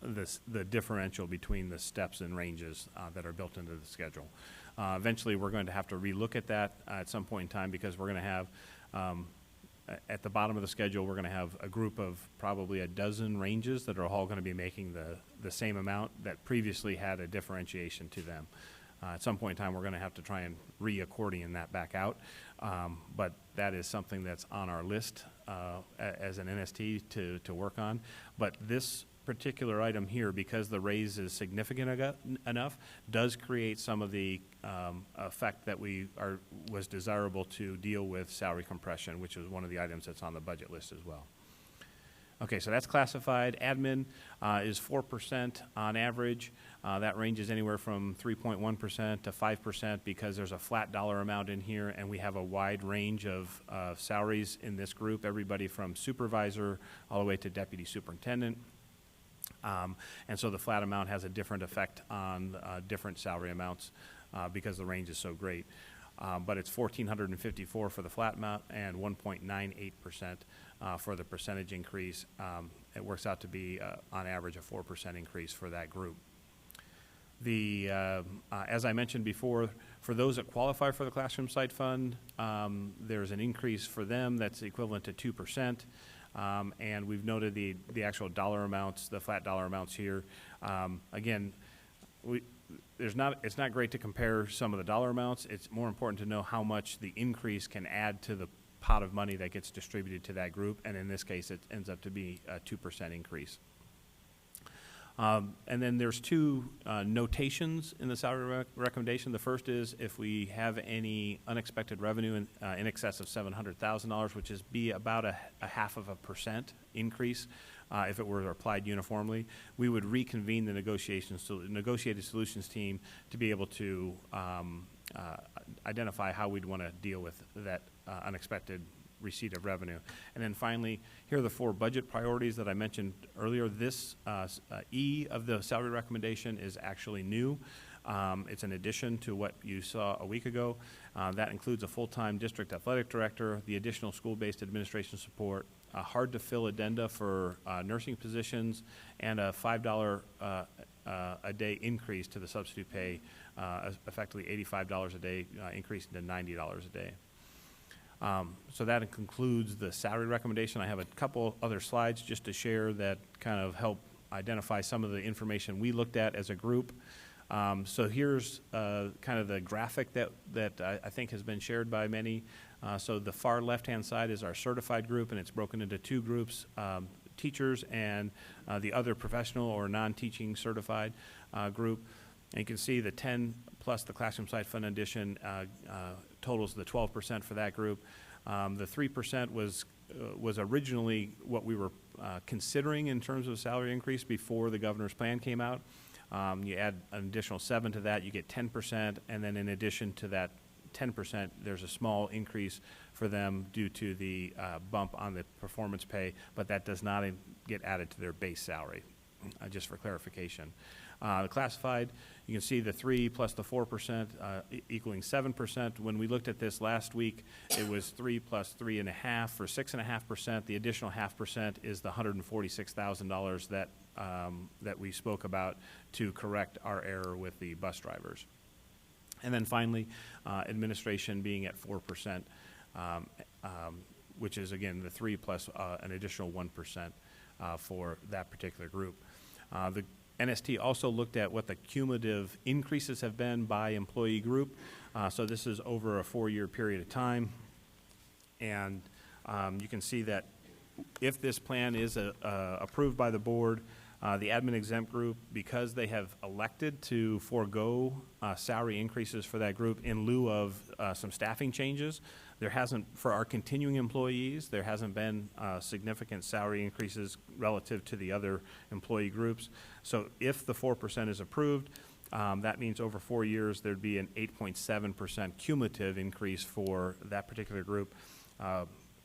the differential between the steps and ranges that are built into the schedule. Eventually, we're going to have to relook at that at some point in time because we're going to have at the bottom of the schedule, we're going to have a group of probably a dozen ranges that are all going to be making the same amount that previously had a differentiation to them. At some point in time, we're going to have to try and re-accordion that back out. But that is something that's on our list as an NST to work on. But this particular item here, because the raise is significant enough, does create some of the effect that was desirable to deal with salary compression, which is one of the items that's on the budget list as well. Okay, so that's classified. Admin is 4% on average. That ranges anywhere from 3.1% to 5% because there's a flat dollar amount in here, and we have a wide range of salaries in this group, everybody from supervisor all the way to deputy superintendent. And so the flat amount has a different effect on different salary amounts because the range is so great. But it's $1,454 for the flat amount and 1.98% for the percentage increase. It works out to be, on average, a 4% increase for that group. As I mentioned before, for those that qualify for the Classroom Site Fund, there's an increase for them that's equivalent to 2%. And we've noted the actual dollar amounts, the flat dollar amounts here. Again, it's not great to compare some of the dollar amounts. It's more important to know how much the increase can add to the pot of money that gets distributed to that group. And in this case, it ends up to be a 2% increase. And then there's two notations in the salary recommendation. The first is if we have any unexpected revenue in excess of $700,000, which is about a 0.5% increase if it were applied uniformly, we would reconvene the negotiated solutions team to be able to identify how we'd want to deal with that unexpected receipt of revenue. And then finally, here are the 4 budget priorities that I mentioned earlier. This E of the salary recommendation is actually new. It's an addition to what you saw a week ago. That includes a full-time district athletic director, the additional school-based administration support, a hard-to-fill addenda for nursing positions, and a $5 a day increase to the substitute pay, effectively $85 a day, increasing to $90 a day. So that concludes the salary recommendation. I have a couple other slides just to share that kind of help identify some of the information we looked at as a group. So here's kind of the graphic that I think has been shared by many. So the far left-hand side is our certified group, and it's broken into two groups, teachers and the other professional or non-teaching certified group. And you can see the 10 plus the classroom side fund addition totals the 12% for that group. The 3% was originally what we were considering in terms of salary increase before the governor's plan came out. You add an additional 7 to that, you get 10%, and then in addition to that 10%, there's a small increase for them due to the bump on the performance pay, but that does not get added to their base salary, just for clarification. The classified, you can see the 3 plus the 4% equaling 7%. When we looked at this last week, it was 3 plus 3.5 for 6.5%. The additional 0.5% is the $146,000 that we spoke about to correct our error with the bus drivers. And then finally, administration being at 4%, which is again the 3 plus an additional 1% for that particular group. The NST also looked at what the cumulative increases have been by employee group. So this is over a 4-year period of time. And you can see that if this plan is approved by the board, the admin exempt group, because they have elected to forego salary increases for that group in lieu of some staffing changes, there hasn't, for our continuing employees, there hasn't been significant salary increases relative to the other employee groups. So if the 4% is approved, that means over 4 years there'd be an 8.7% cumulative increase for that particular group.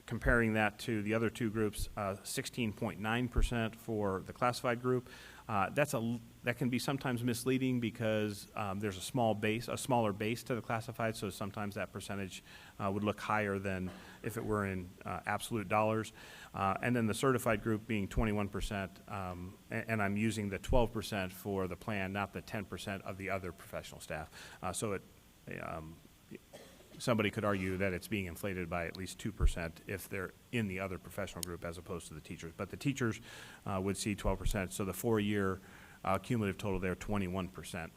Comparing that to the other two groups, 16.9% for the classified group. That can be sometimes misleading because there's a smaller base to the classified, so sometimes that percentage would look higher than if it were in absolute dollars. And then the certified group being 21%, and I'm using the 12% for the plan, not the 10% of the other professional staff. Somebody could argue that it's being inflated by at least 2% if they're in the other professional group as opposed to the teachers. But the teachers would see 12%, so the 4-year cumulative total there, 21%.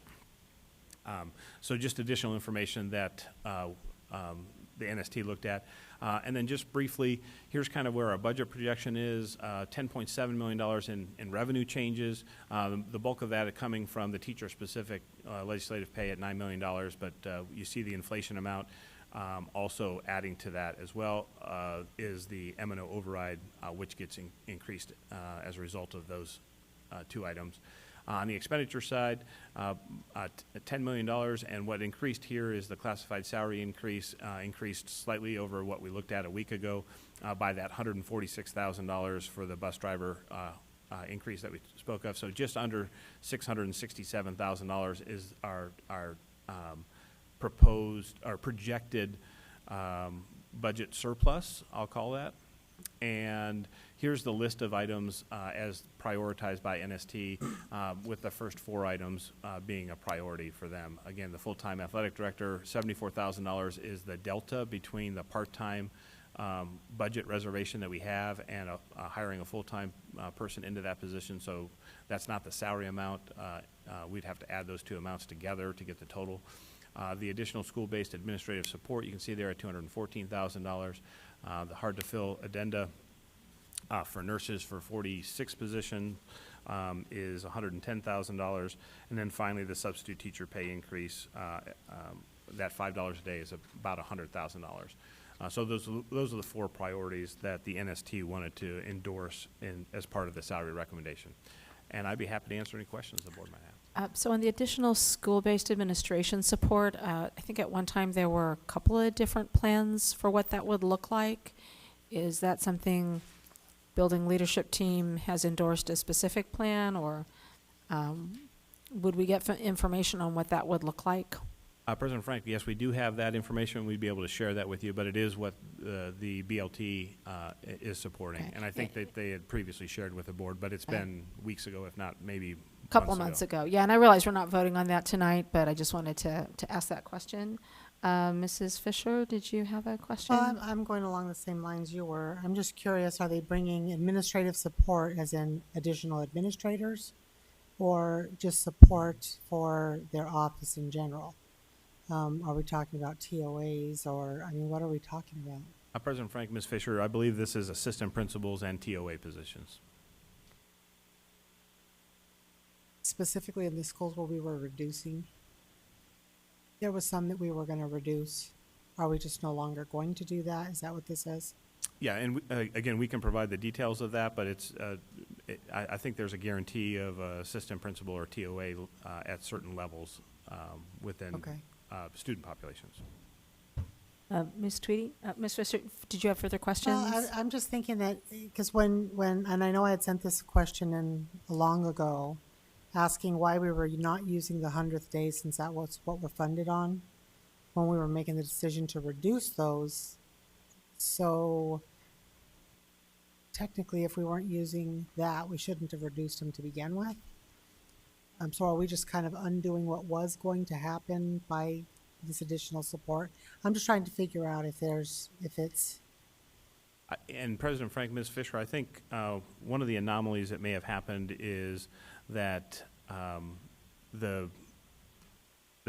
So just additional information that the NST looked at. And then just briefly, here's kind of where our budget projection is, $10.7 million in revenue changes. The bulk of that coming from the teacher-specific legislative pay at $9 million, but you see the inflation amount. Also adding to that as well is the M&O override, which gets increased as a result of those two items. On the expenditure side, $10 million, and what increased here is the classified salary increase, increased slightly over what we looked at a week ago by that $146,000 for the bus driver increase that we spoke of. So just under $667,000 is our proposed or projected budget surplus, I'll call that. And here's the list of items as prioritized by NST, with the first 4 items being a priority for them. Again, the full-time athletic director, $74,000 is the delta between the part-time budget reservation that we have and hiring a full-time person into that position. So that's not the salary amount. We'd have to add those two amounts together to get the total. The additional school-based administrative support, you can see there at $214,000. The hard-to-fill addenda for nurses for 46 positions is $110,000. And then finally, the substitute teacher pay increase, that $5 a day is about $100,000. So those are the 4 priorities that the NST wanted to endorse as part of the salary recommendation. And I'd be happy to answer any questions the board might have. So on the additional school-based administration support, I think at one time there were a couple of different plans for what that would look like. Is that something building leadership team has endorsed a specific plan, or would we get information on what that would look like? President Frank, yes, we do have that information. We'd be able to share that with you, but it is what the BLT is supporting. Okay. And I think that they had previously shared with the board, but it's been weeks ago, if not maybe Couple months ago. Yeah, and I realize we're not voting on that tonight, but I just wanted to ask that question. Mrs. Fisher, did you have a question? Well, I'm going along the same lines you were. I'm just curious, are they bringing administrative support as in additional administrators or just support for their office in general? Are we talking about TOAs or, I mean, what are we talking about? President Frank, Ms. Fisher, I believe this is assistant principals and TOA positions. Specifically in the schools where we were reducing, there was some that we were going to reduce. Are we just no longer going to do that? Is that what this is? Yeah, and again, we can provide the details of that, but it's, I think there's a guarantee of assistant principal or TOA at certain levels within student populations. Ms. Tweedy, Ms. Fisher, did you have further questions? Well, I'm just thinking that, because when, and I know I had sent this question in long ago, asking why we were not using the 100th day since that was what we're funded on when we were making the decision to reduce those. So technically, if we weren't using that, we shouldn't have reduced them to begin with. So are we just kind of undoing what was going to happen by this additional support? I'm just trying to figure out if it's. And President Frank, Ms. Fisher, I think one of the anomalies that may have happened is that the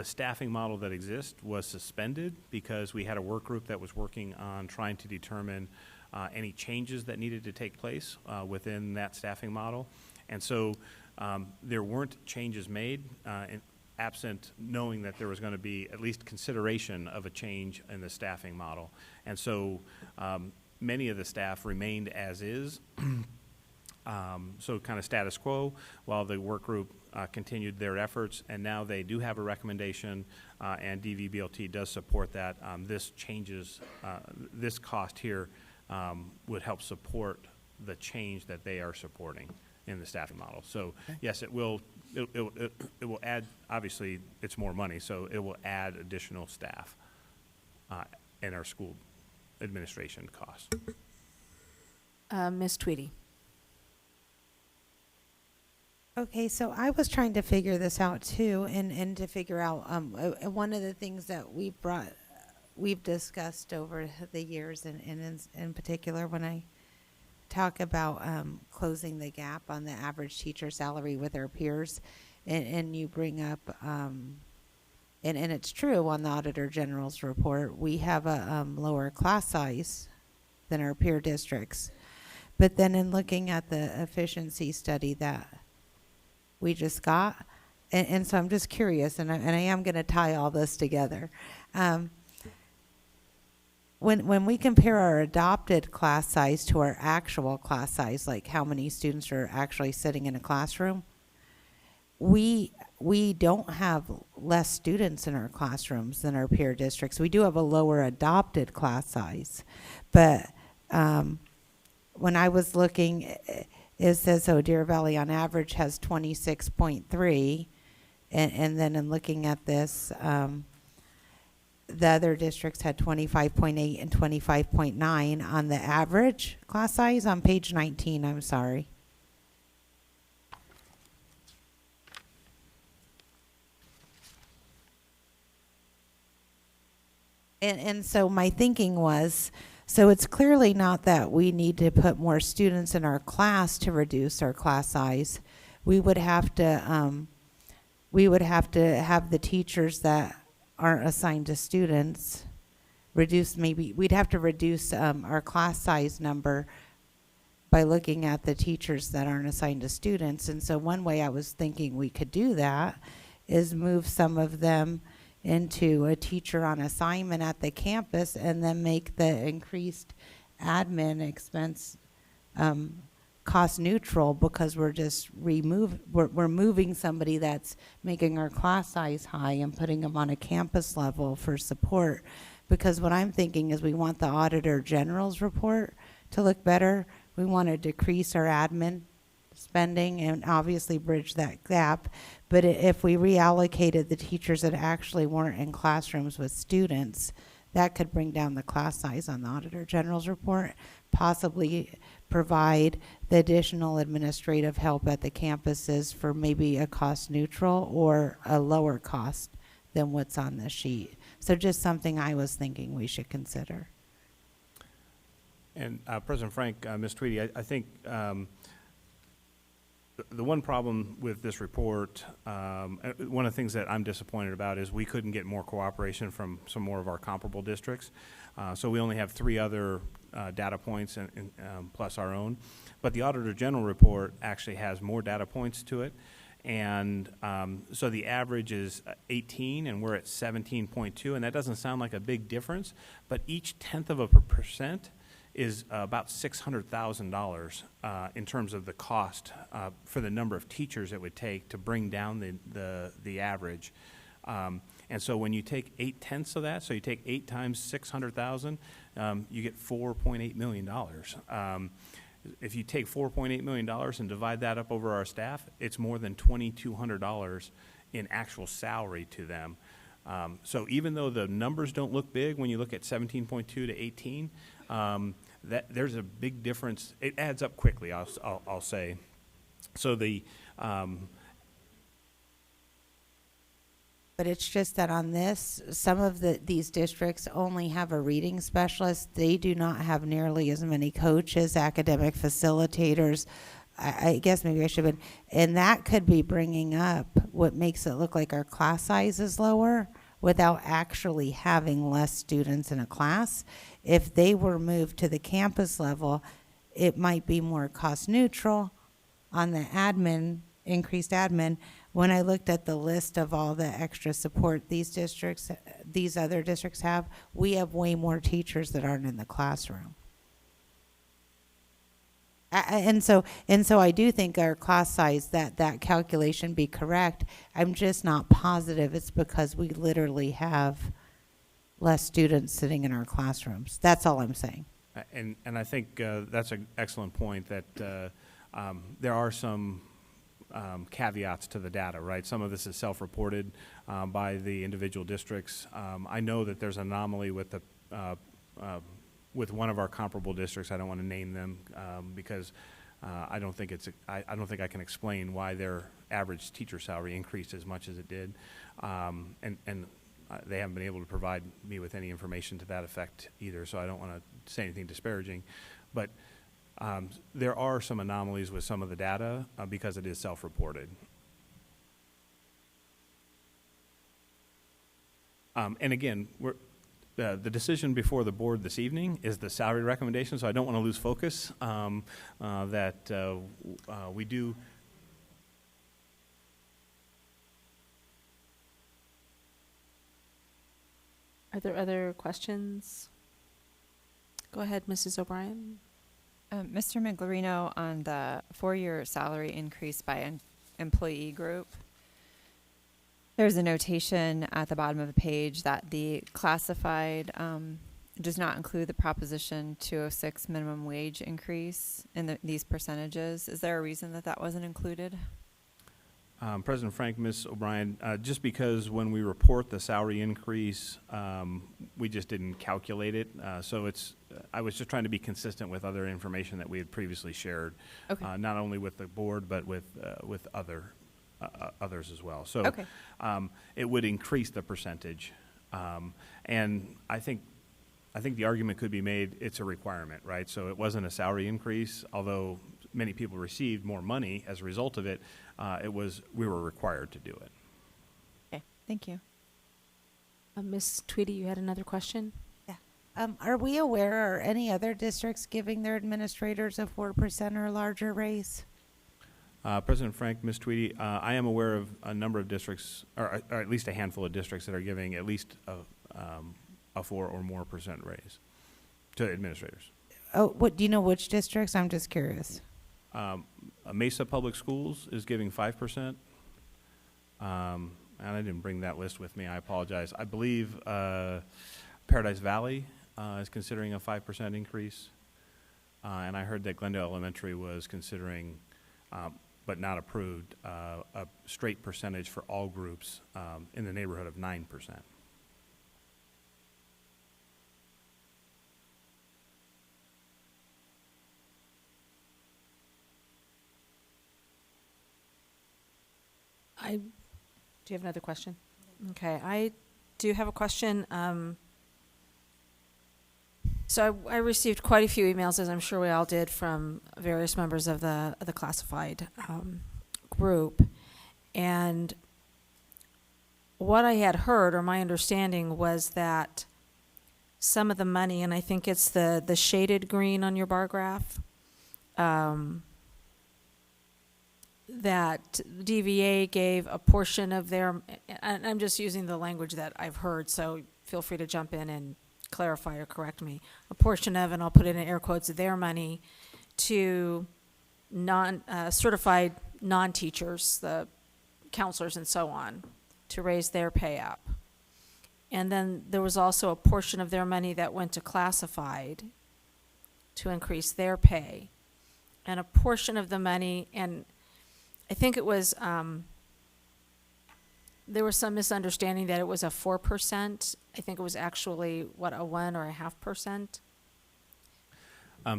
staffing model that exists was suspended because we had a work group that was working on trying to determine any changes that needed to take place within that staffing model. And so there weren't changes made absent knowing that there was going to be at least consideration of a change in the staffing model. And so many of the staff remained as is, so kind of status quo, while the work group continued their efforts, and now they do have a recommendation, and DVBLT does support that. This changes, this cost here would help support the change that they are supporting in the staffing model. So yes, it will add, obviously it's more money, so it will add additional staff in our school administration costs. Ms. Tweedy. Okay, so I was trying to figure this out too, and to figure out one of the things that we've discussed over the years, and in particular when I talk about closing the gap on the average teacher salary with our peers, and you bring up and it's true on the Auditor General's report, we have a lower class size than our peer districts. But then in looking at the efficiency study that we just got, and so I'm just curious, and I am going to tie all this together. When we compare our adopted class size to our actual class size, like how many students are actually sitting in a classroom, we don't have less students in our classrooms than our peer districts. We do have a lower adopted class size, but when I was looking, it says, oh, Deer Valley on average has 26.3, and then in looking at this, the other districts had 25.8 and 25.9 on the average class size on page 19, I'm sorry. And so my thinking was, so it's clearly not that we need to put more students in our class to reduce our class size. We would have to have the teachers that aren't assigned to students reduce. Maybe we'd have to reduce our class size number by looking at the teachers that aren't assigned to students. And so one way I was thinking we could do that is move some of them into a teacher on assignment at the campus, and then make the increased admin expense cost neutral, because we're just we're moving somebody that's making our class size high and putting them on a campus level for support. Because what I'm thinking is we want the Auditor General's report to look better. We want to decrease our admin spending and obviously bridge that gap. But if we reallocated the teachers that actually weren't in classrooms with students, that could bring down the class size on the Auditor General's report, possibly provide the additional administrative help at the campuses for maybe a cost neutral or a lower cost than what's on the sheet. So just something I was thinking we should consider. And President Frank, Ms. Tweedy, I think the one problem with this report, one of the things that I'm disappointed about is we couldn't get more cooperation from some more of our comparable districts. So we only have 3 other data points and plus our own. But the Auditor General report actually has more data points to it. And so the average is 18 and we're at 17.2, and that doesn't sound like a big difference, but each 1/10% is about $600,000 in terms of the cost for the number of teachers it would take to bring down the average. And so when you take 8/10 of that, so you take 8 times 600,000, you get $4.8 million. If you take $4.8 million and divide that up over our staff, it's more than $2,200 in actual salary to them. So even though the numbers don't look big when you look at 17.2 to 18, that there's a big difference. It adds up quickly, I'll say. So the But it's just that on this, some of these districts only have a reading specialist. They do not have nearly as many coaches, academic facilitators. I guess maybe I should have been, and that could be bringing up what makes it look like our class size is lower without actually having less students in a class. If they were moved to the campus level, it might be more cost neutral on the admin, increased admin. When I looked at the list of all the extra support these other districts have, we have way more teachers that aren't in the classroom. And so I do think our class size, that calculation be correct. I'm just not positive it's because we literally have less students sitting in our classrooms. That's all I'm saying. and I think that's an excellent point, that there are some caveats to the data, right? Some of this is self-reported by the individual districts. I know that there's an anomaly with the with one of our comparable districts. I don't want to name them because I don't think I can explain why their average teacher salary increased as much as it did, and they haven't been able to provide me with any information to that effect either. So I don't want to say anything disparaging, but there are some anomalies with some of the data because it is self-reported. And again, the decision before the board this evening is the salary recommendation, so I don't want to lose focus that we do. Are there other questions? Go ahead, Mrs. O'Brien. Mr. Miglerino, on the 4-year salary increase by an employee group, there's a notation at the bottom of the page that the classified does not include the Proposition 206 minimum wage increase in these percentages. Is there a reason that wasn't included? President Frank, Ms. O'Brien, just because when we report the salary increase, we just didn't calculate it. So I was just trying to be consistent with other information that we had previously shared, Okay. not only with the board, but with others as well. So Okay. It would increase the percentage. And I think the argument could be made it's a requirement, right? So it wasn't a salary increase, although many people received more money as a result of it. We were required to do it. Okay, thank you. Ms. Tweedy, you had another question? Yeah. Are we aware, are any other districts giving their administrators a 4% or larger raise? President Frank, Ms. Tweedy, I am aware of a number of districts, or at least a handful of districts that are giving at least a 4 or more % raise to administrators. Oh, do you know which districts? I'm just curious. Mesa Public Schools is giving 5%. And I didn't bring that list with me. I apologize. I believe Paradise Valley is considering a 5% increase. And I heard that Glendale Elementary was considering, but not approved, a straight percentage for all groups in the neighborhood of 9%. Do you have another question? Okay, I do have a question. So I received quite a few emails, as I'm sure we all did, from various members of the classified group. And what I had heard, or my understanding, was that some of the money, and I think it's the shaded green on your bar graph, that DVA gave a portion of their, and I'm just using the language that I've heard, so feel free to jump in and clarify or correct me, a portion of, and I'll put it in air quotes, their money to certified non-teachers, the counselors and so on, to raise their pay up. And then there was also a portion of their money that went to classified to increase their pay. And a portion of the money, and I think it was, there was some misunderstanding that it was a 4%. I think it was actually, what, a 1 or a 0.5%?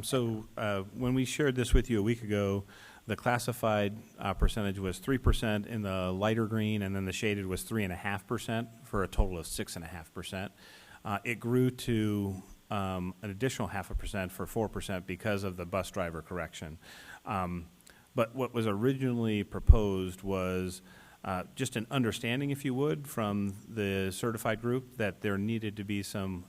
So when we shared this with you a week ago, the classified percentage was 3% in the lighter green, and then the shaded was 3.5% for a total of 6.5%. It grew to an additional 0.5% for 4% because of the bus driver correction. But what was originally proposed was just an understanding, if you would, from the certified group that there needed to be some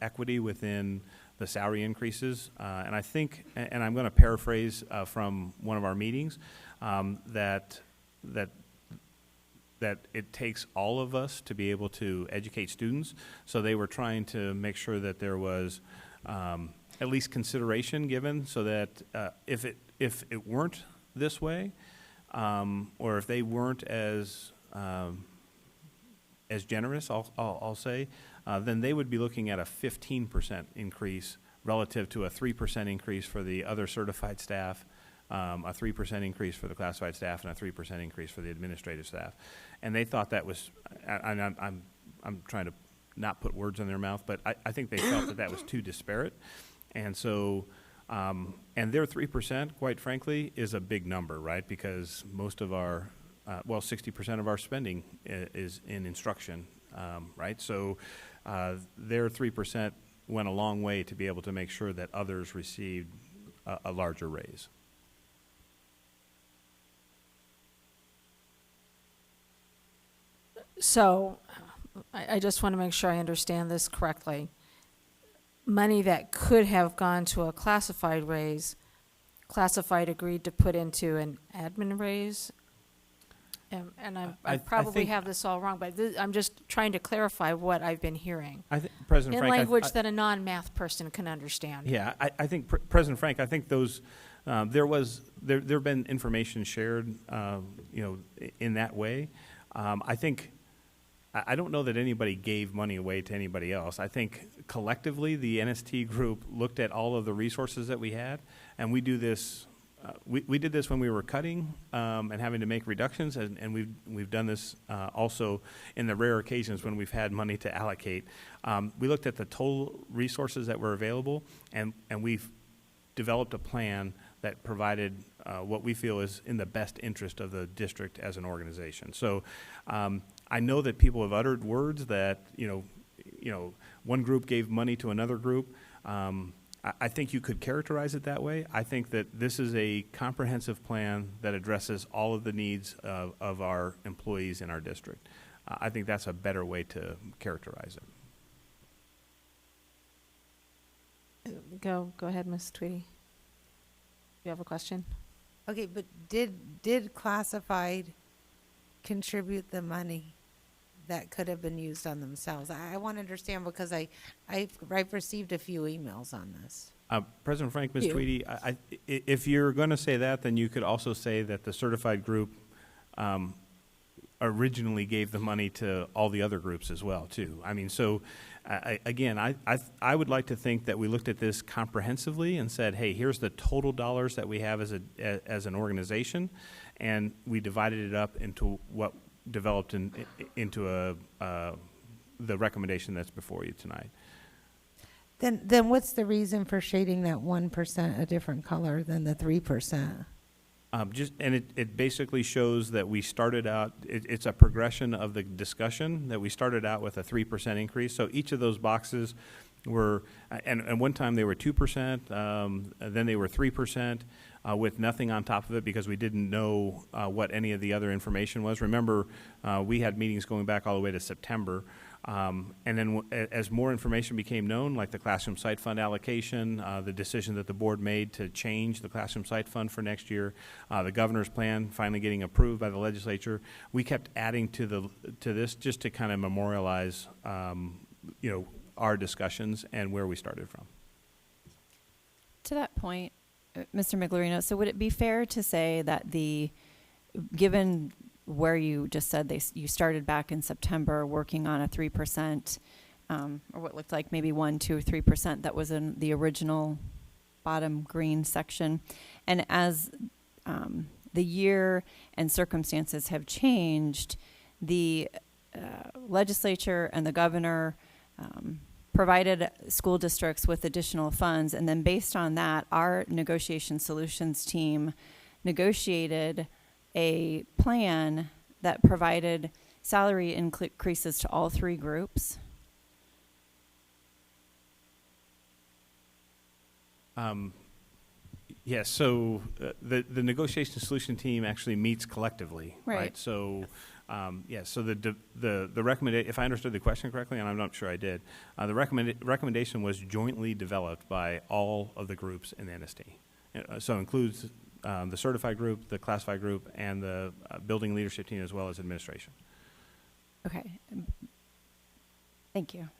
equity within the salary increases. And I think, and I'm going to paraphrase from one of our meetings, that it takes all of us to be able to educate students. So they were trying to make sure that there was at least consideration given, so that if it weren't this way, or if they weren't as generous, I'll say, then they would be looking at a 15% increase relative to a 3% increase for the other certified staff, a 3% increase for the classified staff, and a 3% increase for the administrative staff. And they thought that was, and I'm trying to not put words in their mouth, but I think they felt that was too disparate. And so, and their 3%, quite frankly, is a big number, right? Because most of our, 60% of our spending is in instruction, right? So their 3% went a long way to be able to make sure that others received a larger raise. So I just want to make sure I understand this correctly. Money that could have gone to a classified raise, classified agreed to put into an admin raise? And I probably have this all wrong, but I'm just trying to clarify what I've been hearing. President in Frank, language that a non-math person can understand. Yeah, I think, President Frank, I think those, there have been information shared, in that way. I don't know that anybody gave money away to anybody else. I think collectively the NST group looked at all of the resources that we had, and we do this. We did this when we were cutting and having to make reductions, and we've done this also in the rare occasions when we've had money to allocate. We looked at the total resources that were available, and we've developed a plan that provided what we feel is in the best interest of the district as an organization. So I know that people have uttered words that one group gave money to another group. I think you could characterize it that way. I think that this is a comprehensive plan that addresses all of the needs of our employees in our district. I think that's a better way to characterize it. Go ahead, Ms. Tweedy. You have a question? Okay, but did classified contribute the money that could have been used on themselves? I want to understand, because I've received a few emails on this. President Frank, Ms. Tweedy, if you're going to say that, then you could also say that the certified group originally gave the money to all the other groups as well, too. I mean, so again, I would like to think that we looked at this comprehensively and said, hey, here's the total dollars that we have as an organization, and we divided it up into what developed into the recommendation that's before you tonight. Then what's the reason for shading that 1% a different color than the 3%? It basically shows that we started out, it's a progression of the discussion, that we started out with a 3% increase. So each of those boxes were, and one time they were 2%, then they were 3%, with nothing on top of it because we didn't know what any of the other information was. Remember, we had meetings going back all the way to September. And then as more information became known, like the classroom site fund allocation, the decision that the board made to change the classroom site fund for next year, the governor's plan finally getting approved by the legislature, we kept adding to this just to kind of memorialize, our discussions and where we started from. To that point, Mr. Miglerino, so would it be fair to say that given where you just said you started back in September working on a 3%, or what looked like maybe 1, 2, or 3% that was in the original bottom green section, and as the year and circumstances have changed, the legislature and the governor provided school districts with additional funds, and then based on that, our negotiation solutions team negotiated a plan that provided salary increases to all 3 groups. Yes, so the negotiation solution team actually meets collectively, right? Right. So, so the recommendation, if I understood the question correctly, and I'm not sure I did, the recommendation was jointly developed by all of the groups in the NST. So includes the certified group, the classified group, and the building leadership team, as well as administration. Okay. Thank you.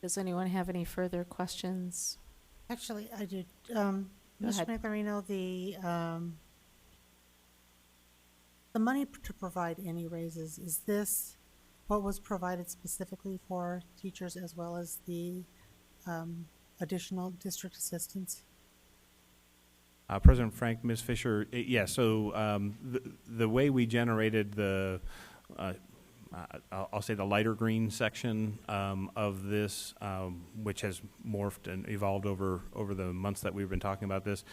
Does anyone have any further questions? Actually, I do. Go Mr. ahead. Miglerino, the money to provide any raises, is this what was provided specifically for teachers as well as the additional district assistants? President Frank, Ms. Fisher, so the way we generated the, I'll say the lighter green section of this, which has morphed and evolved over the months that we've been talking about this,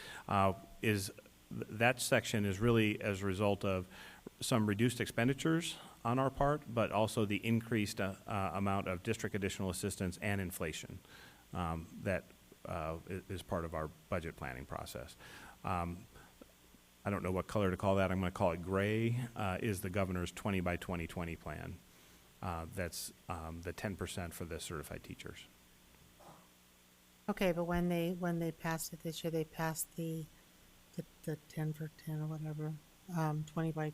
is that section is really as a result of some reduced expenditures on our part, but also the increased amount of district additional assistance and inflation that is part of our budget planning process. I don't know what color to call that. I'm going to call it gray, is the governor's 20 by 2020 plan. That's the 10% for the certified teachers. Okay, but when they passed it this year, they passed the 10 for 10 or whatever, 20 by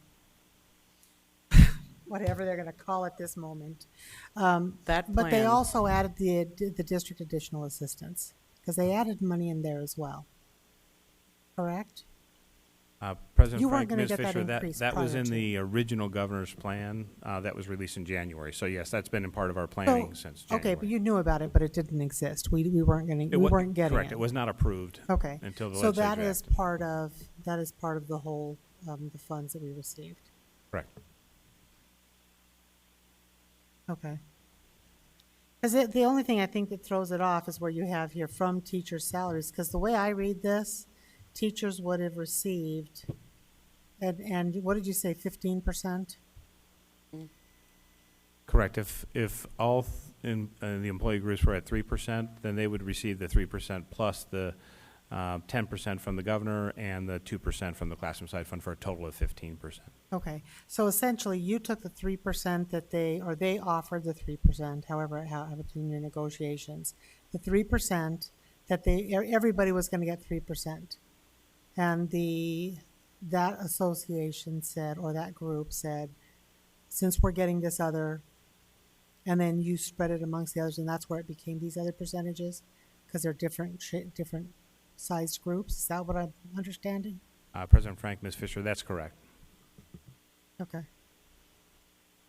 whatever they're going to call it this moment. That But they plan- also added the district additional assistance because they added money in there as well. Correct? President You weren't Frank, gonna Ms. get that Fisher, increase that was prior in to. the original governor's plan that was released in January. So yes, that's been in part of our planning since January. Okay, but you knew about it, but it didn't exist. We weren't getting we weren't getting correct. It was not approved. Okay. Until the So legislature that is acted. part of the whole the funds that we received. Correct. Okay. Because the only thing I think that throws it off is where you have here from teachers' salaries. Because the way I read this, teachers would have received, and what did you say, 15%? Correct. If all the employee groups were at 3%, then they would receive the 3% plus the 10% from the governor and the 2% from the classroom side fund for a total of 15%. Okay, so essentially you took the 3% that they offered the 3%, however it happened in your negotiations, the 3% that everybody was going to get 3%, and that association said, or that group said, since we're getting this other, and then you spread it amongst the others, and that's where it became these other percentages, because they're different sized groups. Is that what I'm understanding? President Frank, Ms. Fisher, that's correct. Okay.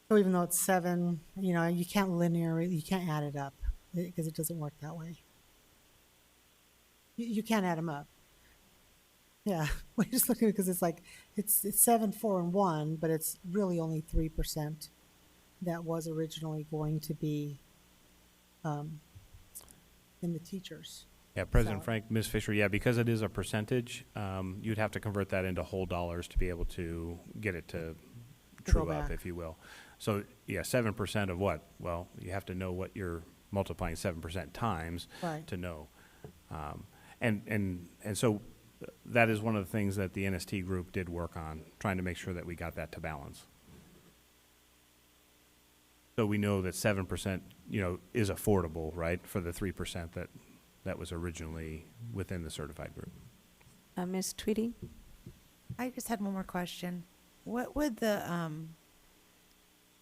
So even though it's 7, you can't add it up because it doesn't work that way. You can't add them up. Yeah, we're just looking because it's like it's 7, 4, and 1, but it's really only 3% that was originally going to be in the teachers. Yeah, President So- Frank, Ms. Fisher, yeah, because it is a percentage, you'd have to convert that into whole dollars to be able to get it to To go true up, back. if you will. So, yeah, 7% of what? Well, you have to know what you're multiplying 7% times Right. to know. And so that is one of the things that the NST group did work on, trying to make sure that we got that to balance. So we know that 7%, is affordable, right, for the 3% that was originally within the certified group. Ms. Tweedy? I just had one more question. What would the,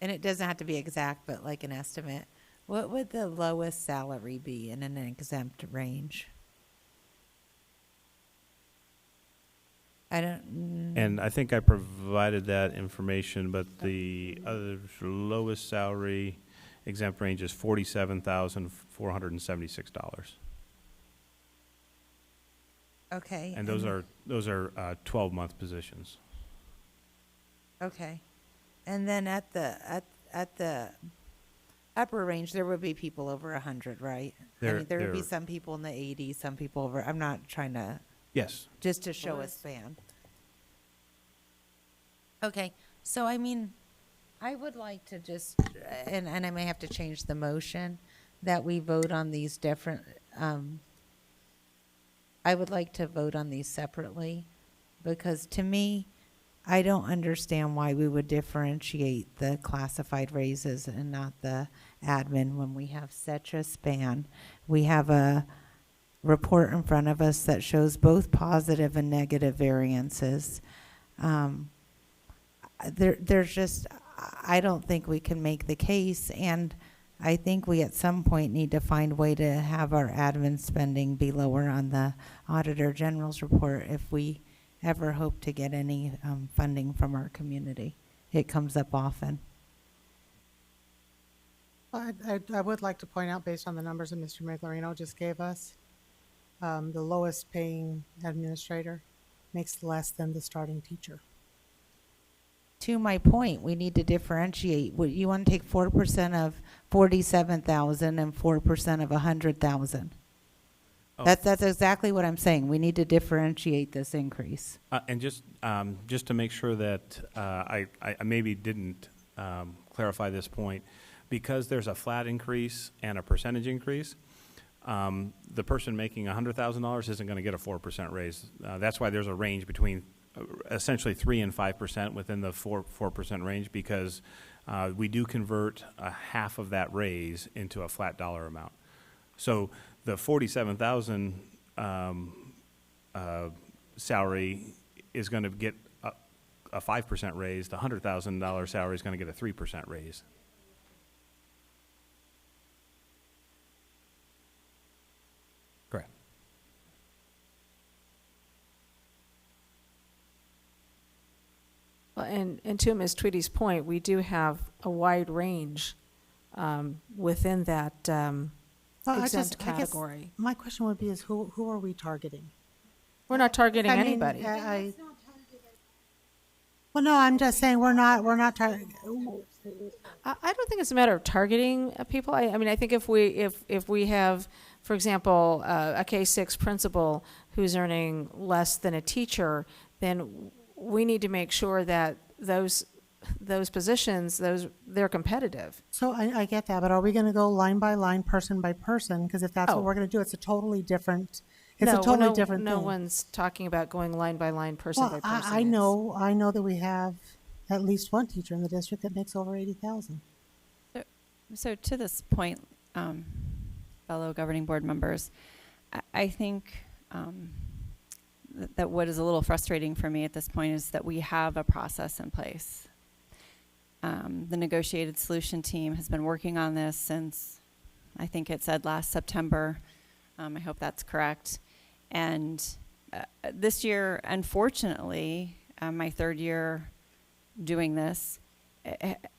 and it doesn't have to be exact, but like an estimate, what would the lowest salary be in an exempt range? I don't. And I think I provided that information, but the other lowest salary exempt range is $47,476. Okay. And those are 12-month positions. Okay. And then at the upper range, there would be people over 100, right? I mean, there would be some people in the 80s, some people over. I'm not trying to. Yes. Just to show a span. Okay. So, I mean, I would like to just, and I may have to change the motion, that we vote on these different, I would like to vote on these separately, because to me, I don't understand why we would differentiate the classified raises and not the admin when we have such a span. We have a report in front of us that shows both positive and negative variances. There's just, I don't think we can make the case, and I think we at some point need to find a way to have our admin spending be lower on the Auditor General's report if we ever hope to get any funding from our community. It comes up often. I would like to point out, based on the numbers that Mr. Miglerino just gave us, the lowest paying administrator makes less than the starting teacher. To my point, we need to differentiate. You want to take 4% of 47,000 and 4% of 100,000. Oh. That's exactly what I'm saying. We need to differentiate this increase. And just to make sure that I maybe didn't clarify this point, because there's a flat increase and a percentage increase, the person making $100,000 isn't going to get a 4% raise. That's why there's a range between essentially 3 and 5% within the 4% range, because we do convert a half of that raise into a flat dollar amount. So the 47,000 salary is going to get a 5% raise. The $100,000 salary is going to get a 3% raise. Correct. Well, and to Ms. Tweedy's point, we do have a wide range within that exempt category. I guess my question would be is who are we targeting? We're not targeting I mean, anybody. Well, no, I'm just saying we're not targeting. I don't think it's a matter of targeting people. I mean, I think if we have, for example, a K-6 principal who's earning less than a teacher, then we need to make sure that those positions, they're competitive. So I get that, but are we going to go line by line, person by person? Because if that's what we're going to do, it's a totally different. It's a totally different thing. No one's talking about going line by line, person by person. I know that we have at least one teacher in the district that makes over $80,000. So to this point, fellow governing board members, I think that what is a little frustrating for me at this point is that we have a process in place. The negotiated solution team has been working on this since, I think it said last September. I hope that's correct. And this year, unfortunately, my third year doing this,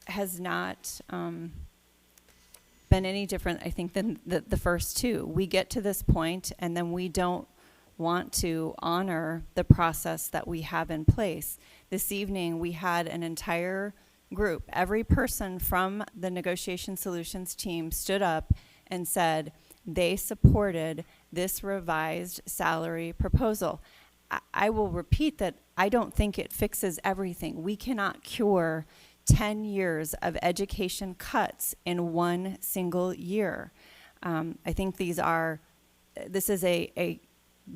has not been any different, I think, than the first two. We get to this point, and then we don't want to honor the process that we have in place. This evening, we had an entire group. Every person from the negotiation solutions team stood up and said, they supported this revised salary proposal. I will repeat that I don't think it fixes everything. We cannot cure 10 years of education cuts in one single year. I think this is a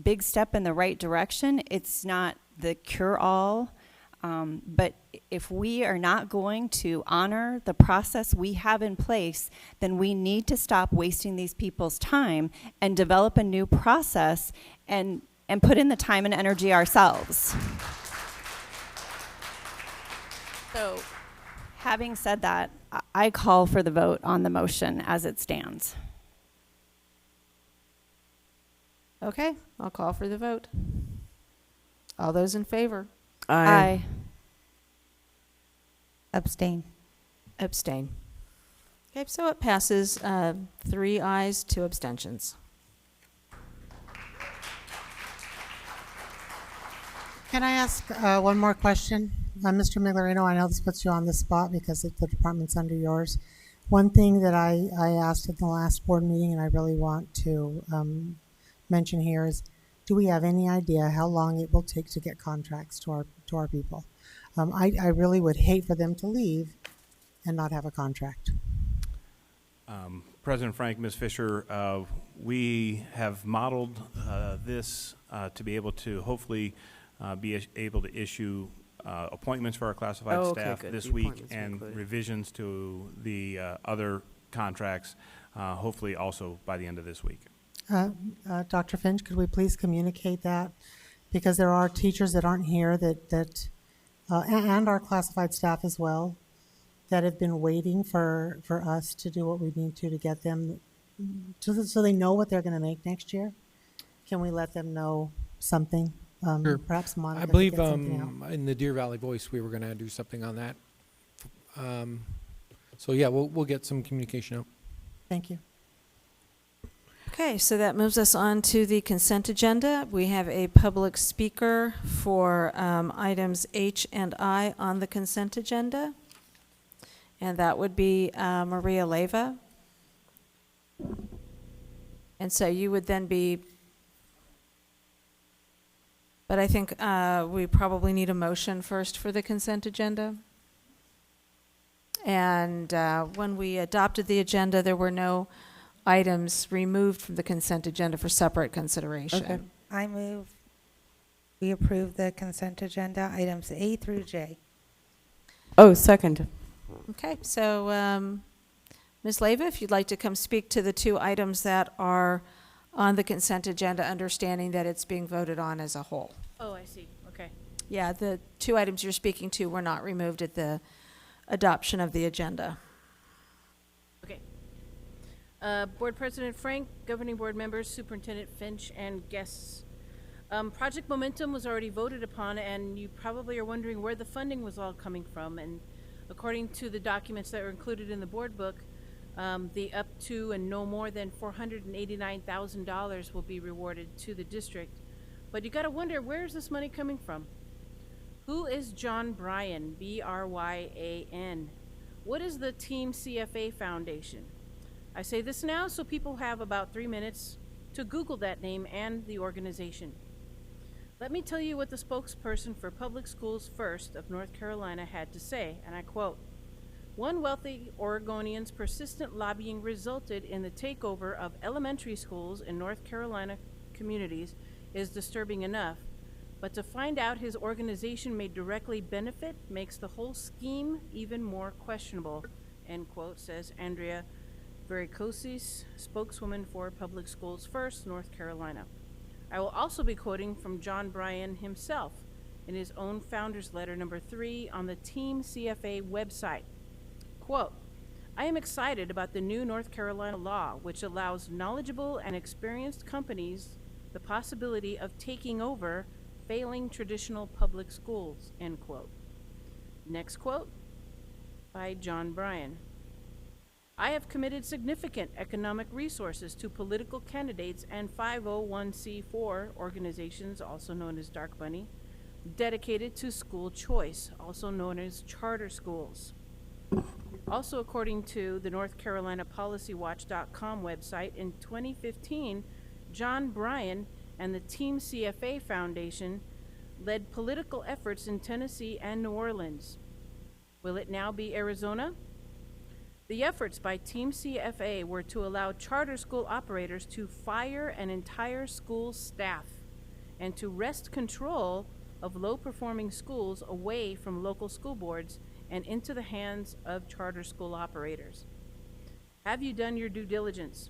big step in the right direction. It's not the cure-all, but if we are not going to honor the process we have in place, then we need to stop wasting these people's time and develop a new process and put in the time and energy ourselves. So, having said that, I call for the vote on the motion as it stands. Okay, I'll call for the vote. All those in favor? Aye. Abstain. Abstain. Okay, so it passes 3 ayes, 2 abstentions. Can I ask one more question? Mr. Migliorino, I know this puts you on the spot because the department's under yours. One thing that I asked at the last board meeting and I really want to mention here is, do we have any idea how long it will take to get contracts to our people? I really would hate for them to leave and not have a contract. President Frank, Ms. Fisher, we have modeled this to be able to hopefully be able to issue appointments for our classified staff this week and revisions to the other contracts, hopefully also by the end of this week. Dr. Finch, could we please communicate that? Because there are teachers that aren't here and our classified staff as well, that have been waiting for us to do what we need to get them, so they know what they're going to make next year. Can we let them know something? Sure. Perhaps Monica. I believe could get something out. in the Deer Valley Voice we were going to do something on that. So yeah, we'll get some communication out. Thank you. Okay, so that moves us on to the consent agenda. We have a public speaker for items H and I on the consent agenda, and that would be Maria Leyva. And so you would then be, but I think we probably need a motion first for the consent agenda. And when we adopted the agenda, there were no items removed from the consent agenda for separate consideration. Okay. I move we approve the consent agenda items A through J. Oh, second. Okay, so Ms. Leyva, if you'd like to come speak to the 2 items that are on the consent agenda, understanding that it's being voted on as a whole. Oh, I see. Okay. Yeah, the 2 items you're speaking to were not removed at the adoption of the agenda. Okay. Board President Frank, governing board members, Superintendent Finch, and guests. Project Momentum was already voted upon, and you probably are wondering where the funding was all coming from. And according to the documents that were included in the board book, the up to and no more than $489,000 will be rewarded to the district. But you got to wonder, where is this money coming from? Who is John Bryan, B-R-Y-A-N? What is the Team CFA Foundation? I say this now so people have about 3 minutes to Google that name and the organization. Let me tell you what the spokesperson for Public Schools First of North Carolina had to say, and I quote, "One wealthy Oregonian's persistent lobbying resulted in the takeover of elementary schools in North Carolina communities is disturbing enough, but to find out his organization may directly benefit makes the whole scheme even more questionable," end quote, says Andrea Vericosis, spokeswoman for Public Schools First, North Carolina. I will also be quoting from John Bryan himself in his own founder's letter number 3 on the Team CFA website. Quote, "I am excited about the new North Carolina law, which allows knowledgeable and experienced companies the possibility of taking over failing traditional public schools," end quote. Next quote by John Bryan. "I have committed significant economic resources to political candidates and 501c4 organizations, also known as Dark Money, dedicated to school choice, also known as charter schools. Also, according to the North Carolina PolicyWatch.com website, in 2015, John Bryan and the Team CFA Foundation led political efforts in Tennessee and New Orleans. Will it now be Arizona? The efforts by Team CFA were to allow charter school operators to fire an entire school staff and to wrest control of low-performing schools away from local school boards and into the hands of charter school operators. Have you done your due diligence?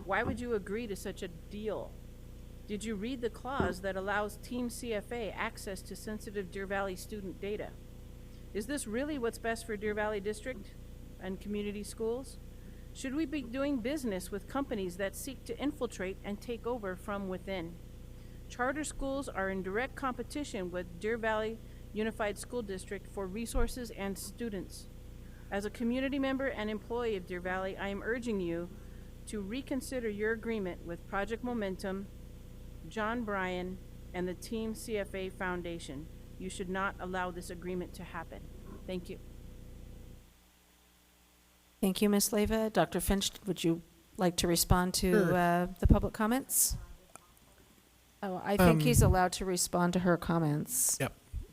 Why would you agree to such a deal? Did you read the clause that allows Team CFA access to sensitive Deer Valley student data? Is this really what's best for Deer Valley District and community schools? Should we be doing business with companies that seek to infiltrate and take over from within? Charter schools are in direct competition with Deer Valley Unified School District for resources and students. As a community member and employee of Deer Valley, I am urging you to reconsider your agreement with Project Momentum, John Bryan, and the Team CFA Foundation. You should not allow this agreement to happen. Thank you. Thank you, Ms. Leyva. Dr. Finch, would you like to respond to Sure. the public comments? Oh, I think he's allowed to respond to her comments. Yep.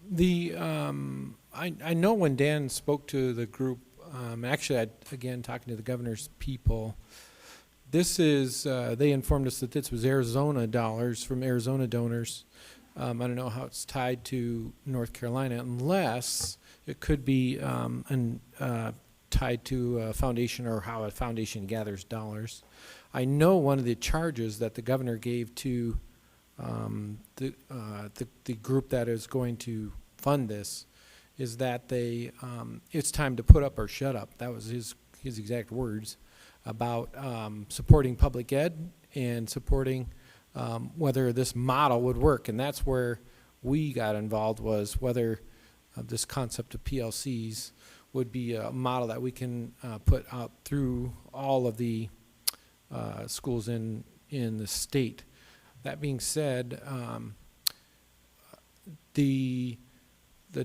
The I know when Dan spoke to the group, actually, again, talking to the governor's people, this is, they informed us that this was Arizona dollars from Arizona donors. I don't know how it's tied to North Carolina, unless it could be tied to a foundation or how a foundation gathers dollars. I know one of the charges that the governor gave to the group that is going to fund this is that they it's time to put up or shut up. That was his exact words about supporting public ed and supporting whether this model would work. And that's where we got involved, was whether this concept of PLCs would be a model that we can put out through all of the schools in the state. That being said, the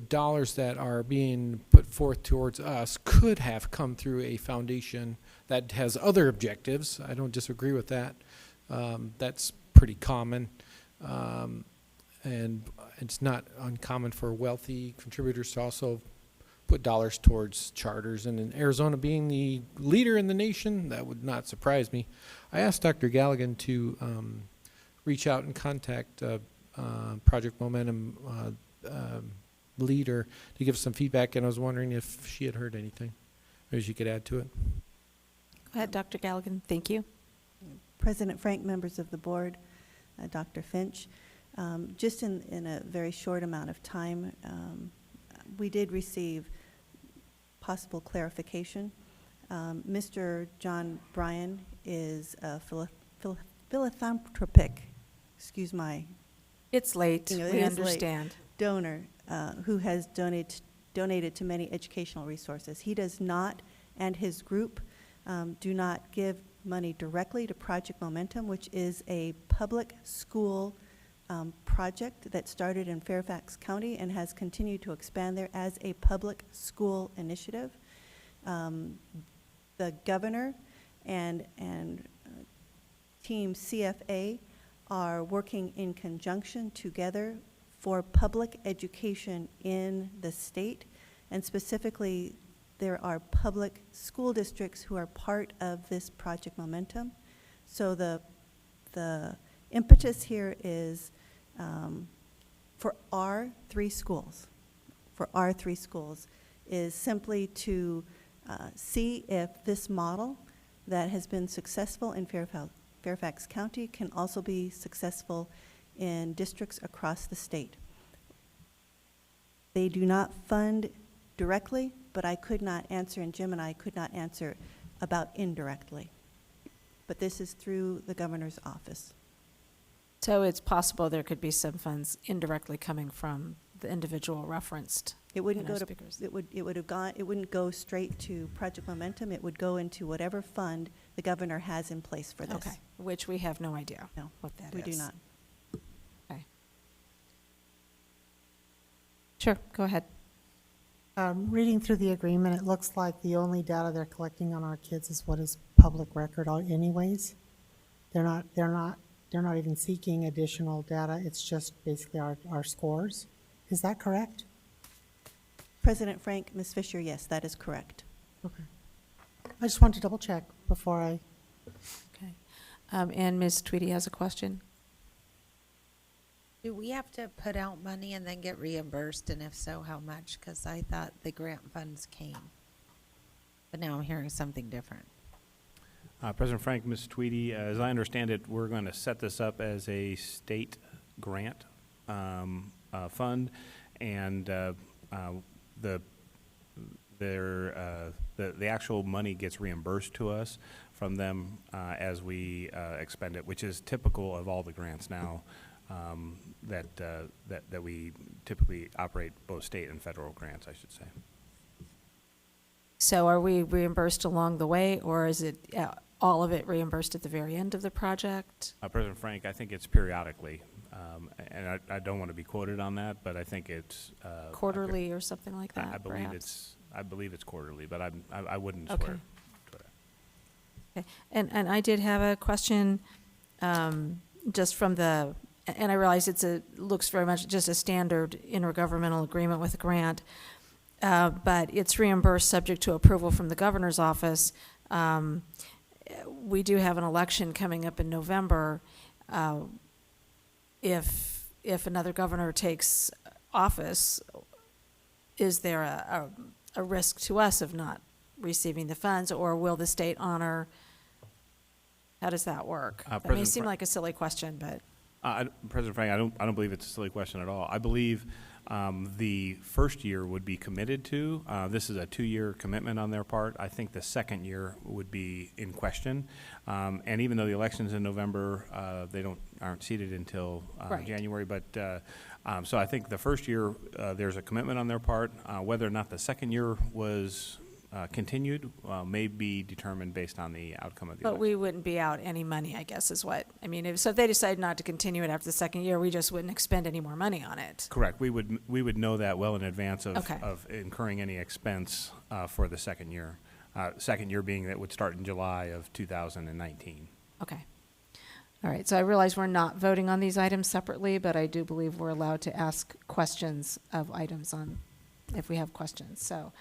dollars that are being put forth towards us could have come through a foundation that has other objectives. I don't disagree with that. That's pretty common. And it's not uncommon for wealthy contributors to also put dollars towards charters. And in Arizona being the leader in the nation, that would not surprise me. I asked Dr. Galligan to reach out and contact Project Momentum leader to give some feedback, and I was wondering if she had heard anything. Maybe she could add to it. Go ahead, Dr. Galligan. Thank you. President Frank, members of the board, Dr. Finch, just in a very short amount of time, we did receive possible clarification. Mr. John Bryan is a philanthropic, excuse my... It's late, we understand. Donor who has donated to many educational resources. He does not, and his group do not give money directly to Project Momentum, which is a public school project that started in Fairfax County and has continued to expand there as a public school initiative. The governor and Team CFA are working in conjunction together for public education in the state, and specifically there are public school districts who are part of this Project Momentum. So the impetus here is for our three schools, is simply to see if this model that has been successful in Fairfax County can also be successful in districts across the state. They do not fund directly, but I could not answer, and Jim and I could not answer about indirectly. But this is through the governor's office. So it's possible there could be some funds indirectly coming from the individual referenced. It wouldn't in our go to, speakers. it wouldn't go straight to Project Momentum. It would go into whatever fund the governor has in place for this. Okay, which we have no idea No, what that we is. do not. Okay. Sure, go ahead. Reading through the agreement, it looks like the only data they're collecting on our kids is what is public record anyways. They're not even seeking additional data. It's just basically our scores. Is that correct? President Frank, Ms. Fisher, yes, that is correct. Okay. I just wanted to double check before I. Okay. And Ms. Tweedy has a question. Do we have to put out money and then get reimbursed, and if so, how much? Because I thought the grant funds came, but now I'm hearing something different. President Frank, Ms. Tweedy, as I understand it, we're going to set this up as a state grant fund, and the actual money gets reimbursed to us from them as we expend it, which is typical of all the grants now that we typically operate, both state and federal grants, I should say. So are we reimbursed along the way, or is it all of it reimbursed at the very end of the project? President Frank, I think it's periodically, and I don't want to be quoted on that, but I think it's Quarterly or something like that, I believe perhaps? I believe it's quarterly, but I wouldn't Okay. swear to that. Okay. And I did have a question just from the, and I realize looks very much just a standard intergovernmental agreement with a grant, but it's reimbursed subject to approval from the governor's office. We do have an election coming up in November. If another governor takes office, is there a risk to us of not receiving the funds, or will the state honor? How does that work? That may seem like a silly question, but President Frank, I don't believe it's a silly question at all. I believe the first year would be committed to. This is a 2-year commitment on their part. I think the second year would be in question. And even though the election's in November, they aren't seated until Right. January. But so I think the first year there's a commitment on their part. Whether or not the second year was continued may be determined based on the outcome of the election. we wouldn't be out any money, I guess, is what I mean. So if they decide not to continue it after the second year, we just wouldn't expend any more money on it. Correct. We would know that well in advance of, Okay. of incurring any expense for the second year. Second year being that would start in July of 2019. Okay. All right. So I realize we're not voting on these items separately, but I do believe we're allowed to ask questions of items if we have questions. So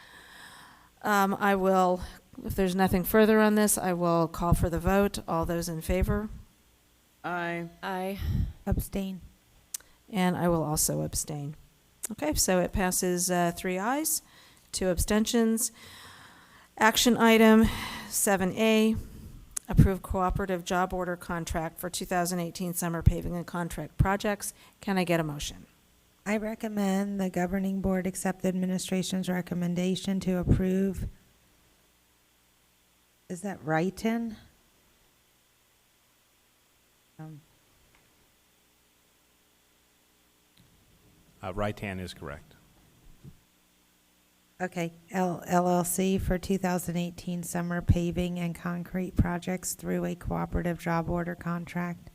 I will, if there's nothing further on this, I will call for the vote. All those in favor? Aye. Aye. Abstain. And I will also abstain. Okay, so it passes 3 ayes, 2 abstentions. Action item 7A, approve cooperative job order contract for 2018 summer paving and contract projects. Can I get a motion? I recommend the governing board accept the administration's recommendation to approve. Is that Wrighton? Right-hand is correct. Okay, LLC for 2018 summer paving and concrete projects through a cooperative job order contract.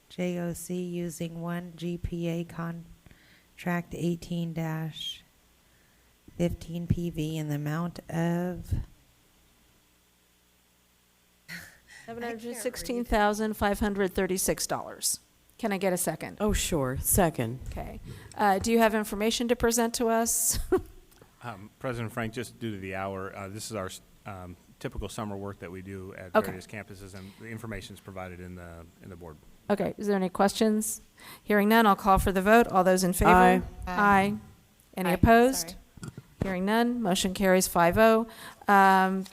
JOC using 1 GPA contract 18-15 PV in the amount of $716,536. Can I get a second? Oh, sure. Second. Okay. Do you have information to present to us? President Frank, just due to the hour, this is our typical summer work that we do at Okay. various campuses, and the information is provided in the board. Okay, is there any questions? Hearing none, I'll call for the vote. All those in favor? Aye. Aye. Any Aye, opposed? sorry. Hearing none, motion carries 5-0.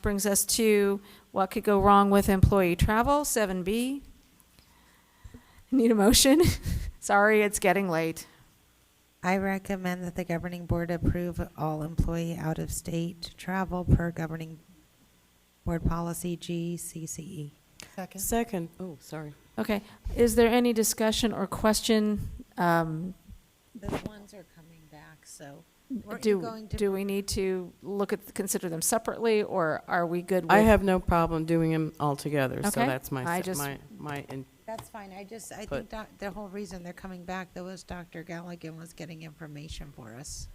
Brings us to what could go wrong with employee travel, 7B. Need a motion? Sorry, it's getting late. I recommend that the governing board approve all employee out-of-state travel per governing board policy GCCE. Second. Second. Oh, sorry. Okay, is there any discussion or question? The ones are coming back, so. weren't you going to Do we need to consider them separately, or are we good with? I have no problem doing them all together, so Okay. that's I my just- That's fine. I think But- the whole reason they're coming back, though, is Dr. Galligan was getting information for us.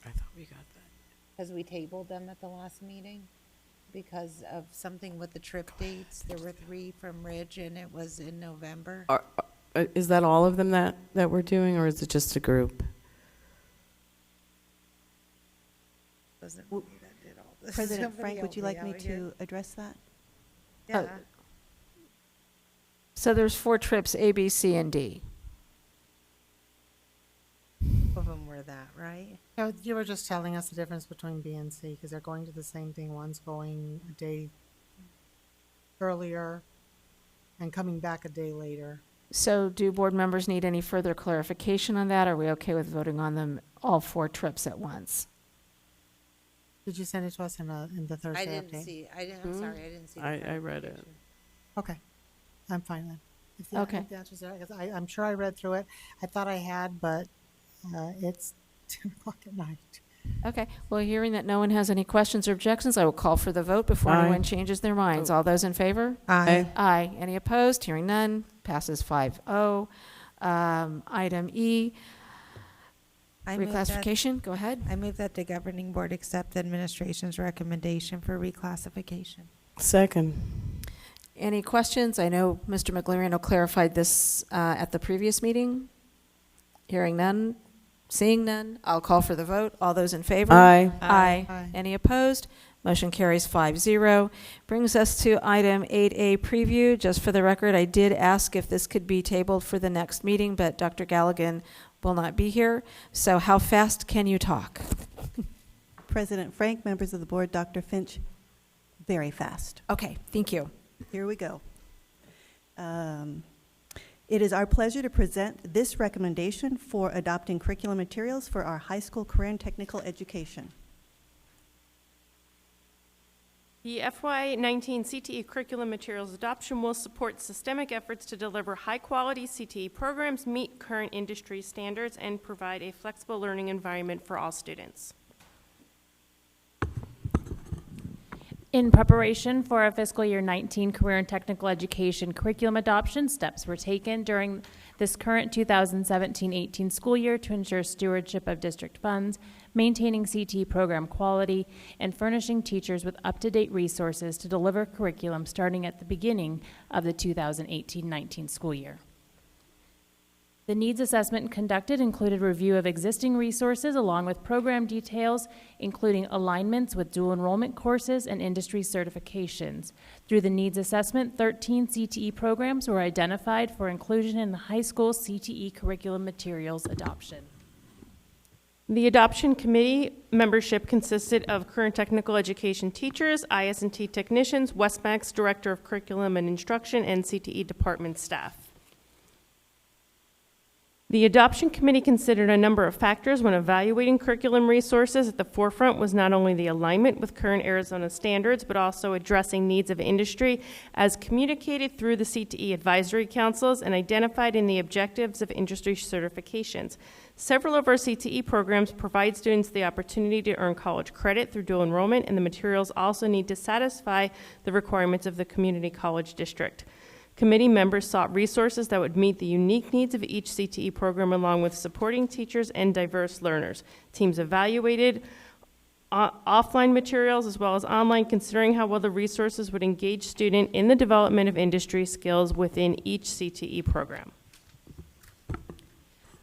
I thought we got that. Because we tabled them at the last meeting because of something with the trip dates. There were 3 from Ridge and it was in November. Is that all of them that we're doing, or is it just a group? Wasn't me that did all this. President Somebody Frank, would help you like me out here. to address that? Yeah. So there's 4 trips, A, B, C, and D. Of them were that, right? No, you were just telling us the difference between B and C because they're going to the same thing. One's going a day earlier and coming back a day later. So do board members need any further clarification on that? Are we okay with voting on them, all 4 trips at once? Did you send it to us in the Thursday I didn't update? see. I'm sorry, I didn't see. the I read it. clarification. Okay, I'm fine then. Okay. If the answer's there, 'cause I'm sure I read through it. I thought I had, but it's 10 o'clock at night. Okay, well, hearing that no one has any questions or objections, I will call for the vote before Aye. anyone changes their minds. All those in favor? Aye. Aye. Any opposed? Hearing none, passes 5-0. Item E, I move that- reclassification, go ahead. I move that the governing board accept the administration's recommendation for reclassification. Second. Any questions? I know Mr. McLariano clarified this at the previous meeting. Hearing none, seeing none, I'll call for the vote. All those in favor? Aye. Aye. Aye. Any opposed? Motion carries 5-0. Brings us to item 8A preview. Just for the record, I did ask if this could be tabled for the next meeting, but Dr. Galligan will not be here. So how fast can you talk? President Frank, members of the board, Dr. Finch, very fast. Okay, thank you. Here we go. It is our pleasure to present this recommendation for adopting curriculum materials for our high school career and technical education. The FY19 CTE curriculum materials adoption will support systemic efforts to deliver high-quality CTE programs, meet current industry standards, and provide a flexible learning environment for all students. In preparation for a fiscal year 19 career and technical education curriculum adoption, steps were taken during this current 2017-18 school year to ensure stewardship of district funds, maintaining CTE program quality, and furnishing teachers with up-to-date resources to deliver curriculum starting at the beginning of the 2018-19 school year. The needs assessment conducted included review of existing resources along with program details, including alignments with dual enrollment courses and industry certifications. Through the needs assessment, 13 CTE programs were identified for inclusion in the high school CTE curriculum materials adoption. The adoption committee membership consisted of current technical education teachers, IS&T technicians, Westmac's Director of Curriculum and Instruction, and CTE department staff. The adoption committee considered a number of factors when evaluating curriculum resources. At the forefront was not only the alignment with current Arizona standards, but also addressing needs of industry as communicated through the CTE advisory councils and identified in the objectives of industry certifications. Several of our CTE programs provide students the opportunity to earn college credit through dual enrollment, and the materials also need to satisfy the requirements of the community college district. Committee members sought resources that would meet the unique needs of each CTE program along with supporting teachers and diverse learners. Teams evaluated offline materials as well as online, considering how well the resources would engage students in the development of industry skills within each CTE program.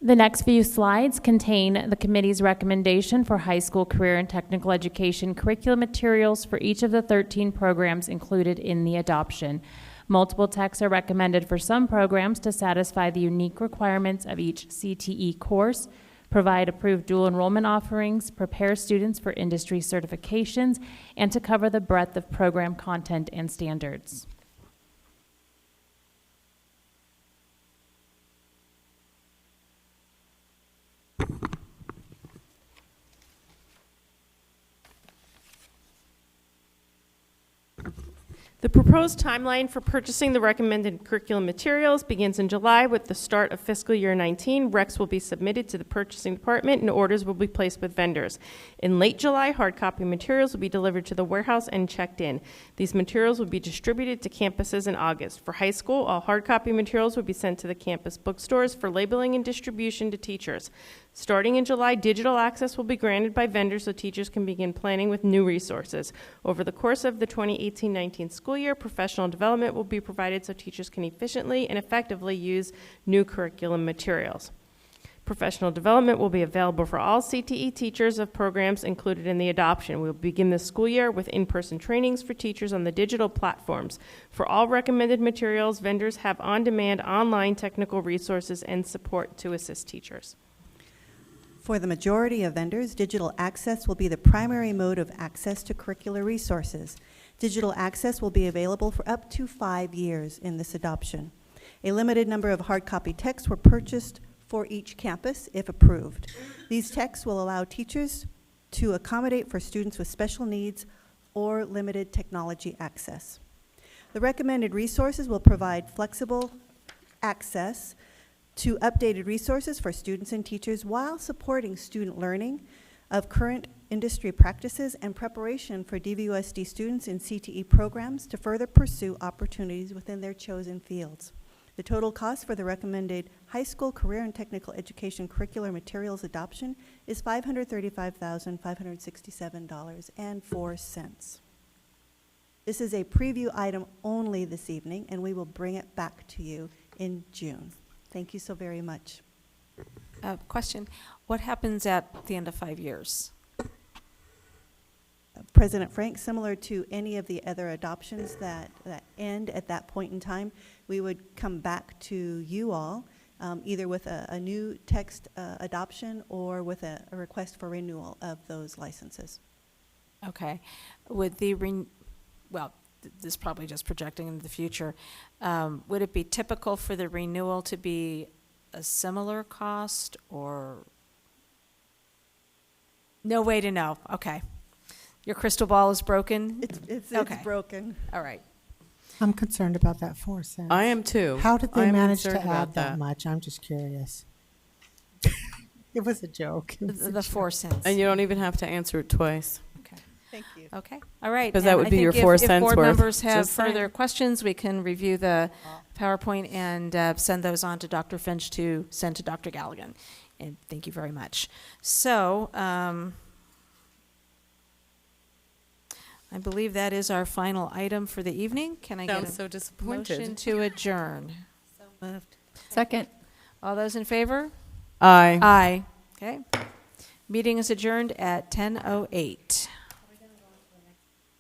The next few slides contain the committee's recommendation for high school career and technical education curriculum materials for each of the 13 programs included in the adoption. Multiple texts are recommended for some programs to satisfy the unique requirements of each CTE course, provide approved dual enrollment offerings, prepare students for industry certifications, and to cover the breadth of program content and standards. The proposed timeline for purchasing the recommended curriculum materials begins in July. With the start of fiscal year 19, recs will be submitted to the purchasing department and orders will be placed with vendors. In late July, hard copy materials will be delivered to the warehouse and checked in. These materials will be distributed to campuses in August. For high school, all hard copy materials will be sent to the campus bookstores for labeling and distribution to teachers. Starting in July, digital access will be granted by vendors so teachers can begin planning with new resources. Over the course of the 2018-19 school year, professional development will be provided so teachers can efficiently and effectively use new curriculum materials. Professional development will be available for all CTE teachers of programs included in the adoption. We will begin the school year with in-person trainings for teachers on the digital platforms. For all recommended materials, vendors have on-demand online technical resources and support to assist teachers. For the majority of vendors, digital access will be the primary mode of access to curricular resources. Digital access will be available for up to 5 years in this adoption. A limited number of hard copy texts were purchased for each campus, if approved. These texts will allow teachers to accommodate for students with special needs or limited technology access. The recommended resources will provide flexible access to updated resources for students and teachers while supporting student learning of current industry practices and preparation for DVUSD students in CTE programs to further pursue opportunities within their chosen fields. The total cost for the recommended high school career and technical education curricular materials adoption is $535,567.04. This is a preview item only this evening, and we will bring it back to you in June. Thank you so very much. Question, what happens at the end of 5 years? President Frank, similar to any of the other adoptions that end at that point in time, we would come back to you all either with a new text adoption or with a request for renewal of those licenses. Okay. Would the, this is probably just projecting into the future, would it be typical for the renewal to be a similar cost or? No way to know. Okay. Your crystal ball is broken? It's okay. broken. All right. I'm concerned about that 4 cents. I am too. How did they I'm manage to concerned about add that much? I'm just curious. It was a joke. It was a The joke. 4 cents. And you don't even have to answer it twice. Okay. Thank you. Okay. All right. 'Cause that And would I be your think 4 if cents board worth. members have Just saying. further questions, we can review the PowerPoint and send those on to Dr. Finch to send to Dr. Galligan. And thank you very much. So, I believe that is our final item for the evening. Can I get Sounds a so disappointed. motion to adjourn? So moved. Second. All those in favor? Aye. Aye. Okay. Meeting is adjourned at 10:08.